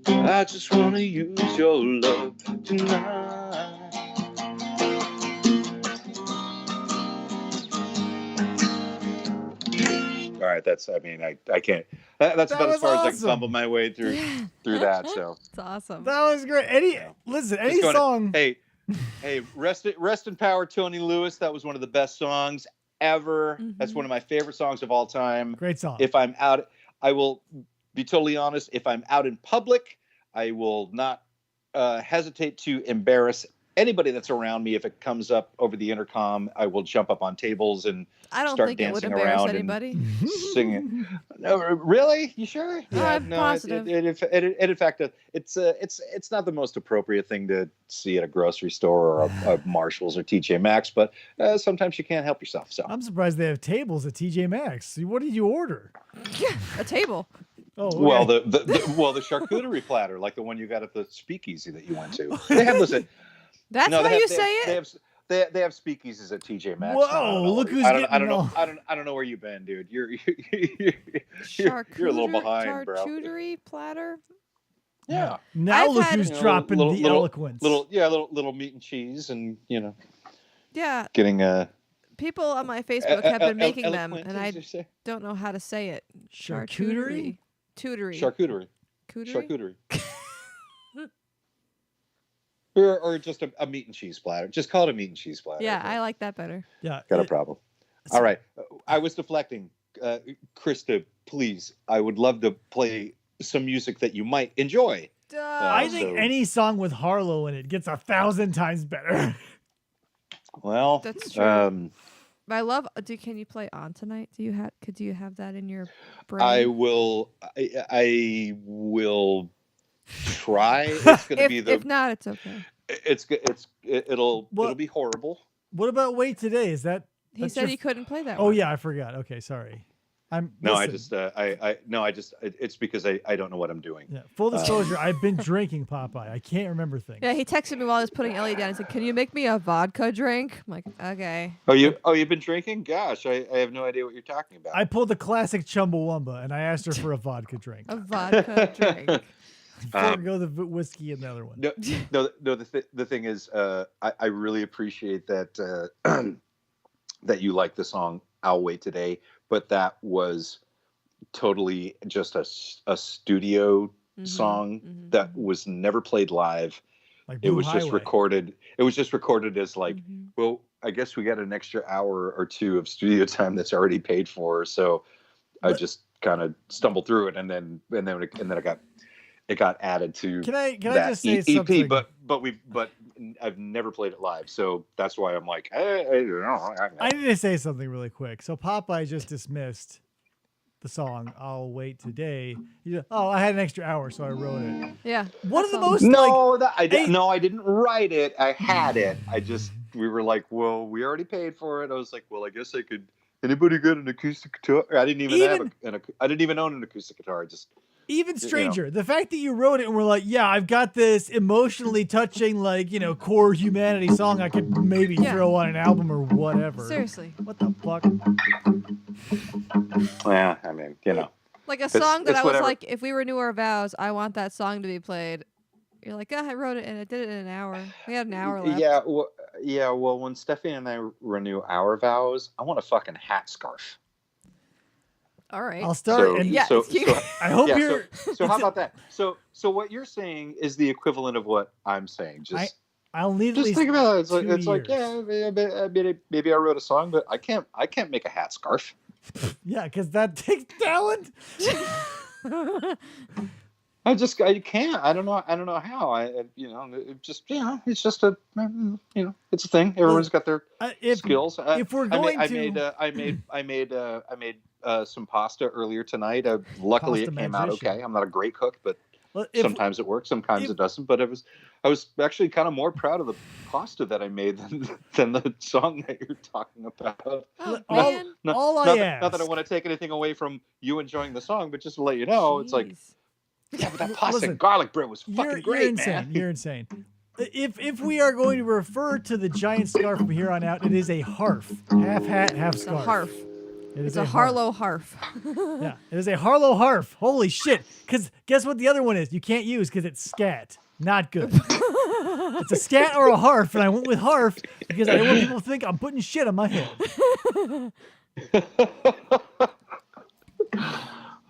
Speaker 5: I just want to use your love tonight. All right, I can't. That's about as far as I can fumble my way through that. So
Speaker 2: It's awesome.
Speaker 1: That was great. Any song.
Speaker 5: Hey, rest in power, Tony Lewis. That was one of the best songs ever.
Speaker 2: Mm-hmm.
Speaker 5: That's one of my favorite songs of all time.
Speaker 1: Great song.
Speaker 5: If I'm out, I will be totally honest. If I'm out in public, I will not hesitate to embarrass anybody that's around me, if it comes up over the intercom, I will jump up on tables and
Speaker 2: I don't
Speaker 5: start
Speaker 2: think it would
Speaker 5: dancing
Speaker 2: embarrass
Speaker 5: around
Speaker 2: anybody.
Speaker 5: and singing. No, really? You sure?
Speaker 2: I'm
Speaker 5: no.
Speaker 2: positive.
Speaker 5: In fact, it's not the most appropriate thing to see at a grocery store or a Marshalls or TJ Maxx, but sometimes you can't help yourself. So
Speaker 1: I'm surprised they have tables at TJ Maxx. What did you order?
Speaker 2: A table.
Speaker 1: Oh, okay.
Speaker 5: well, the charcuterie platter, like the one you got at the speakeasy that you went to. They have those.
Speaker 2: That's how you say it.
Speaker 5: They have speakeasies at TJ Maxx.
Speaker 1: Whoa, look who's
Speaker 5: I
Speaker 1: getting
Speaker 5: don't know where you've been, dude. You're a little behind, bro.
Speaker 2: Charcuterie platter.
Speaker 5: Yeah.
Speaker 1: Now
Speaker 2: I've
Speaker 1: look
Speaker 2: had-
Speaker 1: who's dropping the eloquence.
Speaker 5: Little meat and cheese, and
Speaker 2: Yeah.
Speaker 5: getting
Speaker 2: People on my Facebook have been making them,
Speaker 5: eloquent,
Speaker 2: and
Speaker 5: as
Speaker 2: I
Speaker 5: you say?
Speaker 2: don't know how to say it.
Speaker 1: Charcuterie?
Speaker 2: Tutory.
Speaker 5: Charcuterie. Or just a meat and cheese platter. Just call it a meat and cheese platter.
Speaker 2: Yeah, I like that better.
Speaker 1: Yeah.
Speaker 5: Got a problem. All right. I was deflecting. Krista, please. I would love to play some music that you might enjoy.
Speaker 1: I think any song with Harlow in it gets 1,000 times better.
Speaker 5: Well,
Speaker 2: That's true. I love. Can you play On Tonight? Could you have that in your brain?
Speaker 5: I will try. It's going to be
Speaker 2: If not, it's okay.
Speaker 5: It'll be horrible.
Speaker 1: What about Wait Today? Is that?
Speaker 2: He said he couldn't play that.
Speaker 1: Oh
Speaker 2: one.
Speaker 1: yeah, I forgot. Okay, sorry.
Speaker 5: It's because I don't know what I'm doing.
Speaker 1: Yeah. Full disclosure, I've been drinking Popeye. I can't remember things.
Speaker 2: Yeah, he texted me while I was putting Ellie down. He said, "Can you make me a vodka drink?" I'm like, "Okay."
Speaker 5: You've been drinking? Gosh, I have no idea what you're talking about.
Speaker 1: I pulled a classic Chumbawamba and I asked her for a vodka drink.
Speaker 2: A vodka drink.
Speaker 1: Forgo the whiskey and the other one.
Speaker 5: No. The thing is, I really appreciate that that you like the song "I'll Wait Today," but that was totally just a studio song that was never played live.
Speaker 1: Like
Speaker 5: it was just
Speaker 1: Highway.
Speaker 5: recorded. It was just recorded as like, well, I guess we got an extra hour or two of studio time that's already paid for. So I just kind of stumbled through it, and then it got added to.
Speaker 1: Can I
Speaker 5: that
Speaker 1: just say
Speaker 5: EP,
Speaker 1: something?
Speaker 5: But I've never played it live, so that's why I'm like,
Speaker 1: I need to say something really quick. So Popeye just dismissed the song "I'll Wait Today." I had an extra hour, so I wrote it.
Speaker 2: Yeah.
Speaker 1: One of the
Speaker 2: that's
Speaker 1: most
Speaker 5: I didn't write it. I had it. We were like, well, we already paid for it. I was like, well, I guess I could. Anybody got an acoustic guitar? I didn't even own an acoustic guitar.
Speaker 1: Even stranger, the fact that you wrote it and were like, yeah, I've got this emotionally touching, core humanity song I could maybe throw on an album or whatever.
Speaker 2: Seriously.
Speaker 1: What the fuck?
Speaker 5: Yeah, I mean,
Speaker 2: Like a song that I was
Speaker 5: whatever.
Speaker 2: like, if we renew our vows, I want that song to be played. You're like, I wrote it and I did it in an hour. We had an hour left.
Speaker 5: Well, when Stephanie and I renew our vows, I want a fucking hat scarf.
Speaker 2: All right.
Speaker 1: I'll start. I hope you're.
Speaker 5: So how about that? So what you're saying is the equivalent of what I'm saying.
Speaker 1: I'll need at
Speaker 5: just
Speaker 1: least
Speaker 5: think about it. It's
Speaker 1: 2
Speaker 5: like maybe I wrote a song, but I can't make a hat scarf.
Speaker 1: Yeah, because that takes talent.
Speaker 5: I can't. I don't know how. It's just a it's a thing. Everyone's got their skills.
Speaker 1: If we're going
Speaker 5: I made some pasta earlier tonight. Luckily,
Speaker 1: Pasta
Speaker 5: it came out
Speaker 1: magician.
Speaker 5: okay. I'm not a great cook, but sometimes it works, sometimes
Speaker 1: if-
Speaker 5: it doesn't. But I was actually kind of more proud of the pasta that I made than the song that you're talking about.
Speaker 2: Oh,
Speaker 1: all-
Speaker 2: man.
Speaker 1: all
Speaker 5: not
Speaker 1: I
Speaker 5: that, not that I
Speaker 1: ask.
Speaker 5: want to take anything away from you enjoying the song, but just to let you know, it's like,
Speaker 2: Jeez.
Speaker 5: yeah, but that pasta
Speaker 1: Listen,
Speaker 5: and garlic bread was fucking
Speaker 1: You're
Speaker 5: great,
Speaker 1: insane.
Speaker 5: man.
Speaker 1: You're insane. If we are going to refer to the giant scarf from here on out, it is a harf. Half hat, half
Speaker 2: It's a
Speaker 1: scarf.
Speaker 2: harf.
Speaker 1: It is
Speaker 2: It's a Harlow harf.
Speaker 1: Yeah, it is a Harlow harf. Holy shit. Because guess what the other one is? You can't use because it's scat. Not good. It's a scat or a harf, and I went with harf because I don't want people to think I'm putting shit on my head.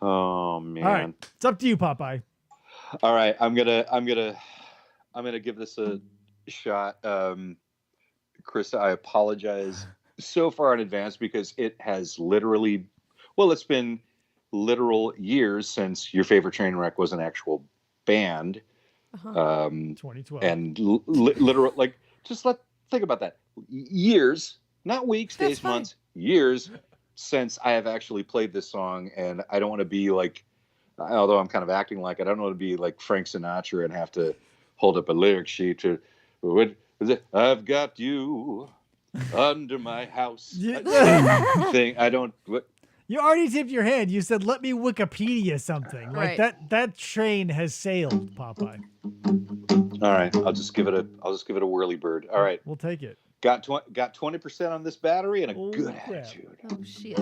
Speaker 5: Oh man.
Speaker 1: All right, it's up to you, Popeye.
Speaker 5: All right, I'm gonna give this a shot. Krista, I apologize so far in advance because it has literally, it's been literal years since Your Favorite Train Wreck was an actual band.
Speaker 1: 2012.
Speaker 5: And literal, like think about that. Years, not weeks,
Speaker 2: That's
Speaker 5: days,
Speaker 2: fine.
Speaker 5: months, years since I have actually played this song, and I don't want to be like, although I'm kind of acting like it, I don't want to be like Frank Sinatra and have to hold up a lyric sheet to, what is it? I've got you under my house. Thing. I don't. What?
Speaker 1: You already tipped your hand. You said, "Let me Wikipedia something." Like
Speaker 2: Right.
Speaker 1: that train has sailed, Popeye.
Speaker 5: All right, I'll just give it a whirly bird. All right,
Speaker 1: We'll take it.
Speaker 5: got 20% on this battery and a
Speaker 1: Oh,
Speaker 5: good
Speaker 1: crap.
Speaker 5: attitude.
Speaker 2: Oh shit.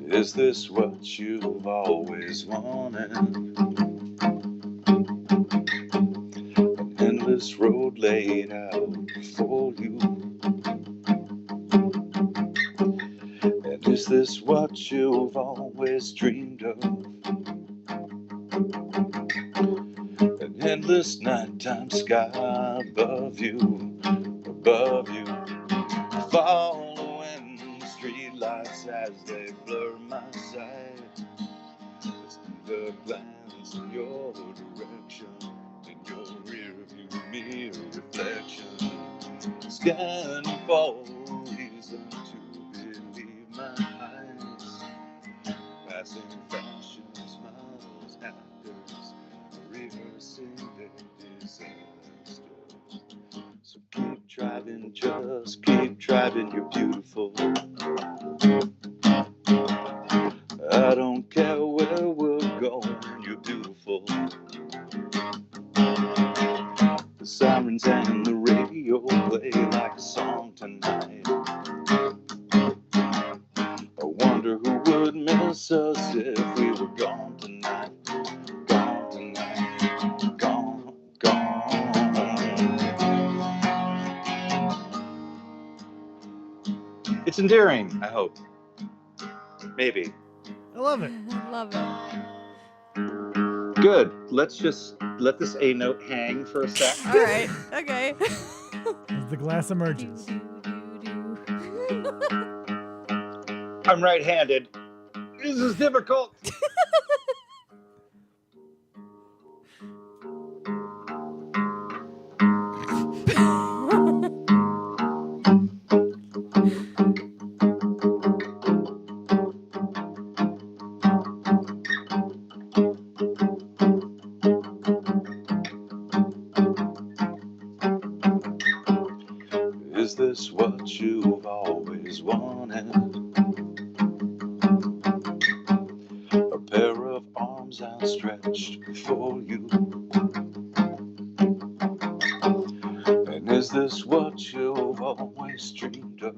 Speaker 5: Is this what you've always wanted? An endless road laid out for you. And is this what you've always dreamed of? An endless nighttime sky above you, following streetlights as they blur my sight. The glance in your direction, in your rearview mirror reflection, scanning for reason to believe my eyes, passing fashion models, actors, rehearsing their disasters. So keep driving, just keep driving, you're beautiful. I don't care where we're going, you're beautiful. The sirens and the radio play like a song tonight. I wonder who would miss us if we were gone tonight. Gone tonight, gone, gone. It's endearing, I hope. Maybe.
Speaker 1: I love it.
Speaker 2: I love it.
Speaker 5: Good. Let's just let this A note hang for a sec.
Speaker 2: All right. Okay.
Speaker 1: As the glass emerges.
Speaker 5: I'm right-handed. This is difficult. Is this what you've always wanted? A pair of arms outstretched before you. And is this what you've always dreamed of?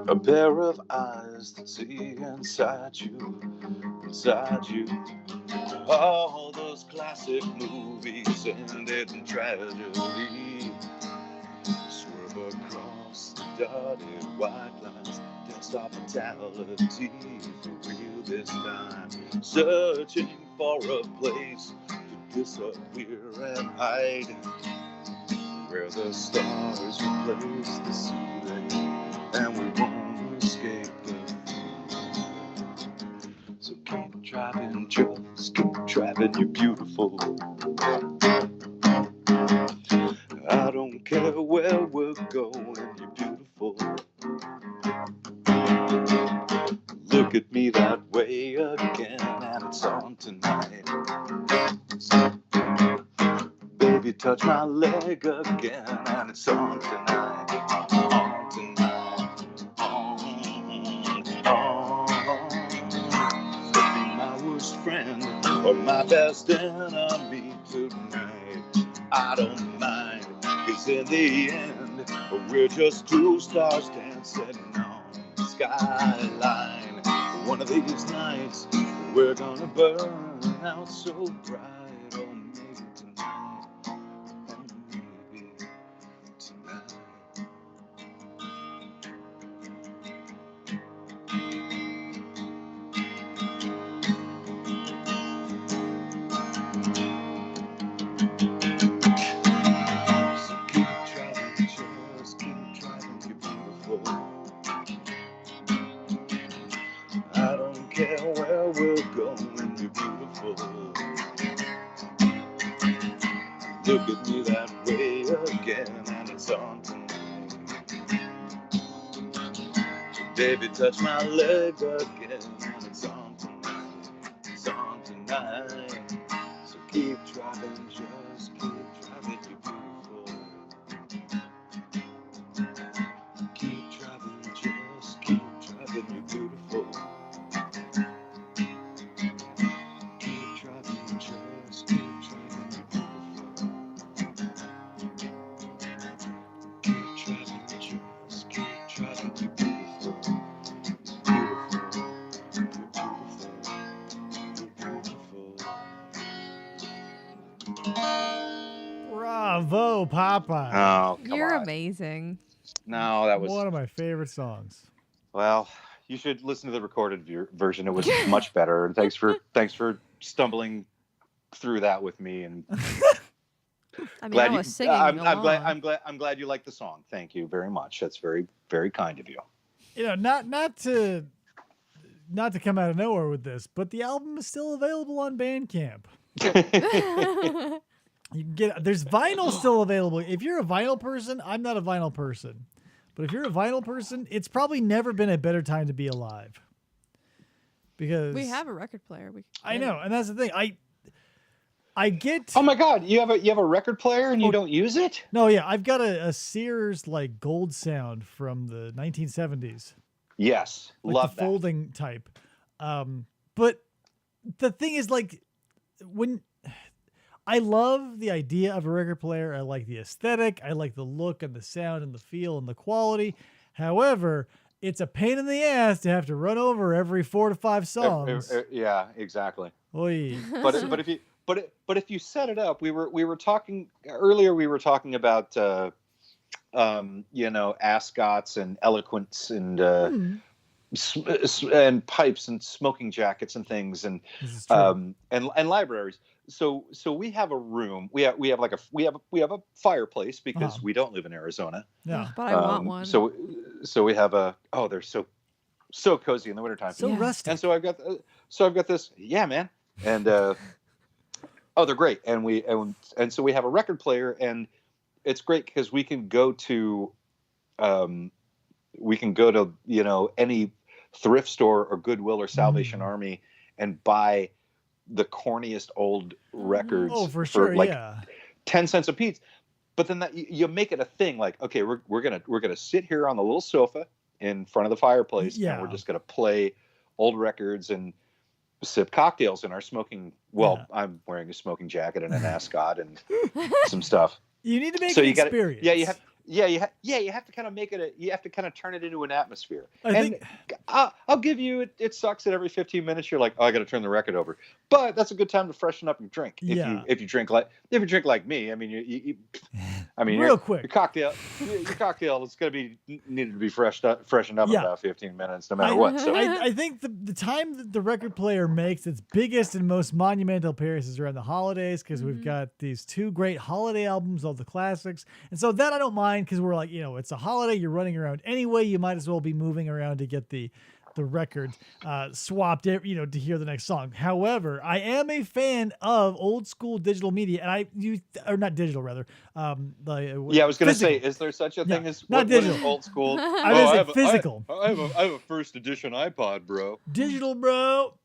Speaker 5: A pair of eyes that see inside you, inside you. All those classic movies ended in tragedy. Swerve across the dotted white lines. Can't stop mentality for real this time. Searching for a place to disappear and hide, where the stars replace the ceiling and we won't escape the feeling. So keep driving, just keep driving, you're beautiful. I don't care where we're going, you're beautiful. Look at me that way again, and it's on tonight. Baby, touch my leg again, and it's on tonight. On tonight. On. Be my worst friend or my best enemy tonight. I don't mind, 'cause in the end, we're just two stars dancing on the skyline. One of these nights, we're gonna burn out so bright. Oh, maybe tonight. Oh, maybe tonight. So keep beautiful. I don't care where we'll go when you're beautiful. Look at me that way again, and it's on tonight. Baby, touch my leg again, and it's on tonight. It's on tonight. So keep driving, just keep driving, you're beautiful. Keep driving, just keep driving, you're beautiful. Keep driving, just keep driving, you're beautiful. Keep driving, just keep driving, you're beautiful.
Speaker 1: Bravo, Popeye.
Speaker 5: Oh, come
Speaker 2: You're
Speaker 5: on.
Speaker 2: amazing.
Speaker 5: No, that was
Speaker 1: one of my favorite songs.
Speaker 5: well. You should listen to the recorded version. It was much better. And thanks for stumbling through that with me. And
Speaker 2: I mean, I was singing
Speaker 5: I'm
Speaker 2: along.
Speaker 5: glad you like the song. Thank you very much. That's very, very kind of you.
Speaker 1: You know, not to come out of nowhere with this, but the album is still available on Bandcamp. You can get there's vinyl still available. If you're a vinyl person, I'm not a vinyl person. But if you're a vinyl person, it's probably never been a better time to be alive. Because
Speaker 2: We have a record player.
Speaker 1: I know, and that's the thing. I get
Speaker 5: Oh my God, you have a record player and you don't use it?
Speaker 1: No, yeah, I've got a Sears like gold sound from the 1970s.
Speaker 5: Yes,
Speaker 1: Like
Speaker 5: love
Speaker 1: the
Speaker 5: that.
Speaker 1: folding type. But the thing is, like, when I love the idea of a record player, I like the aesthetic, I like the look and the sound and the feel and the quality. However, it's a pain in the ass to have to run over every 4 to 5 songs.
Speaker 5: Yeah, exactly.
Speaker 1: Oy.
Speaker 5: But if you set it up, we were talking earlier. We were talking about ascots and eloquence and and pipes and smoking jackets and things and libraries. So we have a room. We have a fireplace because we don't live in Arizona.
Speaker 1: Yeah.
Speaker 2: But I want one.
Speaker 5: So we have they're so cozy in the wintertime.
Speaker 1: So rustic.
Speaker 5: And so I've got this. Yeah, man. And they're great. And so we have a record player, and it's great because we can go to any thrift store or Goodwill or Salvation Army and buy the corniest old records
Speaker 1: for sure,
Speaker 5: like
Speaker 1: yeah.
Speaker 5: 10 cents a piece. But then you make it a thing, like, okay, we're gonna sit here on the little sofa in front of the fireplace, and we're just gonna play old records and sip cocktails in our smoking. Well, I'm wearing a smoking jacket and an ascot and some stuff.
Speaker 1: You need to make an experience.
Speaker 5: You have to kind of make it. You have to kind of turn it into an atmosphere.
Speaker 1: I think
Speaker 5: I'll give you. It sucks that every 15 minutes you're like, oh, I got to turn the record over. But that's a good time to freshen up your drink. If you drink like me, I mean,
Speaker 1: real quick,
Speaker 5: your cocktail is going to be needed to be freshened up in about 15 minutes, no matter what. So
Speaker 1: I think the time that the record player makes its biggest and most monumental appearances around the holidays, because we've got these 2 great holiday albums, all the classics, and so that I don't mind because we're like, it's a holiday, you're running around anyway, you might as well be moving around to get the record swapped, to hear the next song. However, I am a fan of old school digital media, and not digital, rather.
Speaker 5: I was going to say, is there such a thing as
Speaker 1: not digital?
Speaker 5: What is old school?
Speaker 1: I was going to say physical.
Speaker 5: I have a first edition iPod, bro.
Speaker 1: Digital, bro.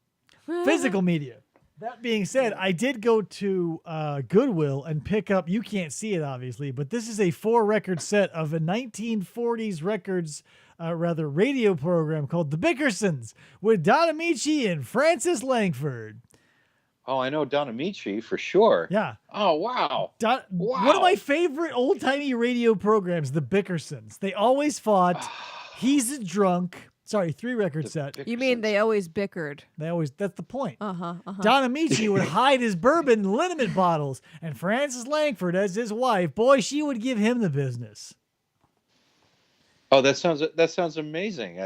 Speaker 1: Physical media. That being said, I did go to Goodwill and pick up, you can't see it obviously, but this is a 4-record set of a 1940s radio program called The Bickersons with Don Amici and Francis Langford.
Speaker 5: Oh, I know Don Amici for sure.
Speaker 1: Yeah.
Speaker 5: Oh, wow.
Speaker 1: Wow. One of my favorite old-timey radio programs, The Bickersons. They always fought. He's a drunk. Sorry, 3-record set.
Speaker 2: You mean they always bickered?
Speaker 1: That's the point. Don Amici would hide his bourbon in liniment bottles, and Frances Langford, as his wife, boy, she would give him the business.
Speaker 5: Oh, that sounds amazing.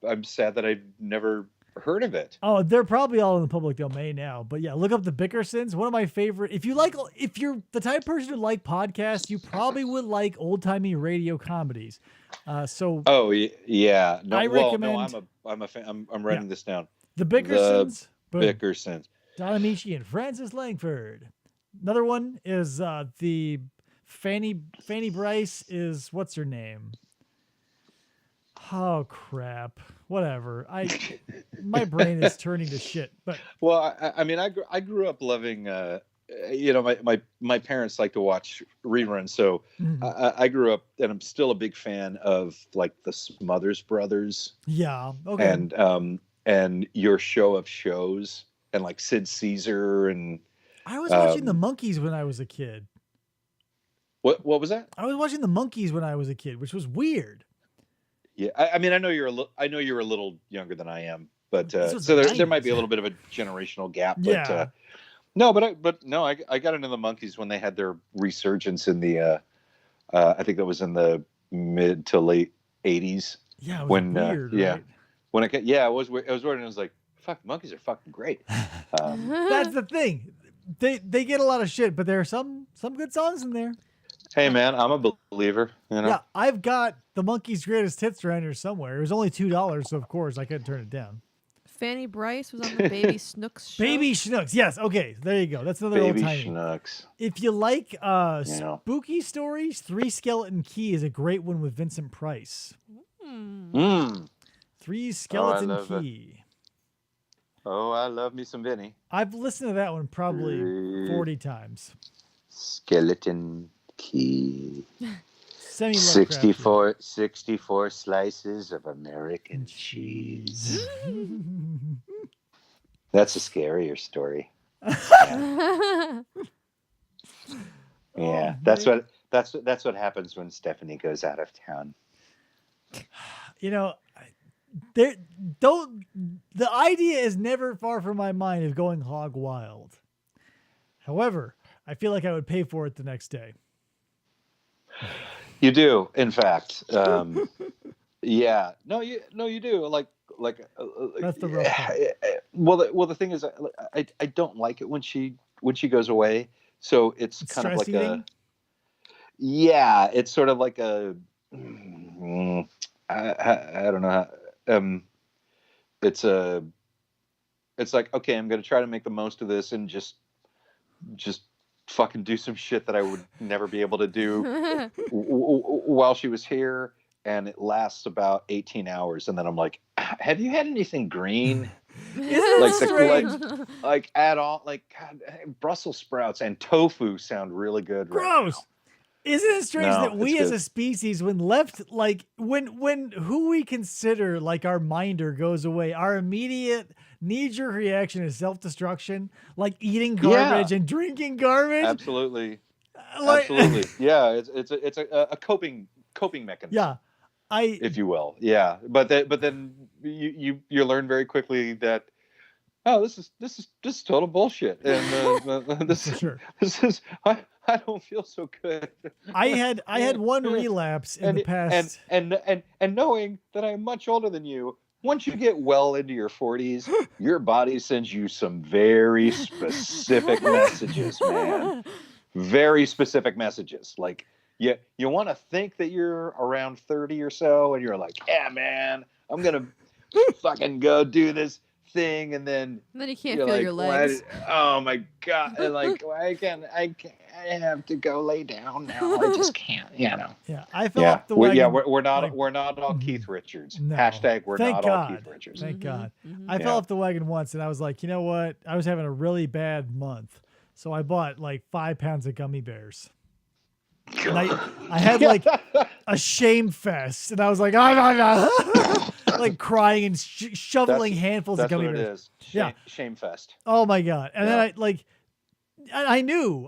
Speaker 5: I'm sad that I've never heard of it.
Speaker 1: Oh, they're probably all in the public domain now. But yeah, look up the Bickersons. One of my favorite. If you're the type of person who like podcasts, you probably would like old timey radio comedies.
Speaker 5: Oh yeah, no,
Speaker 1: I recommend.
Speaker 5: No, I'm a fan. I'm writing this down.
Speaker 1: The Bickersons.
Speaker 5: The Bickersons.
Speaker 1: Don Amici and Francis Langford. Another one is the Fanny Bryce is what's her name? Oh crap! Whatever. My brain is turning to shit. But
Speaker 5: well, I mean, I grew up loving. My parents like to watch reruns, so I grew up, and I'm still a big fan of like the Smothers Brothers.
Speaker 1: Yeah. Okay.
Speaker 5: And Your Show of Shows, and like Sid Caesar, and
Speaker 1: I was watching the Monkees when I was a kid.
Speaker 5: What was that?
Speaker 1: I was watching the Monkees when I was a kid, which was weird.
Speaker 5: Yeah, I mean, I know you're a little younger than I am, but so
Speaker 1: the
Speaker 5: there might be a little bit of a generational gap. But
Speaker 1: Yeah.
Speaker 5: I got into the Monkees when they had their resurgence in the I think that was in the mid to late 80s.
Speaker 1: Yeah, it was
Speaker 5: when
Speaker 1: weird.
Speaker 5: yeah,
Speaker 1: Right?
Speaker 5: when it was weird, and I was like, fuck, Monkees are fucking great.
Speaker 1: That's the thing. They get a lot of shit, but there are some good songs in there.
Speaker 5: Hey man, I'm a believer. You know?
Speaker 1: Yeah, I've got the Monkees' Greatest Hits around here somewhere. It was only $2, so of course I couldn't turn it down.
Speaker 2: Fanny Bryce was on the Baby Snooks show.
Speaker 1: Baby Schnooks. Yes. Okay. There you go. That's another
Speaker 5: Baby
Speaker 1: old timey.
Speaker 5: Schnooks.
Speaker 1: If you like spooky stories, Three Skeleton Key is a great one with Vincent Price. Three Skeleton Key.
Speaker 5: Oh, I love me some Vinny.
Speaker 1: I've listened to that one probably 40 times.
Speaker 5: Skeleton Key.
Speaker 1: 64
Speaker 5: slices of American cheese. That's a scarier story. Yeah, that's what happens when Stephanie goes out of town.
Speaker 1: You know, the idea is never far from my mind of going hog wild. However, I feel like I would pay for it the next day.
Speaker 5: You do, in fact. Yeah. No, you do. Like.
Speaker 1: That's the rough part.
Speaker 5: Well, the thing is, I don't like it when she goes away. So it's kind of like
Speaker 1: eating?
Speaker 5: It's sort of like I don't know. It's like, okay, I'm going to try to make the most of this and just fucking do some shit that I would never be able to do while she was here, and it lasts about 18 hours, and then I'm like, have you had anything green? like at all? Like, God, Brussels sprouts and tofu sound really good.
Speaker 1: Gross.
Speaker 5: Right.
Speaker 1: Isn't it strange that we as
Speaker 5: good.
Speaker 1: a species, when left, like when who we consider like our minder goes away, our immediate knee-jerk reaction is self-destruction, like eating garbage and drinking garbage.
Speaker 5: Absolutely. Absolutely. Yeah, it's a coping mechanism.
Speaker 1: Yeah.
Speaker 5: If you will. Yeah. But then you learn very quickly that, oh, this is total bullshit. And this is I don't feel so good. I
Speaker 1: had one relapse in the past.
Speaker 5: And knowing that I'm much older than you, once you get well into your 40s, your body sends you some very specific messages, man. Very specific messages. Like, you want to think that you're around 30 or so, and you're like, yeah, man, I'm going to fucking go do this thing, and then
Speaker 2: you can't feel your legs.
Speaker 5: Oh my God. And like, I have to go lay down now. I just can't,
Speaker 1: Yeah, I fell off the wagon.
Speaker 5: Yeah, we're not all Keith Richards.
Speaker 1: No.
Speaker 5: Hashtag we're
Speaker 1: Thank
Speaker 5: not
Speaker 1: God.
Speaker 5: all Keith Richards.
Speaker 1: Thank God. I fell off the wagon once, and I was like, you know what? I was having a really bad month. So I bought like 5 pounds of gummy bears. And I had like a shame fest, and I was like, like crying and shoveling handfuls of gummy bears.
Speaker 5: Shame fest.
Speaker 1: Oh my God. And then I knew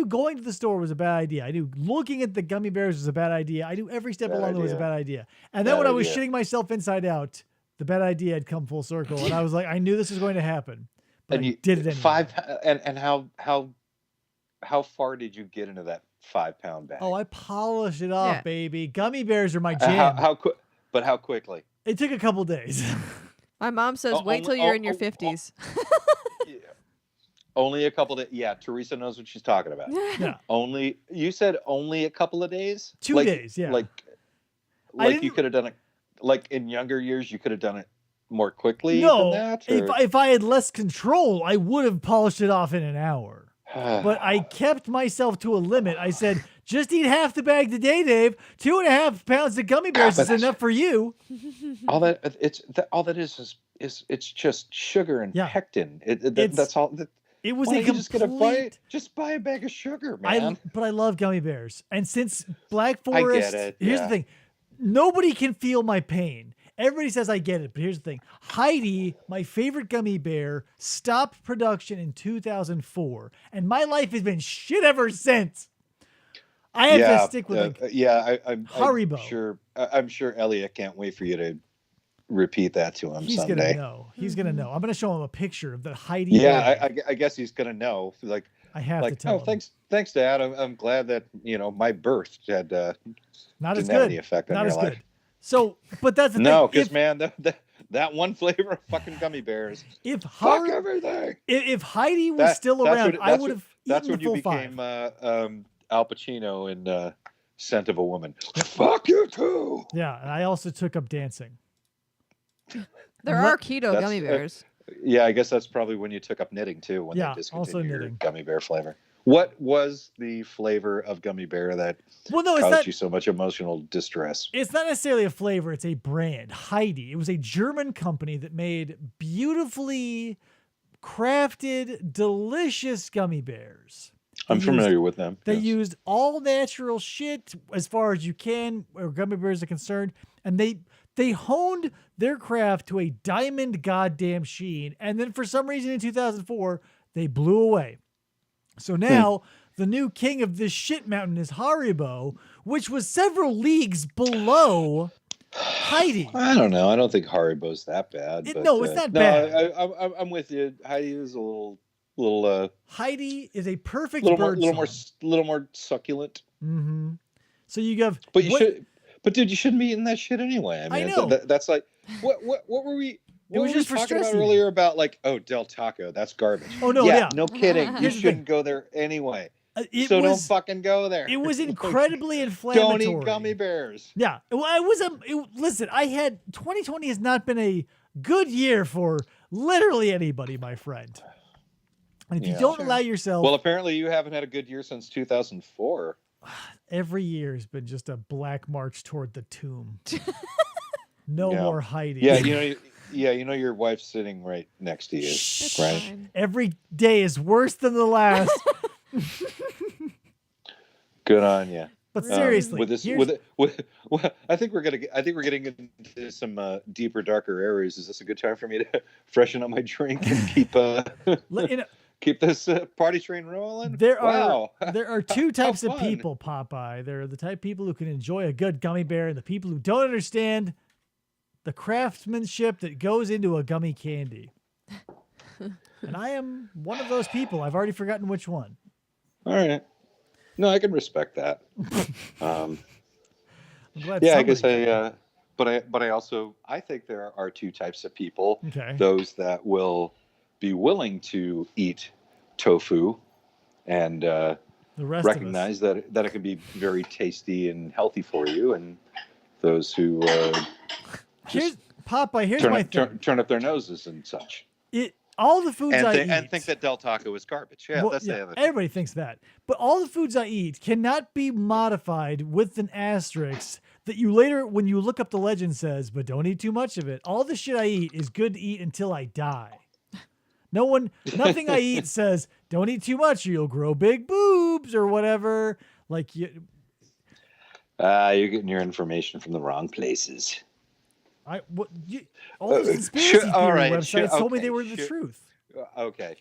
Speaker 1: going to the store was a bad idea. I knew looking at the gummy bears was a bad idea. I knew every step along the way was a bad idea. And then when I was shitting myself inside out, the bad idea had come full circle, and I was like, I knew this was going to happen. But
Speaker 5: and
Speaker 1: I did it anyway.
Speaker 5: 5 and how far did you get into that 5 pound bag?
Speaker 1: Oh, I polished it off, baby. Gummy bears are my jam.
Speaker 5: But how quickly?
Speaker 1: It took a couple days.
Speaker 2: My mom says,
Speaker 5: Oh,
Speaker 2: wait till you're in your 50s.
Speaker 5: Yeah. Only a couple of yeah, Teresa knows what she's talking about.
Speaker 1: Yeah.
Speaker 5: You said only a couple of days?
Speaker 1: 2 days, yeah.
Speaker 5: Like you could have done it like in younger years you could have done it more quickly than that?
Speaker 1: If I had less control, I would have polished it off in an hour. But I kept myself to a limit. I said, just eat half the bag today, Dave. 2.5 pounds of gummy bears is enough for you.
Speaker 5: All that is it's just sugar and pectin. That's all.
Speaker 1: It was
Speaker 5: why
Speaker 1: a
Speaker 5: don't you just get a
Speaker 1: complete.
Speaker 5: bite. Just buy a bag of sugar, man.
Speaker 1: But I love gummy bears, and since Black
Speaker 5: I
Speaker 1: Forest,
Speaker 5: get it.
Speaker 1: here's the thing: nobody can feel my pain. Everybody says I get it, but here's the thing: Heidi, my favorite gummy bear, stopped production in 2004, and my life has been shit ever since. I have to stick with
Speaker 5: I'm
Speaker 1: Haribo.
Speaker 5: I'm sure Elliot can't wait for you to repeat that to him
Speaker 1: He's
Speaker 5: someday.
Speaker 1: gonna know. He's gonna know. I'm gonna show him a picture of the Heidi.
Speaker 5: Yeah,
Speaker 1: bag.
Speaker 5: I guess he's gonna know.
Speaker 1: I have to tell him.
Speaker 5: Thanks, Dad. I'm glad that my birth had
Speaker 1: Not as
Speaker 5: didn't have
Speaker 1: good.
Speaker 5: any effect on
Speaker 1: Not
Speaker 5: your
Speaker 1: as
Speaker 5: life.
Speaker 1: good. So, but that's the
Speaker 5: No,
Speaker 1: thing.
Speaker 5: because man, that one flavor of fucking gummy bears. Fuck everything.
Speaker 1: If Heidi was still around, I would have
Speaker 5: That's
Speaker 1: eaten
Speaker 5: when
Speaker 1: the
Speaker 5: you
Speaker 1: full
Speaker 5: became
Speaker 1: 5.
Speaker 5: Al Pacino in Scent of a Woman. Fuck you too.
Speaker 1: Yeah, and I also took up dancing.
Speaker 2: There are keto gummy bears.
Speaker 5: Yeah, I guess that's probably when you took up knitting too. When they discontinued your gummy bear flavor. What was the flavor of gummy bear that caused you so much emotional distress?
Speaker 1: It's not necessarily a flavor; it's a brand. Heidi. It was a German company that made beautifully crafted, delicious gummy bears.
Speaker 5: I'm familiar with them.
Speaker 1: They used all natural shit as far as you can, where gummy bears are concerned, and they honed their craft to a diamond goddamn sheen. And then for some reason in 2004, they blew away. So now the new king of this shit mountain is Haribo, which was several leagues below Heidi.
Speaker 5: I don't know. I don't think Haribo's that bad.
Speaker 1: It's not bad.
Speaker 5: I'm with you. Heidi is a little.
Speaker 1: Heidi is a perfect
Speaker 5: little more succulent.
Speaker 1: Mm-hmm. So you have,
Speaker 5: but dude, you shouldn't be eating that shit anyway. I mean,
Speaker 1: I know.
Speaker 5: That's like what were we? What
Speaker 1: was
Speaker 5: were we
Speaker 1: just for
Speaker 5: talking about
Speaker 1: stressing.
Speaker 5: earlier about Del Taco? That's garbage.
Speaker 1: Oh no, yeah.
Speaker 5: No kidding. You
Speaker 1: Here's the
Speaker 5: shouldn't
Speaker 1: thing.
Speaker 5: go there anyway.
Speaker 1: Don't
Speaker 5: fucking go there.
Speaker 1: It was incredibly inflammatory.
Speaker 5: Don't eat gummy bears.
Speaker 1: Yeah. Well, listen, 2020 has not been a good year for literally anybody, my friend. And if you don't allow yourself.
Speaker 5: Well, apparently you haven't had a good year since 2004.
Speaker 1: Every year has been just a black march toward the tomb. No more hiding.
Speaker 5: Yeah, your wife's sitting right next to you, right?
Speaker 2: Fine.
Speaker 1: Every day is worse than the last.
Speaker 5: Good on you.
Speaker 1: But seriously,
Speaker 5: I think we're getting into some deeper, darker areas. Is this a good time for me to freshen up my drink and keep this party train rolling?
Speaker 1: There are two types of people, Popeye. There are the type of people who can enjoy a good gummy bear, and the people who don't understand the craftsmanship that goes into a gummy candy. And I am one of those people. I've already forgotten which one.
Speaker 5: All right. No, I can respect that.
Speaker 1: I'm glad
Speaker 5: I guess but I think there are two types of people.
Speaker 1: Okay.
Speaker 5: Those that will be willing to eat tofu and
Speaker 1: the rest
Speaker 5: recognize that it can be very tasty and healthy for you, and those who
Speaker 1: here's my thing.
Speaker 5: turn up their noses and such.
Speaker 1: All the foods I eat.
Speaker 5: And think that Del Taco is garbage. Yeah, that's the other thing.
Speaker 1: Everybody thinks that. But all the foods I eat cannot be modified with an asterisk that you later, when you look up the legend, says, but don't eat too much of it. All the shit I eat is good to eat until I die. Nothing I eat says, don't eat too much or you'll grow big boobs or whatever. Like you're getting your information from the wrong places. All these conspiracy theory websites told me they were the truth.
Speaker 5: Okay.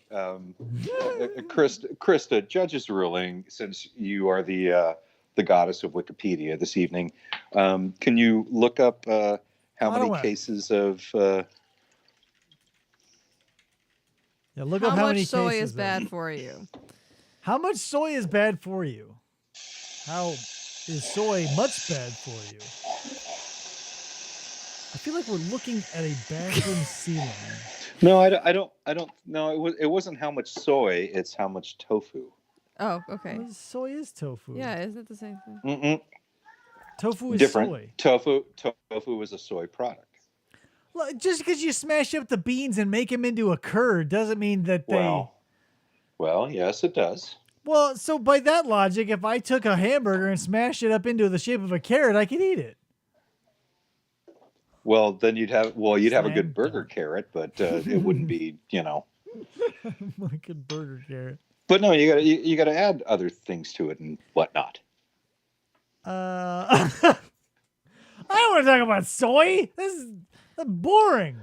Speaker 5: Krista, judge's ruling, since you are the goddess of Wikipedia this evening, can you look up how many cases of...
Speaker 1: look up how many cases.
Speaker 2: How much soy is bad for you?
Speaker 1: How much soy is bad for you? How is soy much bad for you? I feel like we're looking at a bathroom ceiling.
Speaker 5: No, I don't. No, it wasn't how much soy. It's how much tofu.
Speaker 2: Oh, okay.
Speaker 1: Well, soy is tofu.
Speaker 2: Yeah, isn't it the same thing?
Speaker 5: Mm-mm.
Speaker 1: Tofu is
Speaker 5: Different.
Speaker 1: soy.
Speaker 5: Tofu is a soy product.
Speaker 1: Well, just because you smash up the beans and make them into a curd doesn't mean that they.
Speaker 5: Well, yes, it does.
Speaker 1: Well, so by that logic, if I took a hamburger and smashed it up into the shape of a carrot, I could eat it.
Speaker 5: Well, then you'd have a
Speaker 1: Slam
Speaker 5: good burger
Speaker 1: dunk.
Speaker 5: carrot, but it wouldn't be,
Speaker 1: Like a burger carrot.
Speaker 5: But no, you gotta add other things to it and whatnot.
Speaker 1: I don't want to talk about soy. This is boring.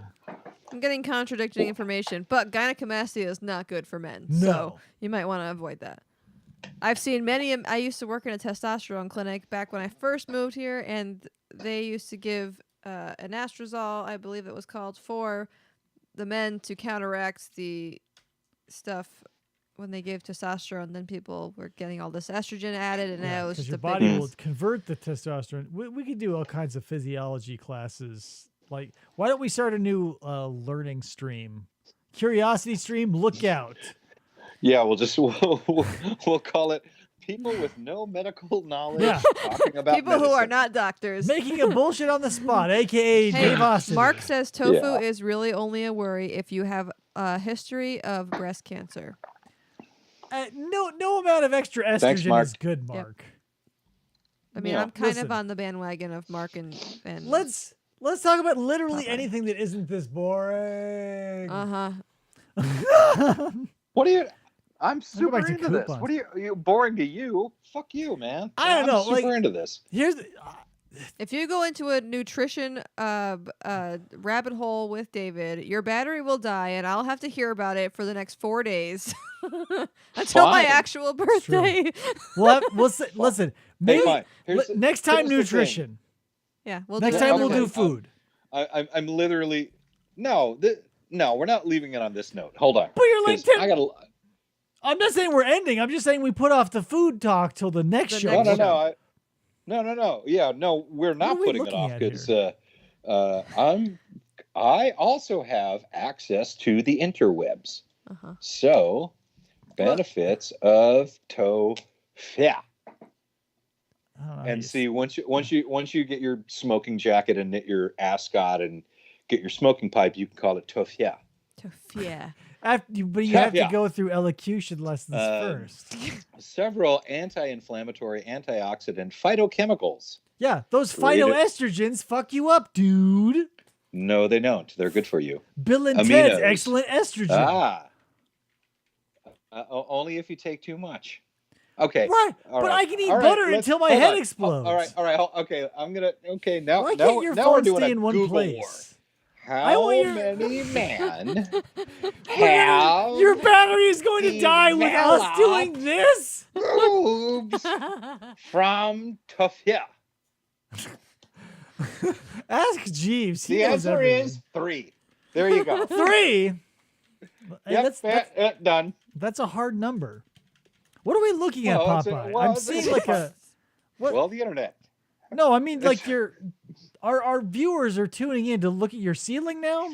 Speaker 2: I'm getting contradicting information, but gynecomastia is not good for men.
Speaker 1: No.
Speaker 2: So you might want to avoid that. I've seen many. I used to work in a testosterone clinic back when I first moved here, and they used to give anastrozole, I believe it was called, for the men to counteract the stuff when they gave testosterone. Then people were getting all this estrogen added, and now it was
Speaker 1: Because
Speaker 2: just
Speaker 1: your
Speaker 2: a
Speaker 1: body
Speaker 2: big.
Speaker 1: will convert the testosterone. We could do all kinds of physiology classes. Like, why don't we start a new learning stream? Curiosity stream, look out.
Speaker 5: Yeah, we'll call it people with no medical knowledge
Speaker 1: Yeah.
Speaker 5: talking about
Speaker 2: People who are
Speaker 5: medicine.
Speaker 2: not doctors.
Speaker 1: Making a bullshit on the spot, a.k.a.
Speaker 2: Hey,
Speaker 1: Dave Austin.
Speaker 2: Mark says tofu
Speaker 5: Yeah.
Speaker 2: is really only a worry if you have a history of breast cancer.
Speaker 1: No amount of extra estrogen
Speaker 5: Thanks, Mark.
Speaker 1: is good, Mark.
Speaker 2: I mean,
Speaker 5: Yeah.
Speaker 2: I'm kind
Speaker 1: Listen.
Speaker 2: of on the bandwagon of Mark and
Speaker 1: Let's talk about literally
Speaker 2: Popeye.
Speaker 1: anything that isn't this boring.
Speaker 5: What are you? I'm
Speaker 1: go
Speaker 5: super
Speaker 1: back to
Speaker 5: into this.
Speaker 1: coupons.
Speaker 5: What are you boring to you? Fuck you, man.
Speaker 1: I don't know,
Speaker 5: I'm super
Speaker 1: like-
Speaker 5: into this.
Speaker 1: Here's the,
Speaker 2: if you go into a nutrition rabbit hole with David, your battery will die, and I'll have to hear about it for the next 4 days until my
Speaker 5: Fine.
Speaker 2: actual
Speaker 1: true.
Speaker 2: birthday.
Speaker 1: listen. Maybe
Speaker 5: fine. Here's the-
Speaker 1: next time
Speaker 5: here's the thing.
Speaker 1: nutrition.
Speaker 2: Yeah, we'll
Speaker 1: Next
Speaker 2: do
Speaker 1: time
Speaker 2: that.
Speaker 1: we'll
Speaker 5: okay.
Speaker 1: do food.
Speaker 5: I'm literally no. No, we're not leaving it on this note. Hold on.
Speaker 1: But you're like
Speaker 5: 'Cause
Speaker 1: 10
Speaker 5: I gotta.
Speaker 1: I'm not saying we're ending. I'm just saying we put off the food talk till the next
Speaker 2: The
Speaker 1: show.
Speaker 2: next
Speaker 5: No. No. Yeah, no, we're not
Speaker 1: are we
Speaker 5: putting it
Speaker 1: looking
Speaker 5: off
Speaker 1: at
Speaker 5: because I also have access to the interwebs.
Speaker 2: Uh-huh.
Speaker 5: So, benefits of tofu.
Speaker 1: I don't know how
Speaker 5: And
Speaker 1: you
Speaker 5: see, once you get your smoking jacket and knit your ascot and get your smoking pipe, you can call it tofu.
Speaker 2: Yeah.
Speaker 1: but you
Speaker 5: Yeah,
Speaker 1: have
Speaker 5: yeah.
Speaker 1: to go through elocution lessons
Speaker 5: Uh,
Speaker 1: first.
Speaker 5: Several anti-inflammatory, antioxidant phytochemicals.
Speaker 1: Yeah, those
Speaker 5: Read it.
Speaker 1: phytoestrogens fuck you up, dude.
Speaker 5: No, they don't. They're good for you.
Speaker 1: Bill and Ted's
Speaker 5: Aminos.
Speaker 1: excellent estrogen.
Speaker 5: Ah. Only if you take too much. Okay.
Speaker 1: Right,
Speaker 5: all
Speaker 1: but
Speaker 5: right.
Speaker 1: I can eat
Speaker 5: All right,
Speaker 1: butter
Speaker 5: let's-
Speaker 1: until my
Speaker 5: hold
Speaker 1: head
Speaker 5: on.
Speaker 1: explodes.
Speaker 5: All right. Okay, I'm gonna. Okay, now,
Speaker 1: Why
Speaker 5: now,
Speaker 1: can't your
Speaker 5: now we're
Speaker 1: phone
Speaker 5: doing
Speaker 1: stay
Speaker 5: a
Speaker 1: in one
Speaker 5: Google
Speaker 1: place?
Speaker 5: war.
Speaker 1: I
Speaker 5: How
Speaker 1: want your-
Speaker 5: many men
Speaker 1: We're
Speaker 5: have
Speaker 1: gonna- your battery is going to die with us doing
Speaker 5: developed
Speaker 1: this.
Speaker 5: boobs from tofu?
Speaker 1: Ask Jeeves. He
Speaker 5: The
Speaker 1: knows
Speaker 5: answer
Speaker 1: everything.
Speaker 5: is 3. There you go.
Speaker 1: 3. Hey,
Speaker 5: Yep, done.
Speaker 1: that's a hard number. What are we looking at,
Speaker 5: Well, it's a-
Speaker 1: Popeye?
Speaker 5: well,
Speaker 1: I'm
Speaker 5: it's a-
Speaker 1: seeing like a. What?
Speaker 5: Well, the internet.
Speaker 1: No, I mean like our viewers are tuning in to look at your ceiling now.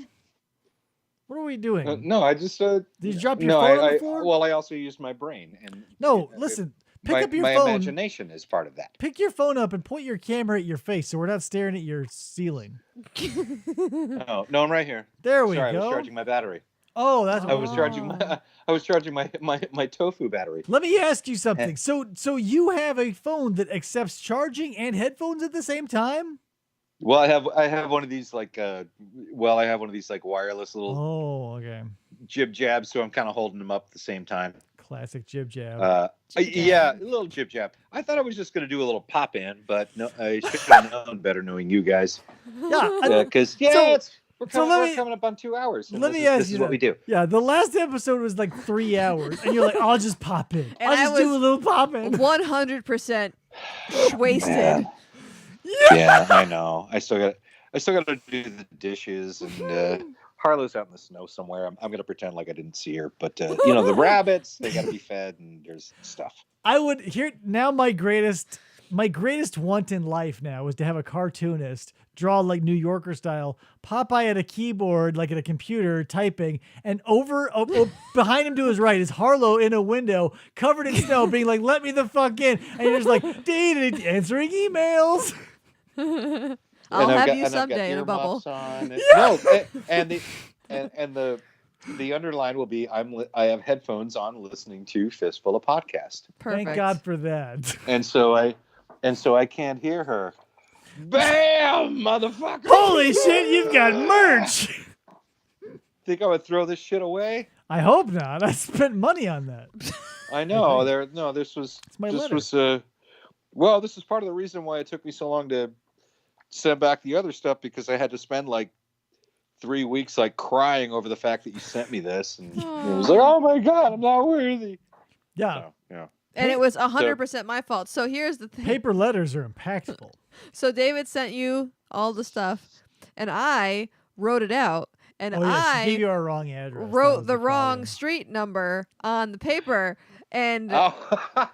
Speaker 1: What are we doing?
Speaker 5: No, I just.
Speaker 1: Did you drop your
Speaker 5: no,
Speaker 1: phone on the
Speaker 5: I,
Speaker 1: floor?
Speaker 5: well, I also used my brain. And
Speaker 1: No, listen. Pick
Speaker 5: my,
Speaker 1: up your
Speaker 5: my
Speaker 1: phone.
Speaker 5: imagination is part of that.
Speaker 1: Pick your phone up and point your camera at your face so we're not staring at your ceiling.
Speaker 5: No, I'm right here.
Speaker 1: There we
Speaker 5: Sorry, I was
Speaker 1: go.
Speaker 5: charging my battery.
Speaker 1: Oh, that's
Speaker 5: I was charging my tofu battery.
Speaker 1: Let me ask you something. So you have a phone that accepts charging and headphones at the same time?
Speaker 5: Well, I have one of these like wireless little
Speaker 1: Oh, okay.
Speaker 5: jib jabs, so I'm kind of holding them up at the same time.
Speaker 1: Classic jib jab.
Speaker 2: Jib
Speaker 5: Yeah,
Speaker 2: jab.
Speaker 5: a little jib jab. I thought I was just going to do a little pop in, but no, I should have known better knowing you guys.
Speaker 1: Yeah,
Speaker 5: Because we're coming up on 2 hours. and
Speaker 1: let me
Speaker 5: this
Speaker 1: ask
Speaker 5: is
Speaker 1: you
Speaker 5: what
Speaker 1: that.
Speaker 5: we do.
Speaker 1: Yeah, the last episode was like 3 hours, and you're like, "I'll just pop in.
Speaker 2: And
Speaker 1: I'll
Speaker 2: I
Speaker 1: just do a
Speaker 2: was
Speaker 1: little pop in."
Speaker 2: 100% wasted.
Speaker 5: Man. Yeah, I know. I still got to do the dishes, and Harlow's out in the snow somewhere. I'm going to pretend like I didn't see her, but the rabbits, they got to be fed, and there's stuff.
Speaker 1: I would here now. My greatest want in life now is to have a cartoonist draw like New Yorker style. Popeye at a keyboard, like at a computer, typing, and behind him to his right is Harlow in a window, covered in snow, being like, "Let me the fuck in," and you're just like, answering emails.
Speaker 2: I'll have you someday in a bubble.
Speaker 5: The underline will be I have headphones on listening to Fistful of Podcast.
Speaker 2: Perfect.
Speaker 1: Thank God for that.
Speaker 5: And so I can't hear her. Bam, motherfucker!
Speaker 1: Holy shit, you've got merch.
Speaker 5: Think I would throw this shit away?
Speaker 1: I hope not. I spent money on that.
Speaker 5: I know. This was this is part of the reason why it took me so long to send back the other stuff, because I had to spend like 3 weeks like crying over the fact that you sent me this, and it was like, oh my God, I'm not worthy.
Speaker 1: Yeah.
Speaker 5: So, yeah.
Speaker 2: And it was 100% my fault. So here's the thing.
Speaker 1: Paper letters are impactful.
Speaker 2: So David sent you all the stuff, and I wrote it out, and
Speaker 1: I gave you our wrong address.
Speaker 2: wrote the wrong street number on the paper, and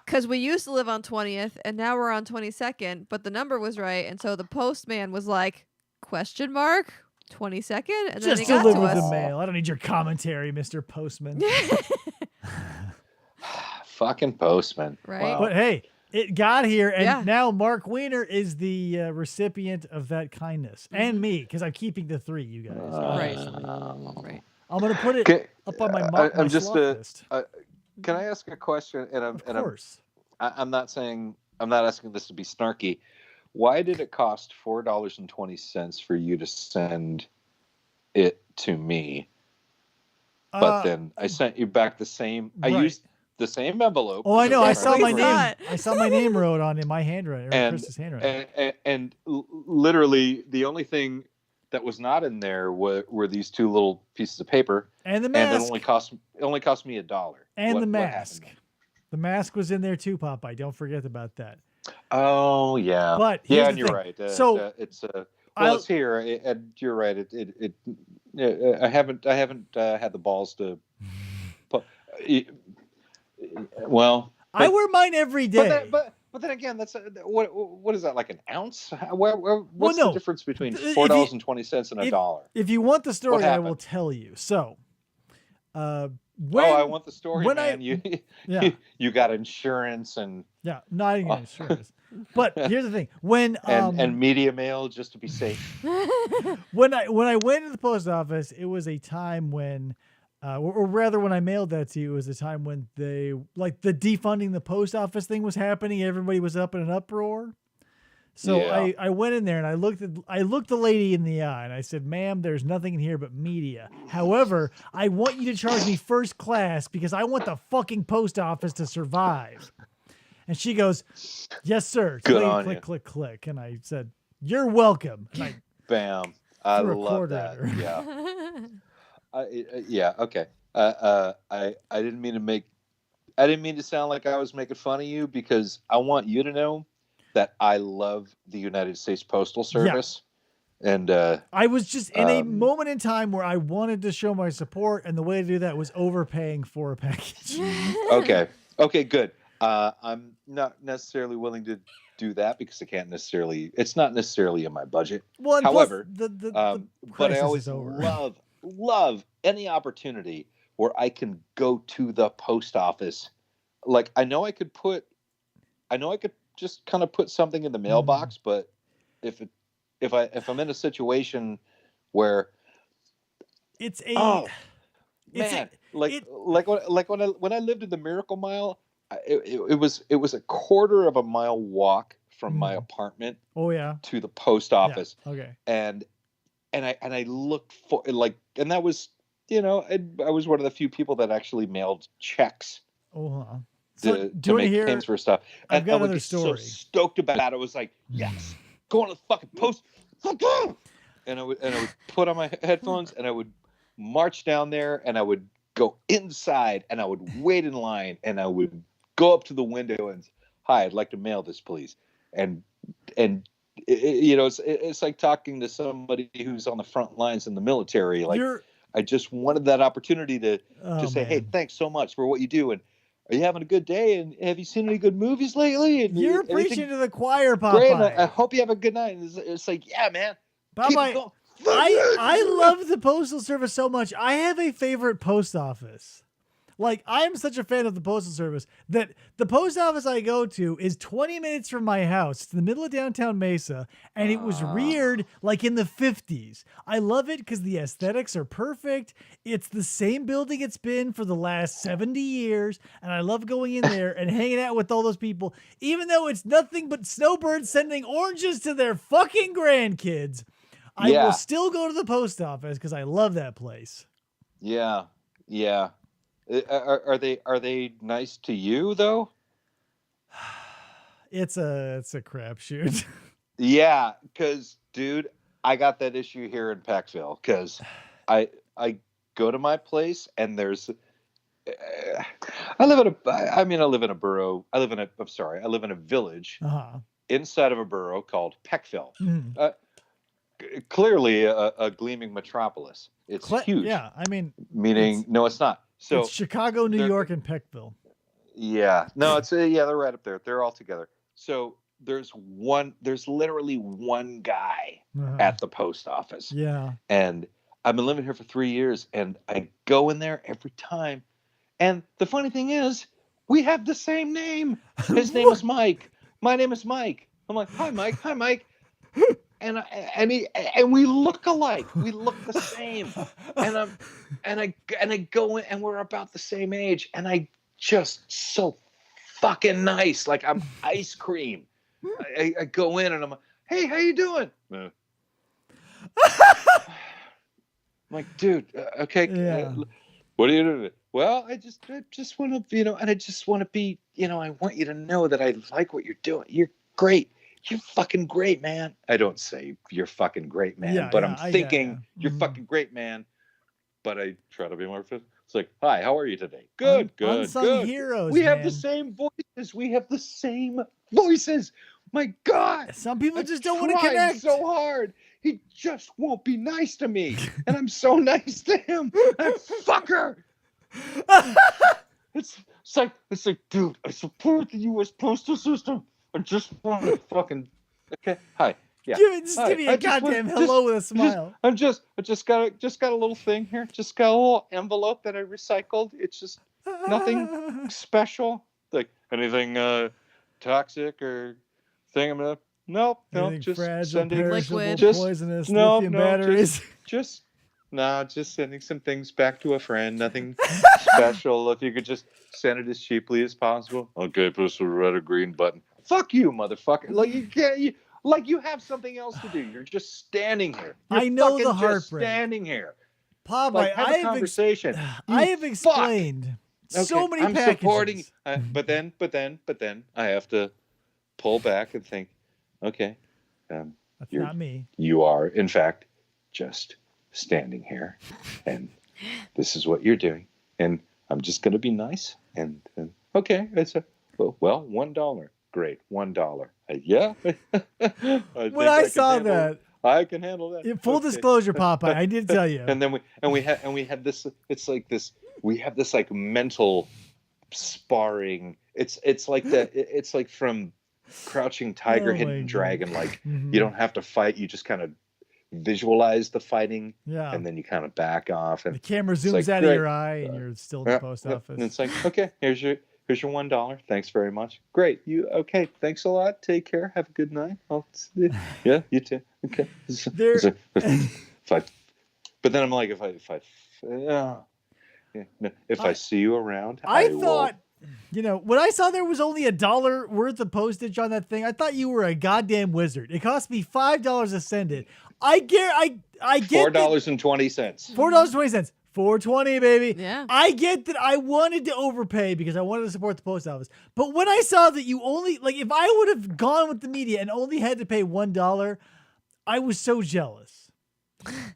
Speaker 2: because we used to live on 20th, and now we're on 22nd, but the number was right, and so the postman was like, question mark? 22nd? And then
Speaker 1: just
Speaker 2: it got
Speaker 1: deliver
Speaker 2: to us.
Speaker 1: the mail. I don't need your commentary, Mr. Postman.
Speaker 5: Fucking postman.
Speaker 2: Right.
Speaker 5: Wow.
Speaker 1: But hey, it got here, and now Mark Weiner is the recipient of that kindness, and me, because I'm keeping the 3, you guys.
Speaker 2: Right.
Speaker 1: Right. I'm gonna put it up on my list.
Speaker 5: Can I ask a question?
Speaker 1: Of course.
Speaker 5: I'm not asking this to be snarky. Why did it cost $4.20 for you to send it to me? But then I sent you back the same.
Speaker 1: Right.
Speaker 5: I used the same envelope.
Speaker 1: Oh, I know. I saw my
Speaker 2: saw
Speaker 1: name.
Speaker 2: it.
Speaker 1: I saw my name wrote on in my handwriting, or Chris's handwriting.
Speaker 5: And literally the only thing that was not in there were these 2 little pieces of paper,
Speaker 1: and the mask.
Speaker 5: And it only cost me $1.
Speaker 1: And the mask. The mask was in there too, Popeye. Don't forget about that.
Speaker 5: Oh yeah.
Speaker 1: But
Speaker 5: and you're right.
Speaker 1: So
Speaker 5: it's it's here, and you're right. I haven't had the balls to. Well,
Speaker 1: I wear mine every day.
Speaker 5: But then again, that's what is that, like an ounce? What's the difference between $4.20 and $1?
Speaker 1: If you want the story, I will tell you. So, I
Speaker 5: want the story, man. You got insurance and
Speaker 1: not even insurance. But here's the thing: when
Speaker 5: and media mail, just to be safe.
Speaker 1: when I went to the post office, it was a time when. Or rather, when I mailed that to you, it was a time when the defunding the post office thing was happening. Everybody was up in an uproar. So I went in there and I looked the lady in the eye and I said, "Ma'am, there's nothing in here but media. However, I want you to charge me first class because I want the fucking post office to survive." And she goes, "Yes, sir."
Speaker 5: Good on
Speaker 1: click,
Speaker 5: you.
Speaker 1: click, click. And I said, "You're welcome." And I
Speaker 5: bam. I love that. Yeah. Okay. I didn't mean to sound like I was making fun of you, because I want you to know that I love the United States Postal Service. Yeah. And
Speaker 1: I was just in a moment in time where I wanted to show my support, and the way to do that was overpaying for a package.
Speaker 5: Okay, good. I'm not necessarily willing to do that because it's not necessarily in my budget.
Speaker 1: Well,
Speaker 5: however,
Speaker 1: the
Speaker 5: but I always love any opportunity where I can go to the post office. Like, I know I could just kind of put something in the mailbox, but if I'm in a situation where when I lived in the Miracle Mile, it was a quarter of a mile walk from my apartment to the post office.
Speaker 1: Yeah. Okay.
Speaker 5: And I looked for and that was, I was one of the few people that actually mailed checks to make claims for stuff. And I would get so stoked about it. I was like, yes, go on to the fucking post. And I would put on my headphones and I would march down there and I would go inside and I would wait in line and I would go up to the window and, "Hi, I'd like to mail this, please." And it's like talking to somebody who's on the front lines in the military. Like, I just wanted that opportunity to say, "Hey, thanks so much for what you do. And are you having a good day? And have you seen any good movies lately?" And
Speaker 1: you're preaching to the choir, Popeye.
Speaker 5: Great. I hope you have a good night. And it's like, yeah, man,
Speaker 1: Popeye,
Speaker 5: going.
Speaker 1: I love the Postal Service so much. I have a favorite post office. Like, I'm such a fan of the Postal Service that the post office I go to is 20 minutes from my house. It's in the middle of downtown Mesa, and it was reared like in the 50s. I love it because the aesthetics are perfect. It's the same building it's been for the last 70 years, and I love going in there and hanging out with all those people, even though it's nothing but snowbirds sending oranges to their fucking grandkids. I will still go to the post office because I love that place.
Speaker 6: Yeah. Are they nice to you though?
Speaker 1: It's a crapshoot.
Speaker 6: Yeah, because dude, I got that issue here in Packville because I go to my place and there's I live in a borough. I live in a village inside of a borough called Peckville. Clearly a gleaming metropolis. It's huge.
Speaker 1: Yeah, I mean,
Speaker 6: no, it's not. So
Speaker 1: it's Chicago, New York, and Peckville.
Speaker 6: Yeah, no, it's they're right up there. They're all together. So there's literally one guy at the post office.
Speaker 1: Yeah,
Speaker 6: and I've been living here for 3 years, and I go in there every time. And the funny thing is, we have the same name. His name is Mike. My name is Mike. I'm like, hi, Mike. Hi, Mike. And we look alike. We look the same. And I go in, and we're about the same age. And I just so fucking nice, like I'm ice cream. I go in and I'm like, hey, how you doing? I'm like, dude, okay.
Speaker 1: Yeah.
Speaker 6: What are you doing? Well, I just want to, and I just want to be, I want you to know that I like what you're doing. You're great. You're fucking great, man. I don't say you're fucking great, man, but I'm thinking you're fucking great, man. But I try to be more fit. It's like, hi, how are you today? Good.
Speaker 1: Unsung heroes.
Speaker 6: We have the same voices. My God.
Speaker 1: Some people just don't want to connect
Speaker 6: so hard. He just won't be nice to me, and I'm so nice to him. That fucker. It's like, dude, I support the U.S. postal system. I just want to fucking hi. Yeah.
Speaker 1: Give me a goddamn hello with a smile.
Speaker 6: I just got a little thing here. Just got a little envelope that I recycled. It's just nothing special. Like anything toxic or thing. I'm gonna nope. Just
Speaker 1: fragile,
Speaker 6: sending
Speaker 2: liquid,
Speaker 1: poisonous lithium batteries.
Speaker 6: Just sending some things back to a friend. Nothing special. If you could just send it as cheaply as possible. Okay, push the red or green button. Fuck you, motherfucker. Like you can't. Like you have something else to do. You're just standing here.
Speaker 1: I know the heartbreak.
Speaker 6: Just standing here.
Speaker 1: Popeye,
Speaker 6: like, have a conversation.
Speaker 1: I have explained so many packages.
Speaker 6: Supporting, but then I have to pull back and think, okay,
Speaker 1: that's not me.
Speaker 6: You are, in fact, just standing here, and this is what you're doing, and I'm just going to be nice. And okay, it's $1. Great, $1. Yeah.
Speaker 1: When I saw that,
Speaker 6: I can handle that.
Speaker 1: Full disclosure, Popeye, I did tell you.
Speaker 6: And then we had this. It's like this. We have this like mental sparring. It's like that. It's like from Crouching Tiger, Hidden Dragon. Like you don't have to fight. You just kind of visualize the fighting.
Speaker 1: Yeah.
Speaker 6: And then you kind of back off, and
Speaker 1: the camera zooms out of your eye, and you're still in the post office.
Speaker 6: And it's like, okay, here's your $1. Thanks very much. Great. You okay? Thanks a lot. Take care. Have a good night. Yeah, you too. Okay. But then I'm like, if I see you around,
Speaker 1: I thought, when I saw there was only $1 worth of postage on that thing, I thought you were a goddamn wizard. It cost me $5 to send it. I get
Speaker 6: $4.20.
Speaker 1: $4.20. $4.20, baby.
Speaker 2: Yeah.
Speaker 1: I get that I wanted to overpay because I wanted to support the post office. But when I saw that you only, like, if I would have gone with the media and only had to pay $1, I was so jealous.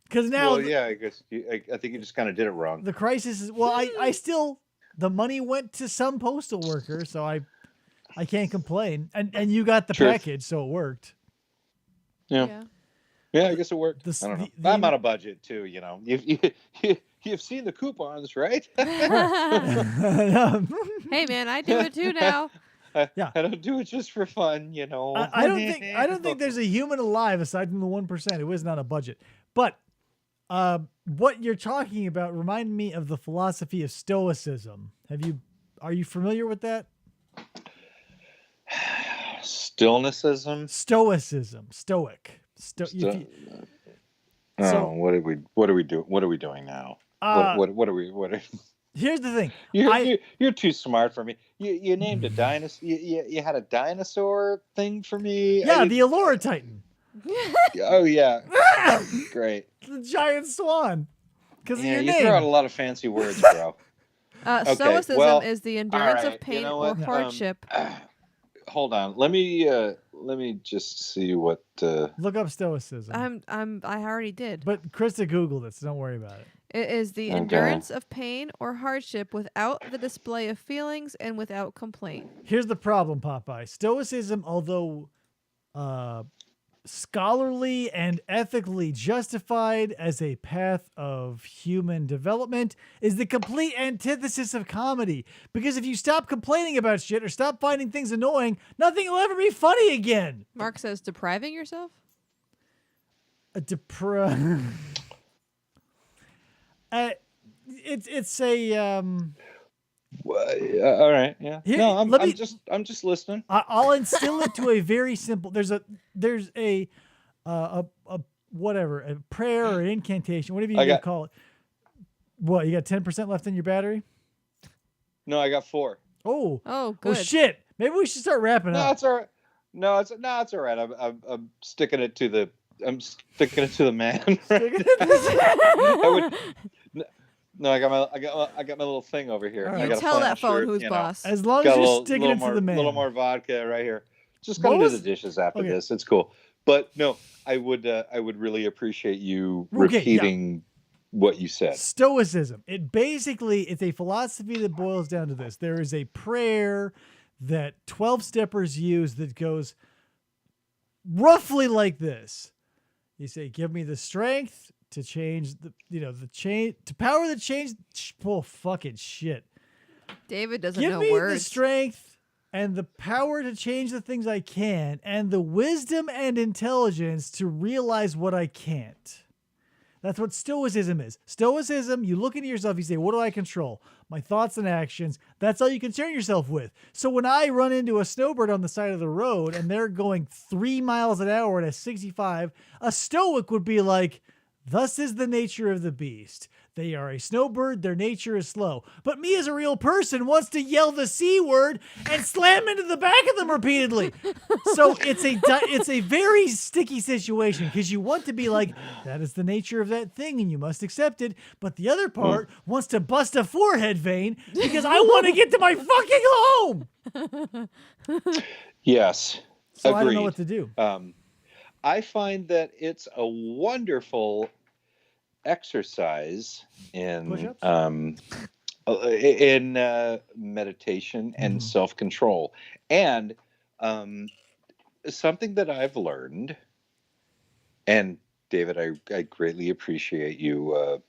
Speaker 1: Because now,
Speaker 6: I guess I think you just kind of did it wrong.
Speaker 1: The crisis is, I still, the money went to some postal worker, so I can't complain. And you got the package, so it worked.
Speaker 6: Yeah, I guess it worked. I don't know. I'm on a budget too, You've seen the coupons, right?
Speaker 2: Hey, man, I do it too now.
Speaker 1: Yeah.
Speaker 6: I don't do it just for fun, you know.
Speaker 1: I don't think there's a human alive aside from the 1% who isn't on a budget. But what you're talking about reminded me of the philosophy of Stoicism. Are you familiar with that?
Speaker 6: Stillnessism.
Speaker 1: Stoicism, Stoic.
Speaker 6: What are we doing now?
Speaker 1: Here's the thing.
Speaker 6: You're too smart for me. You named a dinosaur. You had a dinosaur thing for me.
Speaker 1: Yeah, the Allura Titan.
Speaker 6: Oh yeah, great.
Speaker 1: The giant swan. Because of your
Speaker 6: you
Speaker 1: name.
Speaker 6: throw out a lot of fancy words, bro.
Speaker 2: Stoicism is the endurance
Speaker 6: right,
Speaker 2: of pain
Speaker 6: you know
Speaker 2: or
Speaker 6: what?
Speaker 2: hardship.
Speaker 6: Hold on. Let me just see what.
Speaker 1: Look up Stoicism.
Speaker 2: I already did.
Speaker 1: But Krista Googled it, so don't worry about it.
Speaker 2: It is the endurance of pain or hardship without the display of feelings and without complaint.
Speaker 1: Here's the problem, Popeye. Stoicism, although scholarly and ethically justified as a path of human development, is the complete antithesis of comedy. Because if you stop complaining about shit or stop finding things annoying, nothing will ever be funny again.
Speaker 2: Mark says, depriving yourself?
Speaker 1: It's a
Speaker 6: all right. Yeah.
Speaker 1: Here,
Speaker 6: No, I'm
Speaker 1: let
Speaker 6: just listening.
Speaker 1: I'll instill it to a very simple. There's a whatever, a prayer or an incantation, whatever you call it. What, you got 10% left in your battery?
Speaker 6: No, I got 4.
Speaker 1: Oh,
Speaker 2: good.
Speaker 1: Oh shit! Maybe we should start wrapping up.
Speaker 6: It's all right. No, it's all right. I'm sticking it to the man. No, I got my little thing over here.
Speaker 1: Right.
Speaker 6: I
Speaker 2: You
Speaker 6: got
Speaker 2: tell
Speaker 6: a
Speaker 2: that phone
Speaker 6: shirt,
Speaker 2: who's
Speaker 6: you know.
Speaker 2: boss.
Speaker 1: As long
Speaker 6: Got
Speaker 1: as
Speaker 6: a
Speaker 1: you're
Speaker 6: little,
Speaker 1: sticking
Speaker 6: little
Speaker 1: it
Speaker 6: more,
Speaker 1: to the man.
Speaker 6: little more vodka right here. Just gonna do the dishes after this. It's cool. But no, I would really appreciate you repeating what you said.
Speaker 1: Stoicism. It's a philosophy that boils down to this. There is a prayer that 12-steppers use that goes roughly like this. You say, give me the strength to change to power the change. Oh, fucking shit.
Speaker 2: David doesn't
Speaker 1: Give
Speaker 2: know
Speaker 1: me
Speaker 2: words.
Speaker 1: the strength and the power to change the things I can, and the wisdom and intelligence to realize what I can't. That's what Stoicism is. Stoicism, you look into yourself, you say, what do I control? My thoughts and actions. That's all you concern yourself with. So when I run into a snowbird on the side of the road and they're going 3 miles an hour at a 65, a Stoic would be like, thus is the nature of the beast. They are a snowbird, their nature is slow. But me as a real person wants to yell the C word and slam into the back of them repeatedly. So it's a very sticky situation because you want to be like, that is the nature of that thing and you must accept it. But the other part wants to bust a forehead vein because I want to get to my fucking home.
Speaker 6: Yes.
Speaker 1: So
Speaker 6: Agreed.
Speaker 1: I don't know what to do.
Speaker 6: I find that it's a wonderful exercise in meditation and self-control, and something that I've learned. And David, I greatly appreciate you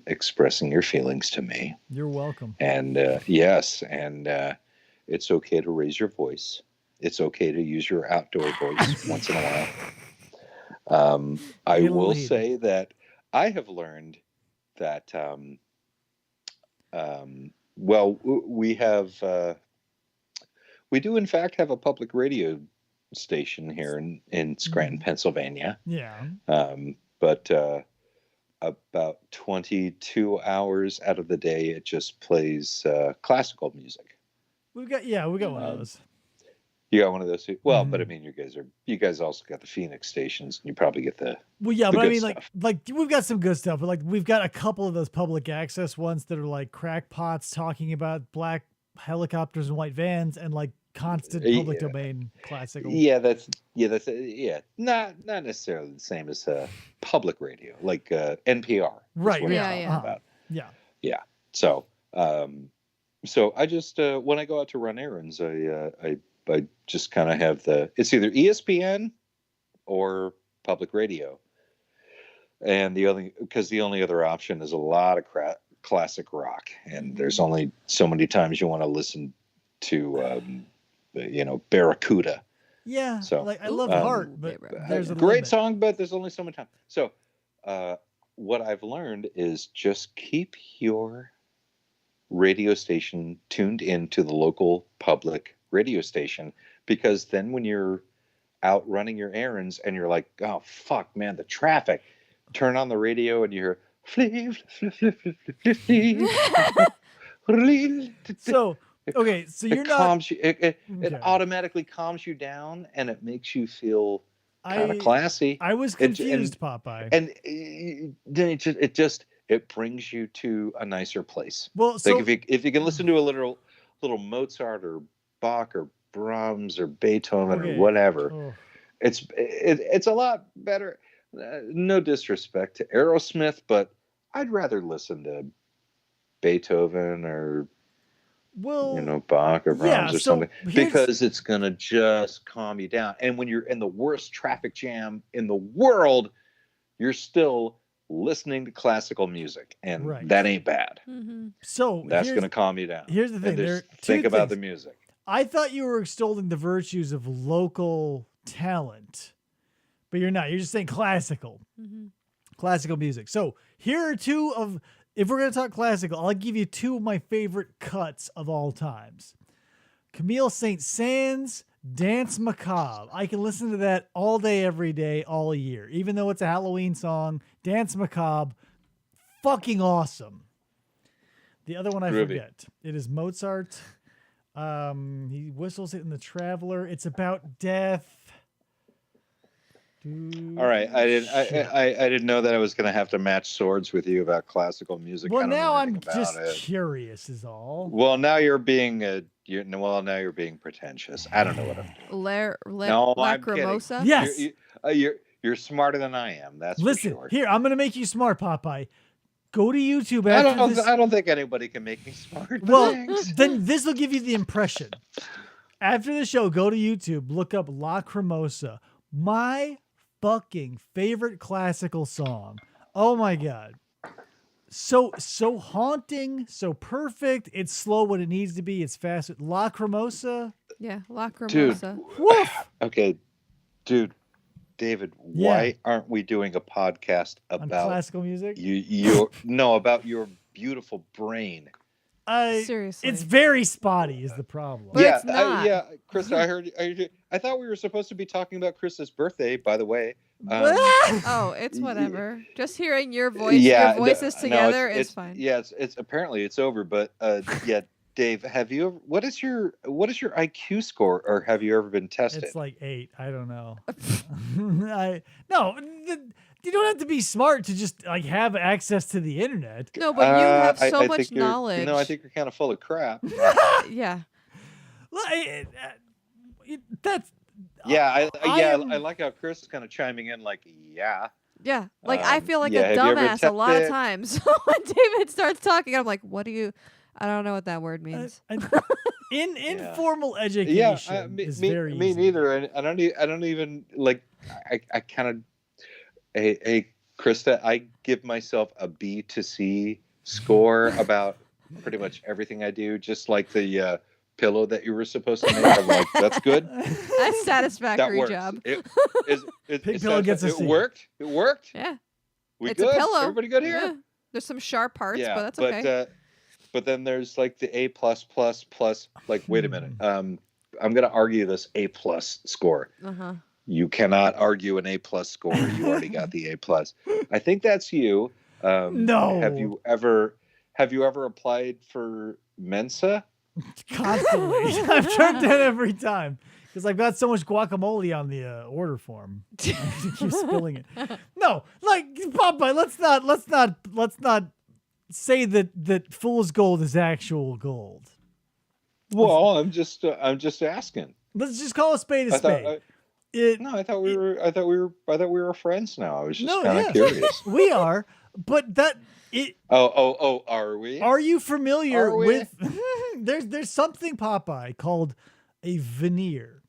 Speaker 6: expressing your feelings to me.
Speaker 1: You're welcome.
Speaker 6: And yes, and it's okay to raise your voice. It's okay to use your outdoor voice once in a while. I will say that I have learned that, we do in fact have a public radio station here in Scranton, Pennsylvania.
Speaker 1: Yeah.
Speaker 6: But about 22 hours out of the day, it just plays classical music.
Speaker 1: We got one of those.
Speaker 6: You got one of those too? Well, but I mean, you guys also got the Phoenix stations, and you probably get the
Speaker 1: but I mean,
Speaker 6: stuff.
Speaker 1: like we've got some good stuff, but like we've got a couple of those public access ones that are like crackpots talking about black helicopters and white vans and like constant public domain classical.
Speaker 6: That's not necessarily the same as public radio, like NPR.
Speaker 1: Right.
Speaker 6: Yeah. So I just when I go out to run errands, I just kind of have it's either ESPN or public radio. And the only other option is a lot of classic rock. And there's only so many times you want to listen to Barracuda.
Speaker 1: Yeah,
Speaker 6: So,
Speaker 1: like I love
Speaker 6: um,
Speaker 1: Heart, but there's a
Speaker 6: Great
Speaker 1: limit.
Speaker 6: song, but there's only so much time. So, what I've learned is just keep your radio station tuned into the local public radio station, because then when you're out running your errands and you're like, oh fuck, man, the traffic, turn on the radio and you hear
Speaker 1: So okay, so you're
Speaker 6: it
Speaker 1: not.
Speaker 6: calms you. It
Speaker 1: Okay.
Speaker 6: automatically calms you down, and it makes you feel kind of
Speaker 1: I
Speaker 6: classy.
Speaker 1: I was confused, Popeye.
Speaker 6: And then it brings you to a nicer place.
Speaker 1: Well, so
Speaker 6: Like if you can listen to a little Mozart or Bach or Brahms or Beethoven
Speaker 1: okay.
Speaker 6: or whatever,
Speaker 1: Oh.
Speaker 6: it's a lot better. No disrespect to Aerosmith, but I'd rather listen to Beethoven or
Speaker 1: Well,
Speaker 6: Bach or Brahms
Speaker 1: yeah,
Speaker 6: or
Speaker 1: so
Speaker 6: something,
Speaker 1: here's-
Speaker 6: because it's gonna just calm you down. And when you're in the worst traffic jam in the world, you're still listening to classical music, and
Speaker 1: Right.
Speaker 6: that ain't bad.
Speaker 2: Mm-hmm.
Speaker 1: so
Speaker 6: That's
Speaker 1: here's,
Speaker 6: gonna calm you down.
Speaker 1: here's the thing.
Speaker 6: And
Speaker 1: There
Speaker 6: just
Speaker 1: are two
Speaker 6: think about the
Speaker 1: things.
Speaker 6: music.
Speaker 1: I thought you were extolling the virtues of local talent, but you're not. You're just saying classical music. So here are two of, if we're going to talk classical, I'll give you two of my favorite cuts of all times. Camille Saint-Saëns, Dance Macabre. I can listen to that all day, every day, all year. Even though it's a Halloween song, Dance Macabre, fucking awesome. The other one I
Speaker 6: Groovy.
Speaker 1: forget. It is Mozart. He whistles it in The Traveler. It's about death.
Speaker 6: All right, I
Speaker 1: Shit.
Speaker 6: didn't know that I was gonna have to match swords with you about classical music.
Speaker 1: Well,
Speaker 6: I don't know
Speaker 1: now I'm
Speaker 6: anything about
Speaker 1: just
Speaker 6: it.
Speaker 1: curious, is all.
Speaker 6: Well, now you're being now you're being pretentious. I don't know what I'm doing. No, I'm kidding.
Speaker 2: Lacrimosa.
Speaker 1: Yes.
Speaker 6: You're smarter than I am. That's
Speaker 1: Listen,
Speaker 6: for sure.
Speaker 1: here, I'm going to make you smart, Popeye. Go to YouTube
Speaker 6: I
Speaker 1: after
Speaker 6: don't.
Speaker 1: this.
Speaker 6: I don't think anybody can make me smart.
Speaker 1: Well,
Speaker 6: Thanks.
Speaker 1: then this will give you the impression. After the show, go to YouTube, look up Lacrimosa. My fucking favorite classical song. Oh my God. So haunting, so perfect. It's slow when it needs to be. It's fast. Lacrimosa.
Speaker 2: Yeah, Lacrimosa.
Speaker 1: Woof.
Speaker 6: Okay, dude, David,
Speaker 1: Yeah.
Speaker 6: why aren't we doing a podcast
Speaker 1: On
Speaker 6: about
Speaker 1: classical music.
Speaker 6: about your beautiful brain?
Speaker 2: Seriously.
Speaker 1: It's very spotty is the problem.
Speaker 2: But it's not.
Speaker 6: Krista, I heard you. I thought we were supposed to be talking about Krista's birthday, by the way.
Speaker 2: Oh, it's whatever. Just hearing your voice,
Speaker 6: Yeah,
Speaker 2: your voices
Speaker 6: no,
Speaker 2: together is
Speaker 6: it's
Speaker 2: fine.
Speaker 6: Yeah, it's apparently it's over. But yeah, Dave, what is your IQ score, or have you ever been tested?
Speaker 1: It's like 8. I don't know. You don't have to be smart to just like have access to the internet.
Speaker 2: No, but you have so
Speaker 6: I
Speaker 2: much
Speaker 6: think you're-
Speaker 2: knowledge.
Speaker 6: No, I think you're kind of full of crap.
Speaker 2: Yeah.
Speaker 1: That's
Speaker 6: Yeah,
Speaker 1: I am-
Speaker 6: I like how Chris is kind of chiming in, like, yeah.
Speaker 2: Yeah. Like I feel like a
Speaker 6: have you ever
Speaker 2: dumbass a lot of
Speaker 6: tested-
Speaker 2: times. So when David starts talking, I'm like, what do you I don't know what that word means.
Speaker 1: informal education
Speaker 6: Yeah,
Speaker 1: is very
Speaker 6: me
Speaker 1: easy.
Speaker 6: neither. And I don't even like. I kind of. Hey, Krista, I give myself a B to C score about pretty much everything I do. Just like the pillow that you were supposed to make. I'm like, that's good.
Speaker 2: That's
Speaker 6: That
Speaker 2: satisfactory
Speaker 6: works.
Speaker 2: job.
Speaker 1: Pig pillow gets a
Speaker 6: it
Speaker 1: C.
Speaker 6: worked. It worked.
Speaker 2: Yeah.
Speaker 6: We
Speaker 2: It's
Speaker 6: good?
Speaker 2: a pillow.
Speaker 6: Everybody good here?
Speaker 2: Yeah. There's some sharp parts,
Speaker 6: Yeah,
Speaker 2: but that's okay.
Speaker 6: But then there's like the A plus. Like, wait a minute. I'm gonna argue this A plus score.
Speaker 2: Uh-huh.
Speaker 6: You cannot argue an A plus score. You already got the A plus. I think that's you.
Speaker 1: No.
Speaker 6: Have you ever applied for Mensa?
Speaker 1: Constantly. I've turned that every time because I've got so much guacamole on the order form. I keep spilling it. No, like Popeye, let's not say that fool's gold is actual gold.
Speaker 6: Well, I'm just asking.
Speaker 1: Let's just call a spade a
Speaker 6: I thought.
Speaker 1: spade.
Speaker 6: I thought we were friends now. I was just
Speaker 1: No,
Speaker 6: kind of
Speaker 1: yeah.
Speaker 6: curious.
Speaker 1: We are, but that it.
Speaker 6: Oh, are we?
Speaker 1: Are you familiar
Speaker 6: Are we?
Speaker 1: with? There's something, Popeye, called a veneer.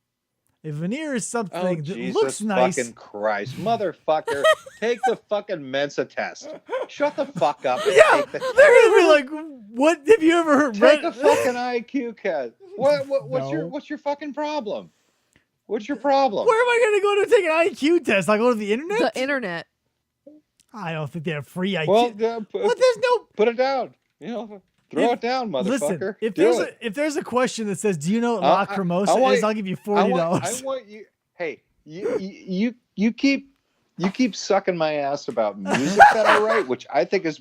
Speaker 1: A veneer is something
Speaker 6: Oh,
Speaker 1: that
Speaker 6: Jesus
Speaker 1: looks nice.
Speaker 6: fucking Christ, motherfucker! Take the fucking Mensa test. Shut the fuck up. And
Speaker 1: Yeah,
Speaker 6: take the,
Speaker 1: they're gonna be like, "What have you ever heard?"
Speaker 6: take a fucking IQ test.
Speaker 1: No.
Speaker 6: What's your fucking problem? What's your problem?
Speaker 1: Where am I gonna go to take an IQ test? I go to the internet.
Speaker 2: The internet.
Speaker 1: I don't think they have free IQ.
Speaker 6: Well,
Speaker 1: What? There's no.
Speaker 6: put it down. You know, throw it down, motherfucker.
Speaker 1: Listen, if
Speaker 6: Do
Speaker 1: there's a question that says, "Do you know what
Speaker 6: I
Speaker 1: lacrimosa is?" I'll give you $40.
Speaker 6: I want you. Hey, you keep sucking my ass about music that I write, which I think is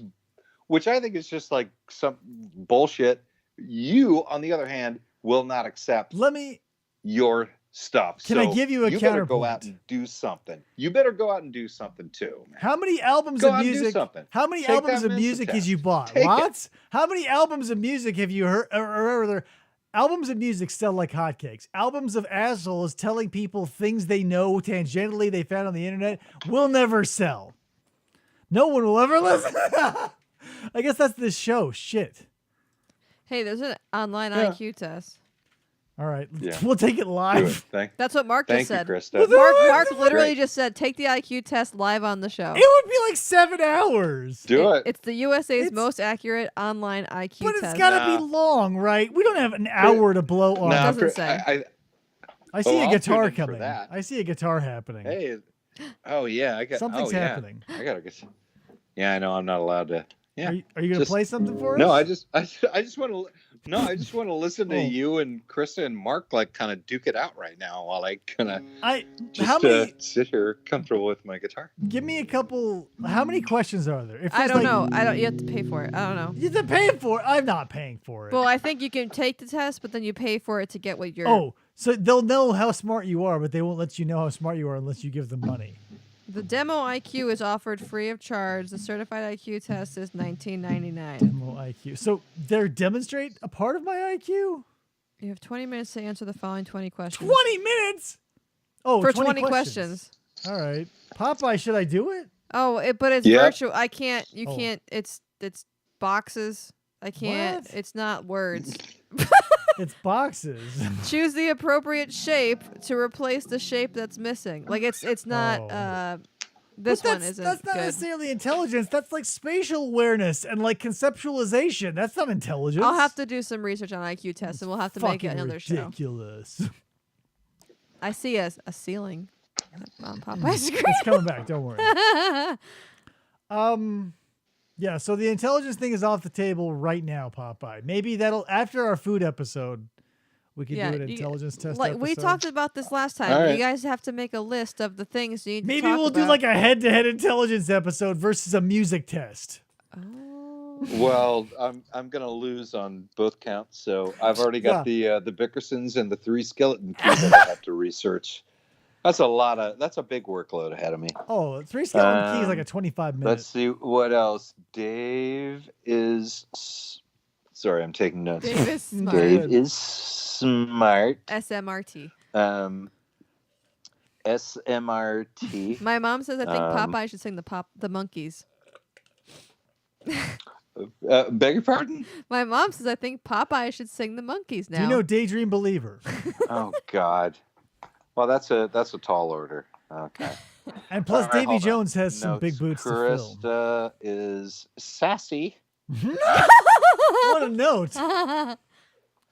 Speaker 6: just like some bullshit. You, on the other hand, will not accept
Speaker 1: Let me.
Speaker 6: your stuff.
Speaker 1: Can I give you a
Speaker 6: You better go
Speaker 1: counterpoint?
Speaker 6: out and do something. You better go out and do something too, man.
Speaker 1: How many albums
Speaker 6: Go
Speaker 1: of
Speaker 6: out and do
Speaker 1: music?
Speaker 6: something.
Speaker 1: How many
Speaker 6: Take
Speaker 1: albums
Speaker 6: that
Speaker 1: of music
Speaker 6: mental
Speaker 1: has you
Speaker 6: test.
Speaker 1: bought?
Speaker 6: Take it.
Speaker 1: Lots. How many albums of music have you heard? Or albums of music sell like hotcakes. Albums of assholes telling people things they know tangentially they found on the internet will never sell. No one will ever listen. I guess that's this show. Shit.
Speaker 2: Hey, there's an online
Speaker 6: Yeah.
Speaker 2: IQ test.
Speaker 1: All right,
Speaker 6: Yeah.
Speaker 1: we'll take it
Speaker 6: Do it.
Speaker 1: live.
Speaker 2: That's what Mark
Speaker 6: Thank
Speaker 2: just
Speaker 6: you,
Speaker 2: said.
Speaker 6: Krista.
Speaker 2: Mark literally
Speaker 6: Great.
Speaker 2: just said, take the IQ test live on the show.
Speaker 1: It would be like 7 hours.
Speaker 6: Do it.
Speaker 2: It's the USA's
Speaker 1: It's-
Speaker 2: most accurate online IQ
Speaker 1: But
Speaker 2: test.
Speaker 1: it's got to
Speaker 6: Nah.
Speaker 1: be long, right? We don't have an hour to blow on.
Speaker 6: Nah,
Speaker 2: doesn't say.
Speaker 1: I see a
Speaker 6: I'll
Speaker 1: guitar
Speaker 6: tune in for
Speaker 1: coming.
Speaker 6: that.
Speaker 1: I see a guitar happening.
Speaker 6: Hey, oh yeah, I got
Speaker 1: Something's
Speaker 6: oh, yeah.
Speaker 1: happening.
Speaker 6: I gotta get. Yeah, I know. I'm not allowed to. Yeah.
Speaker 1: Are you going to
Speaker 6: Just-
Speaker 1: play something for us?
Speaker 6: No, I just want to. No, I just want to listen to
Speaker 1: Oh.
Speaker 6: you and Krista and Mark like kind of duke it out right now while I kind of just
Speaker 1: how many?
Speaker 6: sit here comfortable with my guitar.
Speaker 1: Give me a couple. How many questions are there? If
Speaker 2: I
Speaker 1: there's,
Speaker 2: don't
Speaker 1: like,
Speaker 2: know. You have to pay for it. I don't know.
Speaker 1: You have to pay for it. I'm not paying for it.
Speaker 2: Well, I think you can take the test, but then you pay for it to get what you're.
Speaker 1: Oh, so they'll know how smart you are, but they won't let you know how smart you are unless you give them money.
Speaker 2: The demo IQ is offered free of charge. The certified IQ test is $19.99.
Speaker 1: Demo IQ. So they're demonstrate a part of my IQ.
Speaker 2: You have 20 minutes to answer the following 20 questions.
Speaker 1: 20 minutes. Oh,
Speaker 2: For 20 questions.
Speaker 1: All right, Popeye. Should I do it?
Speaker 2: Oh, but it's
Speaker 6: Yep.
Speaker 2: virtual. I can't. You
Speaker 1: Oh.
Speaker 2: can't. It's boxes. I can't.
Speaker 1: What?
Speaker 2: It's not words.
Speaker 1: It's boxes.
Speaker 2: Choose the appropriate shape to replace the shape that's missing. Like it's not.
Speaker 1: Oh.
Speaker 2: This
Speaker 1: But
Speaker 2: one
Speaker 1: that's,
Speaker 2: isn't
Speaker 1: That's not
Speaker 2: good.
Speaker 1: necessarily intelligence. That's like spatial awareness and like conceptualization. That's not intelligence.
Speaker 2: I'll have to do some research on IQ tests, and we'll have to make it
Speaker 1: Fucking
Speaker 2: another show.
Speaker 1: ridiculous.
Speaker 2: I see a ceiling on Popeye's screen.
Speaker 1: It's coming back. Don't worry. Yeah. So the intelligence thing is off the table right now, Popeye. Maybe that'll after our food episode, we could do an intelligence test.
Speaker 2: Like we
Speaker 1: episode.
Speaker 2: talked about this last time.
Speaker 6: All
Speaker 2: You
Speaker 6: right.
Speaker 2: guys have to make a list of the things you need to
Speaker 1: Maybe
Speaker 2: talk
Speaker 1: we'll do
Speaker 2: about.
Speaker 1: like a head-to-head intelligence episode versus a music test.
Speaker 2: Oh.
Speaker 6: Well, I'm gonna lose on both counts, so I've already got the Bickersons and the 3 skeleton keys that I have to research. That's a big workload ahead of me.
Speaker 1: Oh, 3 skeleton keys like a 25-minute.
Speaker 6: Let's see what else. Dave is. Sorry, I'm taking notes.
Speaker 2: Dave is smart.
Speaker 6: Dave is smart.
Speaker 2: SMRT.
Speaker 6: SMRT.
Speaker 2: My mom says I think
Speaker 6: Um,
Speaker 2: Popeye should sing the monkeys.
Speaker 6: Beg your pardon?
Speaker 2: My mom says I think Popeye should sing the monkeys now.
Speaker 1: Do you know Daydream Believer?
Speaker 6: Oh God. Well, that's a tall order. Okay.
Speaker 1: And plus,
Speaker 6: All right,
Speaker 1: Davy
Speaker 6: hold on.
Speaker 1: Jones has some
Speaker 6: Notes.
Speaker 1: big boots to fill.
Speaker 6: Krista is sassy.
Speaker 1: What a note.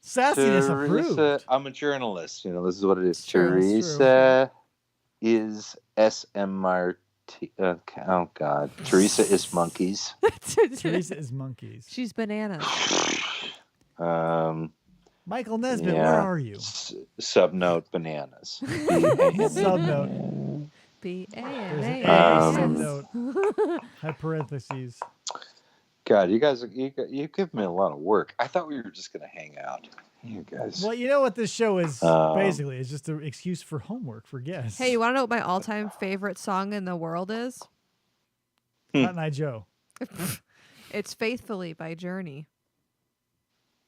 Speaker 1: Sassiness approved.
Speaker 6: Teresa, I'm a journalist. You know, this is what it is.
Speaker 2: It's true,
Speaker 1: it's true.
Speaker 6: Teresa is SMRT. Okay. Oh God. Teresa is monkeys.
Speaker 1: Teresa is monkeys.
Speaker 2: She's bananas.
Speaker 1: Michael Nesbitt,
Speaker 6: Yeah.
Speaker 1: where are you?
Speaker 6: Subnote bananas.
Speaker 1: Subnote.
Speaker 2: B A
Speaker 1: There's
Speaker 2: N
Speaker 1: an
Speaker 2: A.
Speaker 1: A subnote. High parentheses.
Speaker 6: God, you guys, you give me a lot of work. I thought we were just gonna hang out. You guys.
Speaker 1: Well, you know what this show is basically? It's just an excuse for homework for guests.
Speaker 2: Hey, you want to know what my all-time favorite song in the world is?
Speaker 1: Cotton Eye Joe.
Speaker 2: It's "Faithfully" by Journey.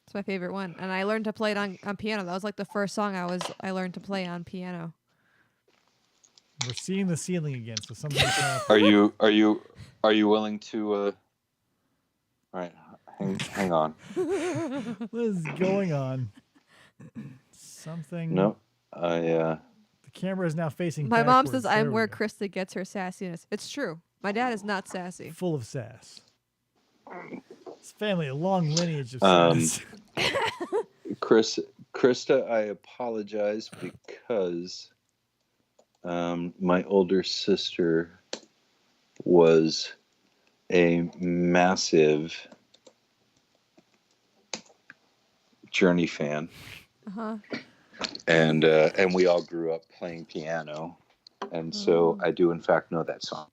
Speaker 2: It's my favorite one, and I learned to play it on piano. That was like the first song I learned to play on piano.
Speaker 1: We're seeing the ceiling again, so something's happening.
Speaker 6: Are you willing to? All right, hang on.
Speaker 1: What is going on? Something.
Speaker 6: No,
Speaker 1: The camera is now facing.
Speaker 2: My mom
Speaker 1: backwards.
Speaker 2: says
Speaker 1: There
Speaker 2: I'm
Speaker 1: we
Speaker 2: where
Speaker 1: go.
Speaker 2: Krista gets her sassiness. It's true. My dad is not sassy.
Speaker 1: Full of sass. His family, a long lineage of sass.
Speaker 6: Krista, I apologize because my older sister was a massive Journey fan.
Speaker 2: Uh-huh.
Speaker 6: And we all grew up playing piano. And so I do, in fact, know that song.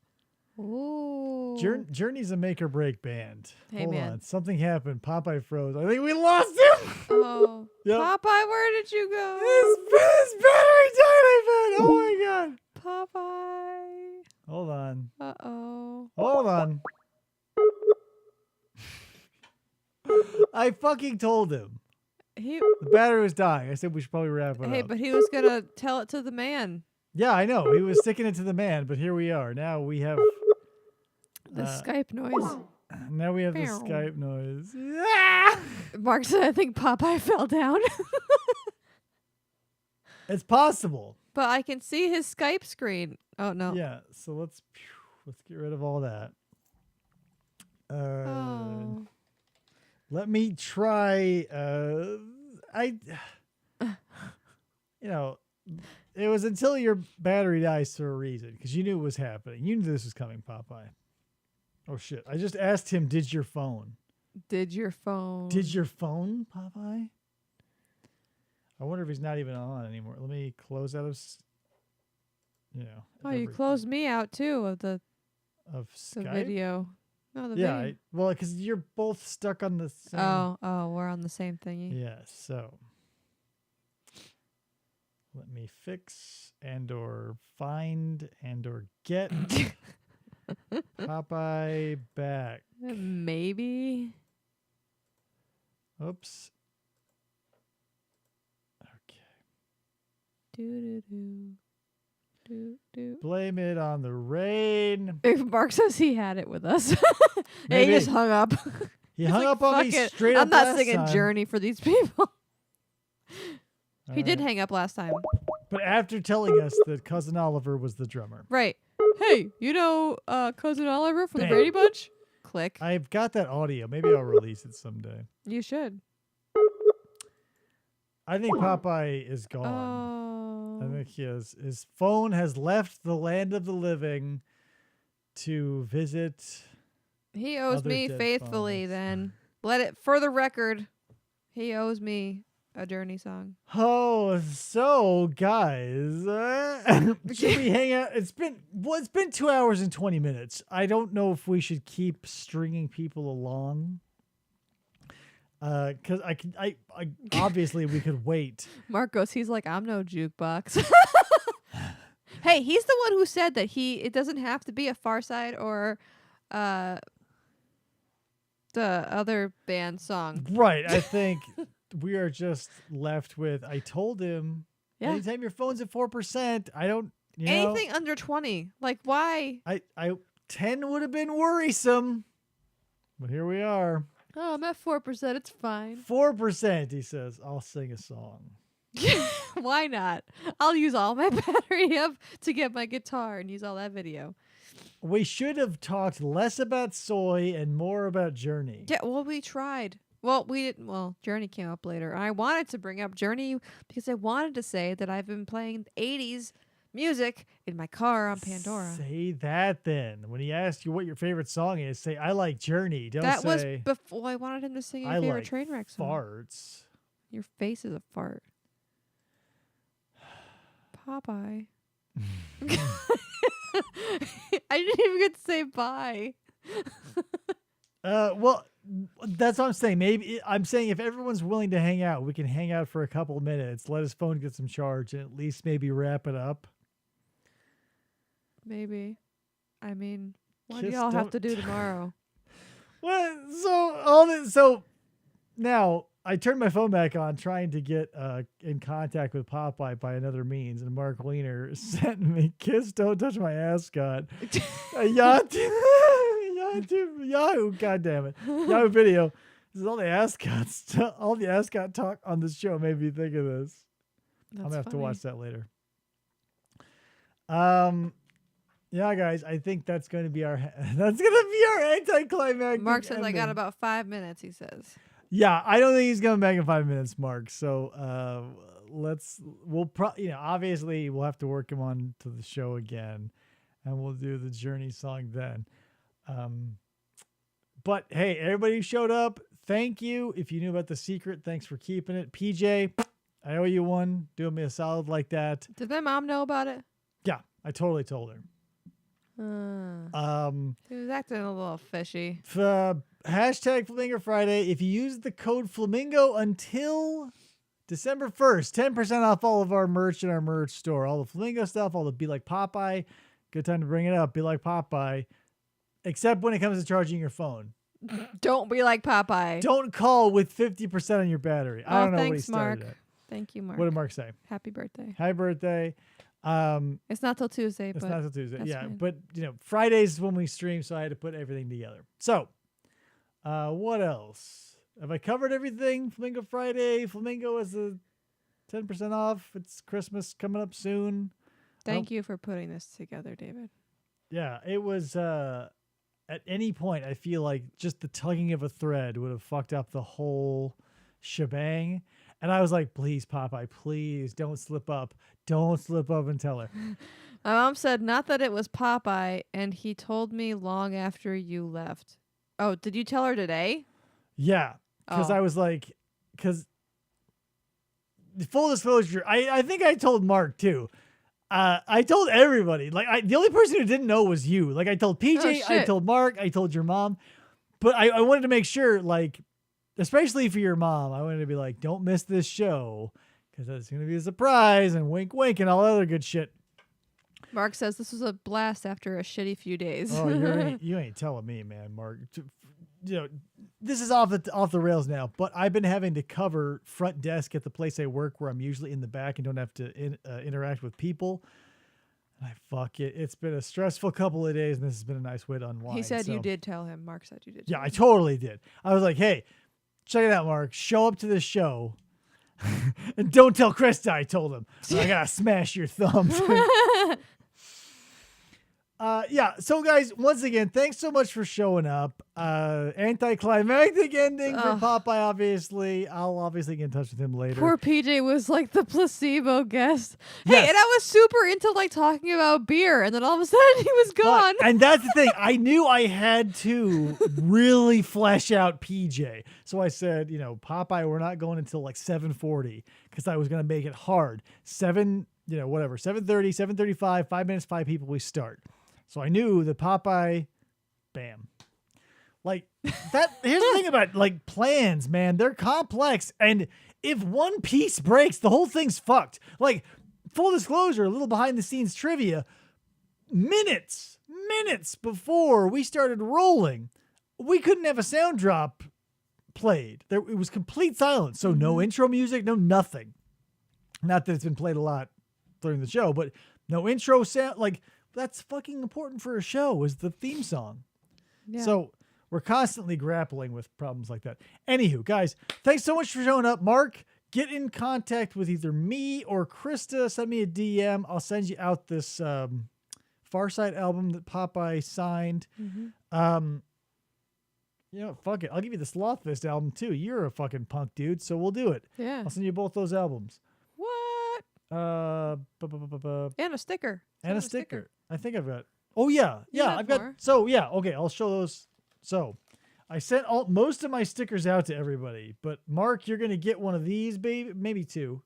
Speaker 2: Ooh.
Speaker 1: Journey's a make or break band.
Speaker 2: Hey,
Speaker 1: Hold
Speaker 2: man.
Speaker 1: on. Something happened. Popeye froze. I think we lost him.
Speaker 2: Oh.
Speaker 1: Yep.
Speaker 2: Popeye, where did you go?
Speaker 1: His battery died, I bet. Oh my god.
Speaker 2: Popeye.
Speaker 1: Hold on.
Speaker 2: Uh-oh.
Speaker 1: Hold on. I fucking told him.
Speaker 2: He.
Speaker 1: The battery was dying. I said we should probably wrap it
Speaker 2: Hey,
Speaker 1: up.
Speaker 2: but he was gonna tell it to the man.
Speaker 1: Yeah, I know. He was sticking it to the man, but here we are. Now we have
Speaker 2: The Skype noise.
Speaker 1: now we have the
Speaker 2: Meow.
Speaker 1: Skype noise.
Speaker 2: Mark said, I think Popeye fell down.
Speaker 1: It's possible.
Speaker 2: But I can see his Skype screen. Oh, no.
Speaker 1: Yeah, so let's get rid of all that.
Speaker 2: Oh.
Speaker 1: Let me try it was until your battery dies for a reason, because you knew it was happening. You knew this was coming, Popeye. Oh shit. I just asked him, did your phone, Popeye? I wonder if he's not even on anymore. Let me close out of
Speaker 2: Oh, you
Speaker 1: everything.
Speaker 2: closed me out, too, of the
Speaker 1: Skype?
Speaker 2: video. No, the
Speaker 1: Yeah,
Speaker 2: video.
Speaker 1: well, because you're both stuck on the same.
Speaker 2: Oh, we're on the same thingy.
Speaker 1: Yeah, so let me fix and or find and or get Popeye back.
Speaker 2: Maybe.
Speaker 1: Oops. Okay.
Speaker 2: Do.
Speaker 1: Blame it on the rain.
Speaker 2: If Mark says he had it with us. And he
Speaker 1: Maybe.
Speaker 2: just hung up.
Speaker 1: He
Speaker 2: He's
Speaker 1: hung
Speaker 2: like,
Speaker 1: up on me
Speaker 2: "Fuck it.
Speaker 1: straight up
Speaker 2: I'm not
Speaker 1: last
Speaker 2: singing
Speaker 1: time.
Speaker 2: Journey for these people. He did
Speaker 1: Alright.
Speaker 2: hang up last time.
Speaker 1: But after telling us that Cousin Oliver was the drummer.
Speaker 2: Right. Hey, you know Cousin Oliver from the
Speaker 1: Bam.
Speaker 2: Brady Bunch? Click.
Speaker 1: I've got that audio. Maybe I'll release it someday.
Speaker 2: You should.
Speaker 1: I think Popeye is gone. I
Speaker 2: Oh.
Speaker 1: think his phone has left the land of the living to visit.
Speaker 2: He owes
Speaker 1: Other
Speaker 2: me
Speaker 1: dead
Speaker 2: faithfully
Speaker 1: fathers.
Speaker 2: then. Let it, for the record, he owes me a Journey song.
Speaker 1: Oh, so guys, should we hang out? It's been 2 hours and 20 minutes. I don't know if we should keep stringing people along. Because I obviously we could wait.
Speaker 2: Marcos, he's like, I'm no jukebox. Hey, he's the one who said that it doesn't have to be a Farside or the other band song.
Speaker 1: Right. I think we are just left with, I told him,
Speaker 2: Yeah.
Speaker 1: anytime your phone's at 4%, I don't,
Speaker 2: Anything under 20. Like, why?
Speaker 1: I 10 would have been worrisome. But here we are.
Speaker 2: Oh, I'm at 4%. It's fine.
Speaker 1: 4%, he says. I'll sing a song.
Speaker 2: Why not? I'll use all my battery up to get my guitar and use all that video.
Speaker 1: We should have talked less about soy and more about Journey.
Speaker 2: Yeah, well, we tried. Well, we didn't. Well, Journey came up later. And I wanted to bring up Journey because I wanted to say that I've been playing 80s music in my car on Pandora.
Speaker 1: Say that then. When he asked you what your favorite song is, say, I like Journey. Don't
Speaker 2: That was
Speaker 1: say,
Speaker 2: before I wanted him to sing your
Speaker 1: I
Speaker 2: favorite
Speaker 1: like
Speaker 2: train wreck song.
Speaker 1: farts.
Speaker 2: Your face is a fart. Popeye. I didn't even get to say bye.
Speaker 1: Well, that's what I'm saying. Maybe I'm saying if everyone's willing to hang out, we can hang out for a couple of minutes, let his phone get some charge, and at least maybe wrap it up.
Speaker 2: Maybe. I mean, what do
Speaker 1: Just
Speaker 2: y'all have to
Speaker 1: don't-
Speaker 2: do tomorrow?
Speaker 1: What? So all this. So now I turned my phone back on, trying to get in contact with Popeye by another means, and Mark Wiener sent me "Kiss, Don't Touch My Ascot." Yahoo! God damn it! Yahoo video. This is all the ascot talk on this show made me think of this. I'm gonna have to watch that later. Yeah, guys, I think that's going to be our anticlimactic.
Speaker 2: Mark says I got
Speaker 1: ending.
Speaker 2: about 5 minutes. He says.
Speaker 1: Yeah, I don't think he's coming back in 5 minutes, Mark. So obviously we'll have to work him on to the show again, and we'll do the Journey song then. But hey, everybody who showed up, thank you. If you knew about the secret, thanks for keeping it. PJ, I owe you one. Doing me a solid like that.
Speaker 2: Did my mom know about it?
Speaker 1: Yeah, I totally told her.
Speaker 2: He was acting a little fishy.
Speaker 1: Hashtag Flamingo Friday. If you use the code Flamingo until December 1st, 10% off all of our merch in our merch store. All the Flamingo stuff, all the Be Like Popeye. Good time to bring it up. Be Like Popeye. Except when it comes to charging your phone.
Speaker 2: Don't be like Popeye.
Speaker 1: Don't call with 50% on your battery. I don't know what he
Speaker 2: thanks,
Speaker 1: started
Speaker 2: Mark.
Speaker 1: at.
Speaker 2: Thank you, Mark.
Speaker 1: What did Mark say?
Speaker 2: Happy birthday.
Speaker 1: Happy birthday.
Speaker 2: It's not till Tuesday,
Speaker 1: It's
Speaker 2: but
Speaker 1: not till Tuesday.
Speaker 2: that's
Speaker 1: Yeah,
Speaker 2: fine.
Speaker 1: but Fridays is when we stream, so I had to put everything together. So, what else? Have I covered everything? Flamingo Friday. Flamingo is a 10% off. It's Christmas coming up soon.
Speaker 2: Thank you for putting this together, David.
Speaker 1: Yeah, it was. At any point, I feel like just the tugging of a thread would have fucked up the whole shebang. And I was like, please, Popeye, please don't slip up. Don't slip up and tell her.
Speaker 2: My mom said not that it was Popeye, and he told me long after you left. Oh, did you tell her today?
Speaker 1: Yeah, because
Speaker 2: Oh.
Speaker 1: I was like, because full disclosure, I think I told Mark too. I told everybody. Like, the only person who didn't know was you. Like, I told PJ, I
Speaker 2: shit.
Speaker 1: told Mark, I told your mom, but I wanted to make sure, like, especially for your mom, I wanted to be like, don't miss this show because it's gonna be a surprise and wink, wink, and all that other good shit.
Speaker 2: Mark says this was a blast after a shitty few days.
Speaker 1: Oh, you ain't telling me, man, Mark. This is off the rails now, but I've been having to cover front desk at the place I work where I'm usually in the back and don't have to interact with people. And it's been a stressful couple of days, and this has been a nice way to unwind.
Speaker 2: He said you
Speaker 1: so-
Speaker 2: did tell him. Mark said you did.
Speaker 1: Yeah,
Speaker 2: tell
Speaker 1: I
Speaker 2: him.
Speaker 1: totally did. I was like, hey, check it out, Mark. Show up to this show. And don't tell Krista I told him. Or I gotta smash your thumbs. Yeah, so guys, once again, thanks so much for showing up. Anticlimactic ending for
Speaker 2: Ugh.
Speaker 1: Popeye, obviously. I'll obviously get in touch with him later.
Speaker 2: Poor PJ was like the placebo guest.
Speaker 1: Yes.
Speaker 2: Hey, and I was super into like talking about beer, and then all of a sudden he was gone.
Speaker 1: And that's the thing. I knew I had to really flesh out PJ. So I said, Popeye, we're not going until like 7:40 because I was going to make it hard. 7:30, 7:35, 5 minutes, 5 people, we start. So I knew that Popeye, bam. Like that. Here's the thing about like plans, man. They're complex. And if one piece breaks, the whole thing's fucked. Like, full disclosure, a little behind the scenes trivia. Minutes before we started rolling, we couldn't have a sound drop played. It was complete silence. So no intro music, no nothing. Not that it's been played a lot during the show, but no intro sound. Like, that's fucking important for a show, is the theme song.
Speaker 2: Yeah.
Speaker 1: So we're constantly grappling with problems like that. Anywho, guys, thanks so much for showing up. Mark, get in contact with either me or Krista. Send me a DM. I'll send you out this Farside album that Popeye signed. Fuck it. I'll give you the Slothfist album too. You're a fucking punk dude, so we'll do it.
Speaker 2: Yeah.
Speaker 1: I'll send you both those albums.
Speaker 2: What?
Speaker 1: And
Speaker 2: And a sticker.
Speaker 1: a sticker. I think I've got. Oh yeah,
Speaker 2: have
Speaker 1: I've got.
Speaker 2: more.
Speaker 1: So yeah, okay. I'll show those. So, I sent most of my stickers out to everybody, but Mark, you're gonna get one of these, baby. Maybe 2.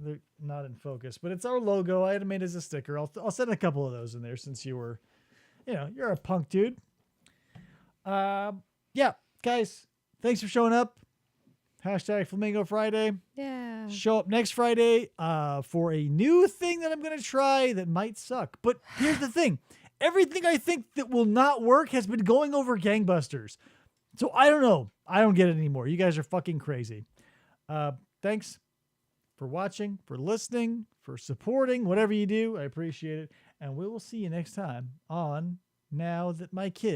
Speaker 1: They're not in focus, but it's our logo. I had it made as a sticker. I'll send a couple of those in there since you were, you're a punk dude. Yeah, guys, thanks for showing up. Hashtag Flamingo Friday.
Speaker 2: Yeah.
Speaker 1: Show up next Friday for a new thing that I'm going to try that might suck. But here's the thing. Everything I think that will not work has been going over gangbusters. So I don't know. I don't get it anymore. You guys are fucking crazy. Thanks for watching, for listening, for supporting, whatever you do. I appreciate it. And we will see you next time on Now That My Kid